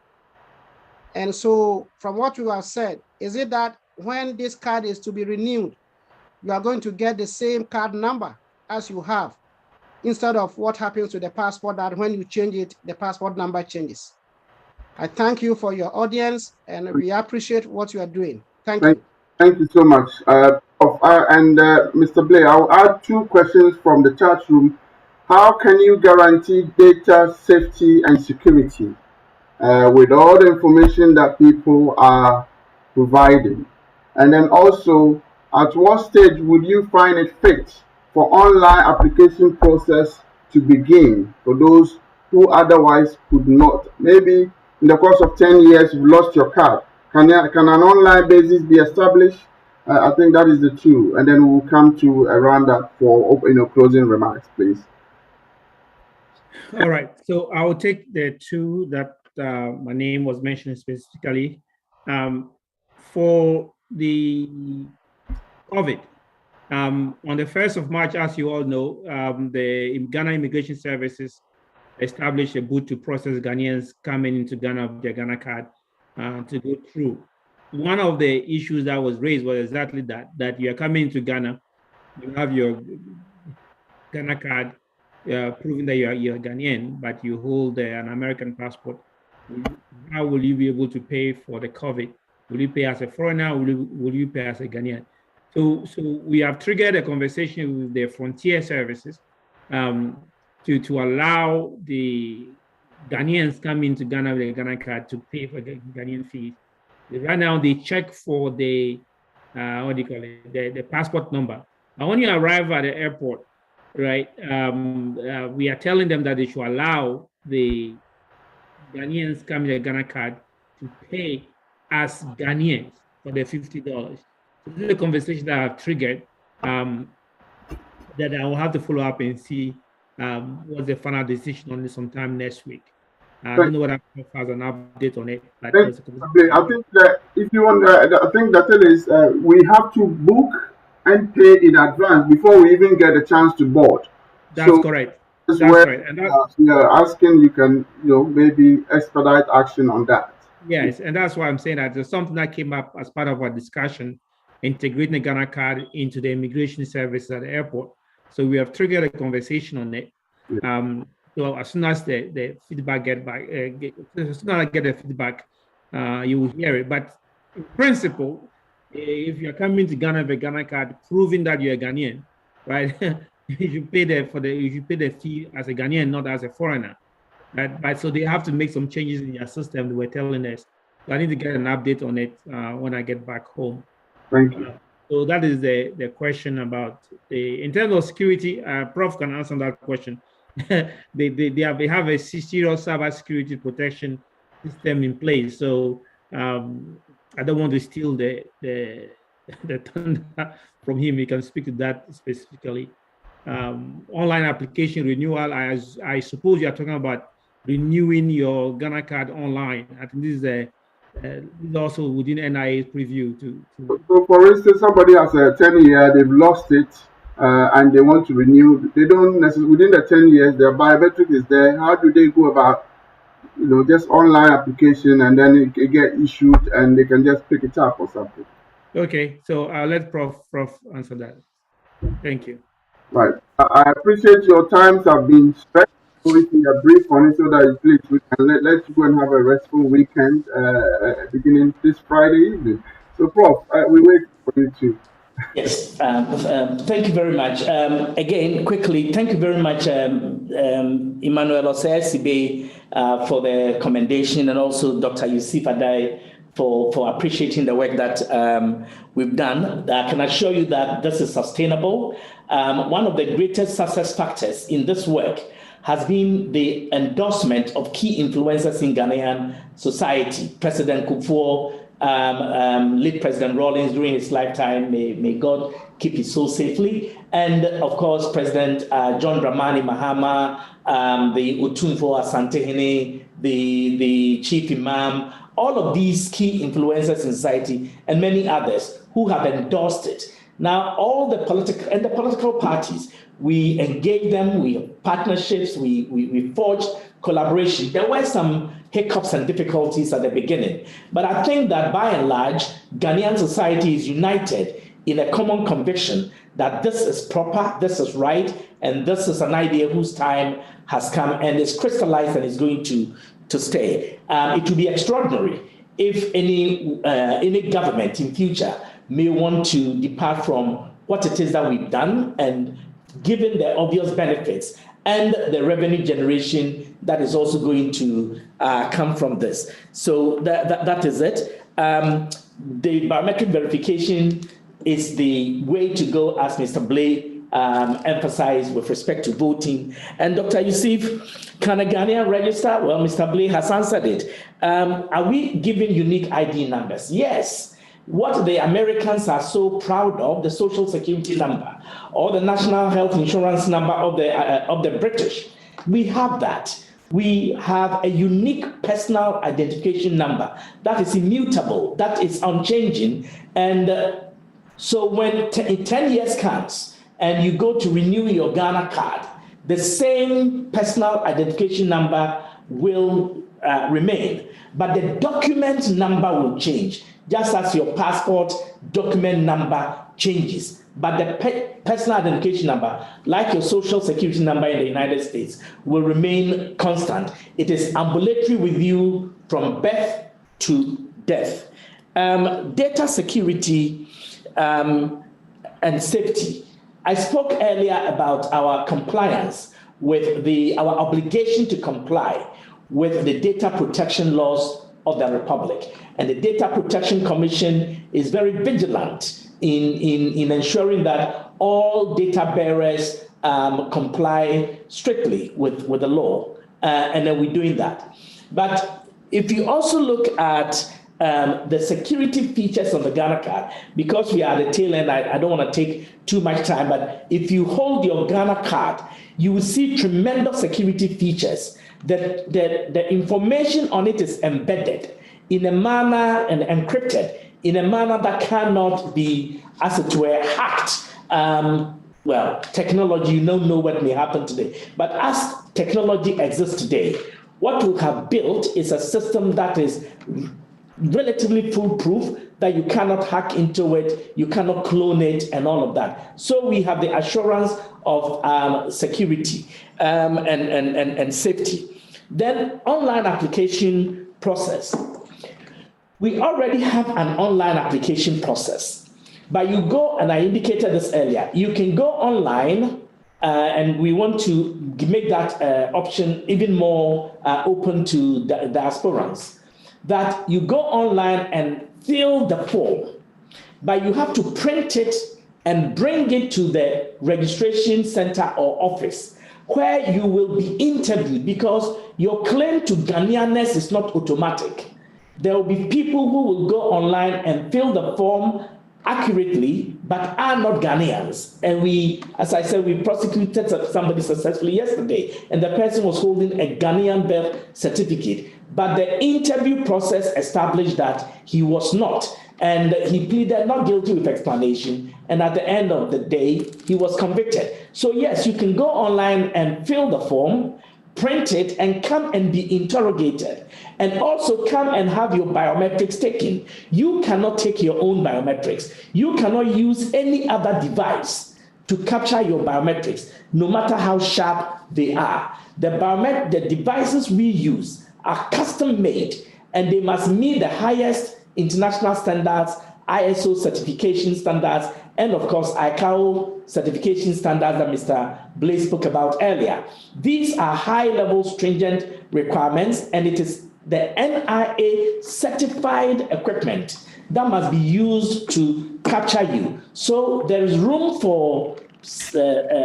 S16: And so from what you have said, is it that when this card is to be renewed, you are going to get the same card number as you have, instead of what happens to the passport, that when you change it, the passport number changes? I thank you for your audience, and we appreciate what you are doing. Thank you.
S4: Thank you so much. Mr. Blay, I'll add two questions from the chat room. How can you guarantee data safety and security with all the information that people are providing? And then also, at what stage would you find it fit for online application process to begin for those who otherwise could not? Maybe in the course of 10 years, you've lost your card. Can an online basis be established? I think that is the two. And then we'll come to a roundup for closing remarks, please.
S5: All right, so I will take the two that my name was mentioned specifically. For the COVID, on the 1st of March, as you all know, the Ghana Immigration Services established a booth to process Ghanaians coming into Ghana with their Ghana card to go through. One of the issues that was raised was exactly that you are coming into Ghana, you have your Ghana card, proving that you're Ghanaian, but you hold an American passport. How will you be able to pay for the COVID? Will you pay as a foreigner? Will you pay as a Ghanaian? So we have triggered a conversation with the Frontier Services to allow the Ghanaians coming to Ghana with a Ghana card to pay for the Ghanaian fees. Right now, they check for the the passport number. And when you arrive at the airport, right, we are telling them that they should allow the Ghanaians coming with a Ghana card to pay as Ghanaians for the $50. So this is a conversation that I've triggered that I will have to follow up and see what's the final decision on this sometime next week. I don't know what I has an update on it. But
S4: I think that if you want, I think the thing is we have to book and pay in advance before we even get a chance to board.
S5: That's correct.
S4: That's
S5: That's
S4: where
S5: right. And that,
S4: we are asking you can, maybe expedite action on that.
S5: yes, and that's why I'm saying that there's something that came up as part of our discussion, integrating the Ghana card into the immigration service at the airport. So we have triggered a conversation on it. So as soon as the feedback as soon as I get the feedback, you will hear it. But in principle, if you're coming to Ghana with a Ghana card, proving that you're a Ghanaian, right? you should pay the fee as a Ghanaian, not as a foreigner. Right? So they have to make some changes in their system. They were telling us. So I need to get an update on it when I get back home.
S4: Thank you.
S5: So that is the question about in terms of security. Prof can answer that question. they have a serious cyber security protection system in place. So I don't want to steal the thunder from him. He can speak to that specifically. Online application renewal. I suppose you are talking about renewing your Ghana card online. I think this is also within NIA's preview.
S4: So, for instance, somebody has a 10-year, they've lost it, and they want to renew. They don't necessarily, within the 10 years, their biometric is there. How do they go about, just online application, and then it get issued, and they can just pick it up or something?
S5: Okay, so I'll let Prof answer that. Thank you.
S4: Right. I appreciate your times have been stretched. Obviously, a brief on it so that please we can let you go and have a restful weekend beginning this Friday evening. So, Prof, we wait for you too.
S6: Yes, thank you very much. Again, quickly, thank you very much, Emmanuel Osei for the commendation, and also Dr. Yusuf Adai for appreciating the work that we've done. I can assure you that this is sustainable. One of the greatest success factors in this work has been the endorsement of key influencers in Ghanaian society. President Kufuor, late President Rawlings during his lifetime, may God keep his soul safely. And of course, President John Dramani Mahama, the Otunfo Asantehene, the Chief Imam, all of these key influencers in society, and many others who have endorsed it. Now, all the political parties, we engage them, we have partnerships, we forged collaboration. There were some hiccups and difficulties at the beginning, but I think that by and large, Ghanaian society is united in a common conviction that this is proper, this is right, and this is an idea whose time has come and is crystallized and is going to stay. It would be extraordinary if any government in future may want to depart from what it is that we've done, and given the obvious benefits and the revenue generation that is also going to come from this. So that is it. The biometric verification is the way to go, as Mr. Blay emphasized with respect to voting. And Dr. Yusuf, can a Ghanaian register? Well, Mr. Blay has answered it. Are we giving unique ID numbers? Yes. What the Americans are so proud of, the social security number or the national health insurance number of the British, we have that. We have a unique personal identification number that is immutable, that is unchanging. And so when 10 years comes and you go to renew your Ghana card, the same personal identification number will remain, but the document number will change, just as your passport document number changes. But the personal identification number, like your social security number in the United States, will remain constant. It is ambulatory with you from birth to death. Data security and safety. I spoke earlier about our compliance with our obligation to comply with the data protection laws of the Republic. And the Data Protection Commission is very vigilant in ensuring that all data bearers comply strictly with the law. And then we're doing that. But if you also look at the security features on the Ghana card, because we are at the tail end, I don't want to take too much time, but if you hold your Ghana card, you will see tremendous security features. The information on it is embedded in a manner and encrypted in a manner that cannot be, as it were, hacked. well, technology, you don't know what may happen today. But as technology exists today, what we have built is a system that is relatively foolproof, that you cannot hack into it, you cannot clone it, and all of that. So we have the assurance of security and safety. Then online application process. We already have an online application process, but you go, and I indicated this earlier, you can go online, and we want to make that option even more open to the diasporans, that you go online and fill the form, but you have to print it and bring it to the registration center or office, where you will be interviewed, because your claim to Ghanaianness is not automatic. There will be people who will go online and fill the form accurately, but are not Ghanaians. And we, as I said, we prosecuted somebody successfully yesterday, and the person was holding a Ghanaian birth certificate. But the interview process established that he was not, and he pleaded not guilty with explanation. And at the end of the day, he was convicted. So yes, you can go online and fill the form, print it, and come and be interrogated, and also come and have your biometrics taken. You cannot take your own biometrics. You cannot use any other device to capture your biometrics, no matter how sharp they are. The devices we use are custom made, and they must meet the highest international standards, ISO certification standards, and of course, ICAO certification standards that Mr. Blaze spoke about earlier. These are high-level stringent requirements, and it is the NIA certified equipment that must be used to capture you. So there is room for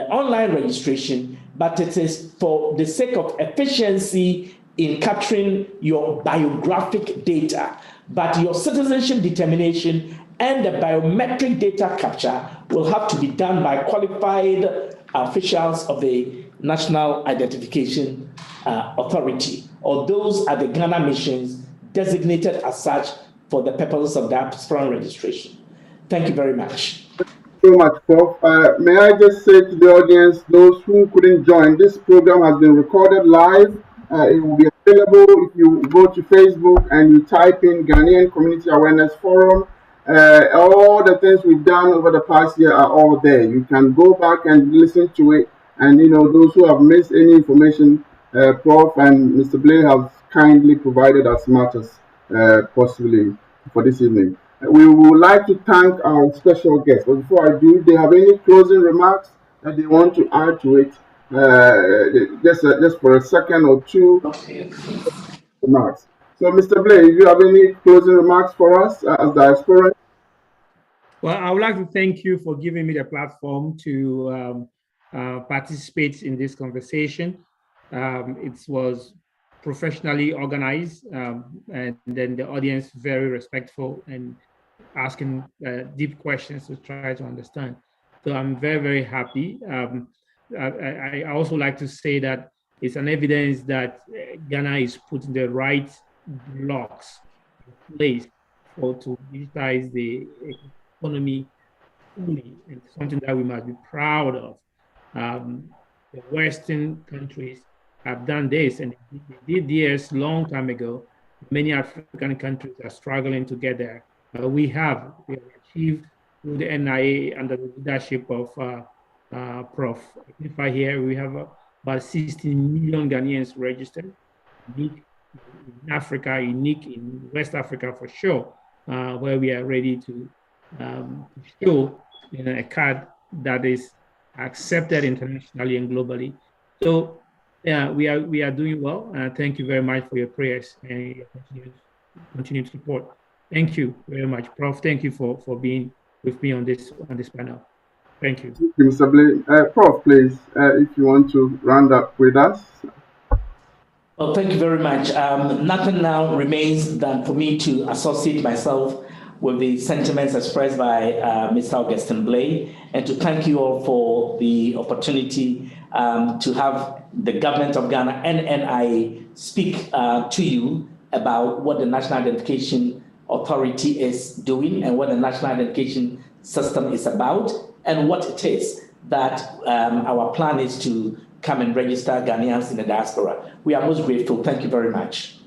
S6: online registration, but it is for the sake of efficiency in capturing your biographic data. But your citizenship determination and the biometric data capture will have to be done by qualified officials of the National Identification Authority, or those are the Ghana missions designated as such for the purposes of diaspora registration. Thank you very much.
S4: Thank you so much, Prof. May I just say to the audience, those who couldn't join, this program has been recorded live. It will be available if you go to Facebook and you type in Ghanaian Community Awareness Forum. All the things we've done over the past year are all there. You can go back and listen to it. And, you know, those who have missed any information, Prof. and Mr. Blair have kindly provided as much as possibly for this evening. We would like to thank our special guests. But before I do, they have any closing remarks that they want to add to it? Just for a second or two remarks. So, Mr. Blair, if you have any closing remarks for us as diaspora?
S5: Well, I would like to thank you for giving me the platform to participate in this conversation. It was professionally organized, and then the audience very respectful and asking deep questions to try to understand. So I'm very, very happy. I also like to say that it's an evidence that Ghana is putting the right blocks in place to digitize the economy fully, and something that we must be proud of. The Western countries have done this, and they did this long time ago. Many African countries are struggling to get there. We have achieved through the NIA under the leadership of Prof. If here, we have about 16 million Ghanaians registered, unique in Africa, unique in West Africa for sure, where we are ready to show a card that is accepted internationally and globally. So yeah, we are doing well. Thank you very much for your prayers and your continued support. Thank you very much, Prof. Thank you for being with me on this panel. Thank you.
S4: Thank you, Mr. Blair. Prof, please, if you want to round up with us.
S6: Well, thank you very much. Nothing now remains than for me to associate myself with the sentiments expressed by Mr. Augustine Blay, and to thank you all for the opportunity to have the government of Ghana and NIA speak to you about what the National Identification Authority is doing and what the National Identification System is about and what it is. that our plan is to come and register Ghanaians in the diaspora. We are most grateful. Thank you very much.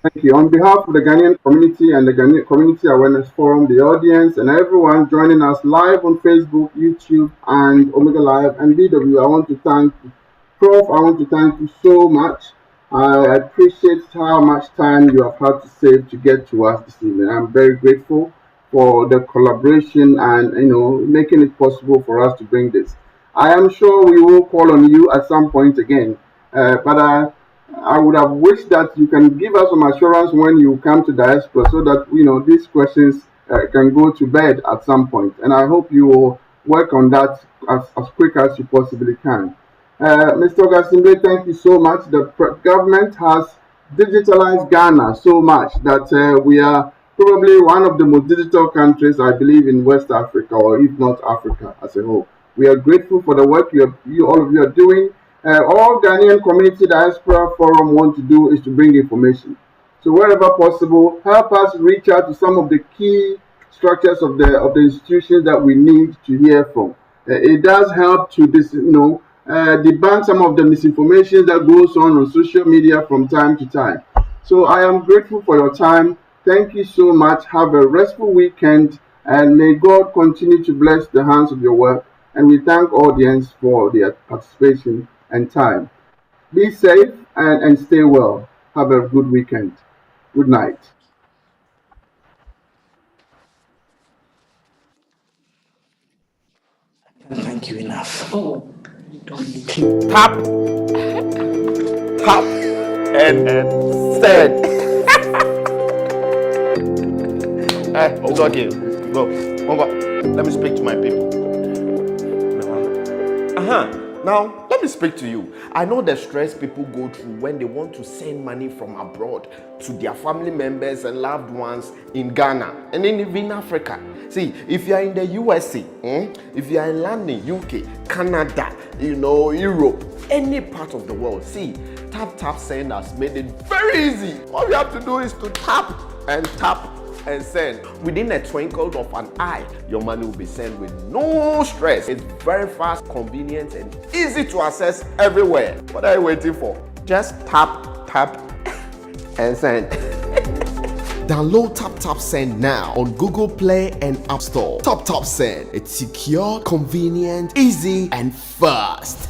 S4: Thank you. On behalf of the Ghanaian community and the Ghanaian Community Awareness Forum, the audience, and everyone joining us live on Facebook, YouTube, and Omega Live, and BW, I want to thank Prof. I want to thank you so much. I appreciate how much time you have had to save to get to us this evening. I'm very grateful for the collaboration and making it possible for us to bring this. I am sure we will call on you at some point again, but I would have wished that you can give us some assurance when you come to diaspora so that these questions can go to bed at some point. And I hope you will work on that as quick as you possibly can. Mr. Ogasimbe, thank you so much. The government has digitalized Ghana so much that we are probably one of the most digital countries, I believe, in West Africa, or if not Africa as a whole. We are grateful for the work all of you are doing. All Ghanaian Community Diaspora Forum want to do is to bring information. So wherever possible, help us reach out to some of the key structures of the institutions that we need to hear from. It does help to debunk some of the misinformation that goes on social media from time to time. So I am grateful for your time. Thank you so much. Have a restful weekend, and may God continue to bless the hands of your work. And we thank audience for their participation and time. Be safe and stay well. Have a good weekend. Good night.
S6: Thank you enough.
S1: Tap, and send. It's okay. Go. Let me speak to my people. Now, let me speak to you. I know the stress people go through when they want to send money from abroad to their family members and loved ones in Ghana and even Africa. See, if you are in the USA, if you are in London, UK, Canada, Europe, any part of the world, see, Tap Send has made it very easy. All you have to do is to tap and send. Within a twinkle of an eye, your money will be sent with no stress. It's very fast, convenient, and easy to access everywhere. What are you waiting for? Just tap, and send.
S2: Download Tap Send now on Google Play and App Store. Tap Send. It's secure, convenient, easy, and fast.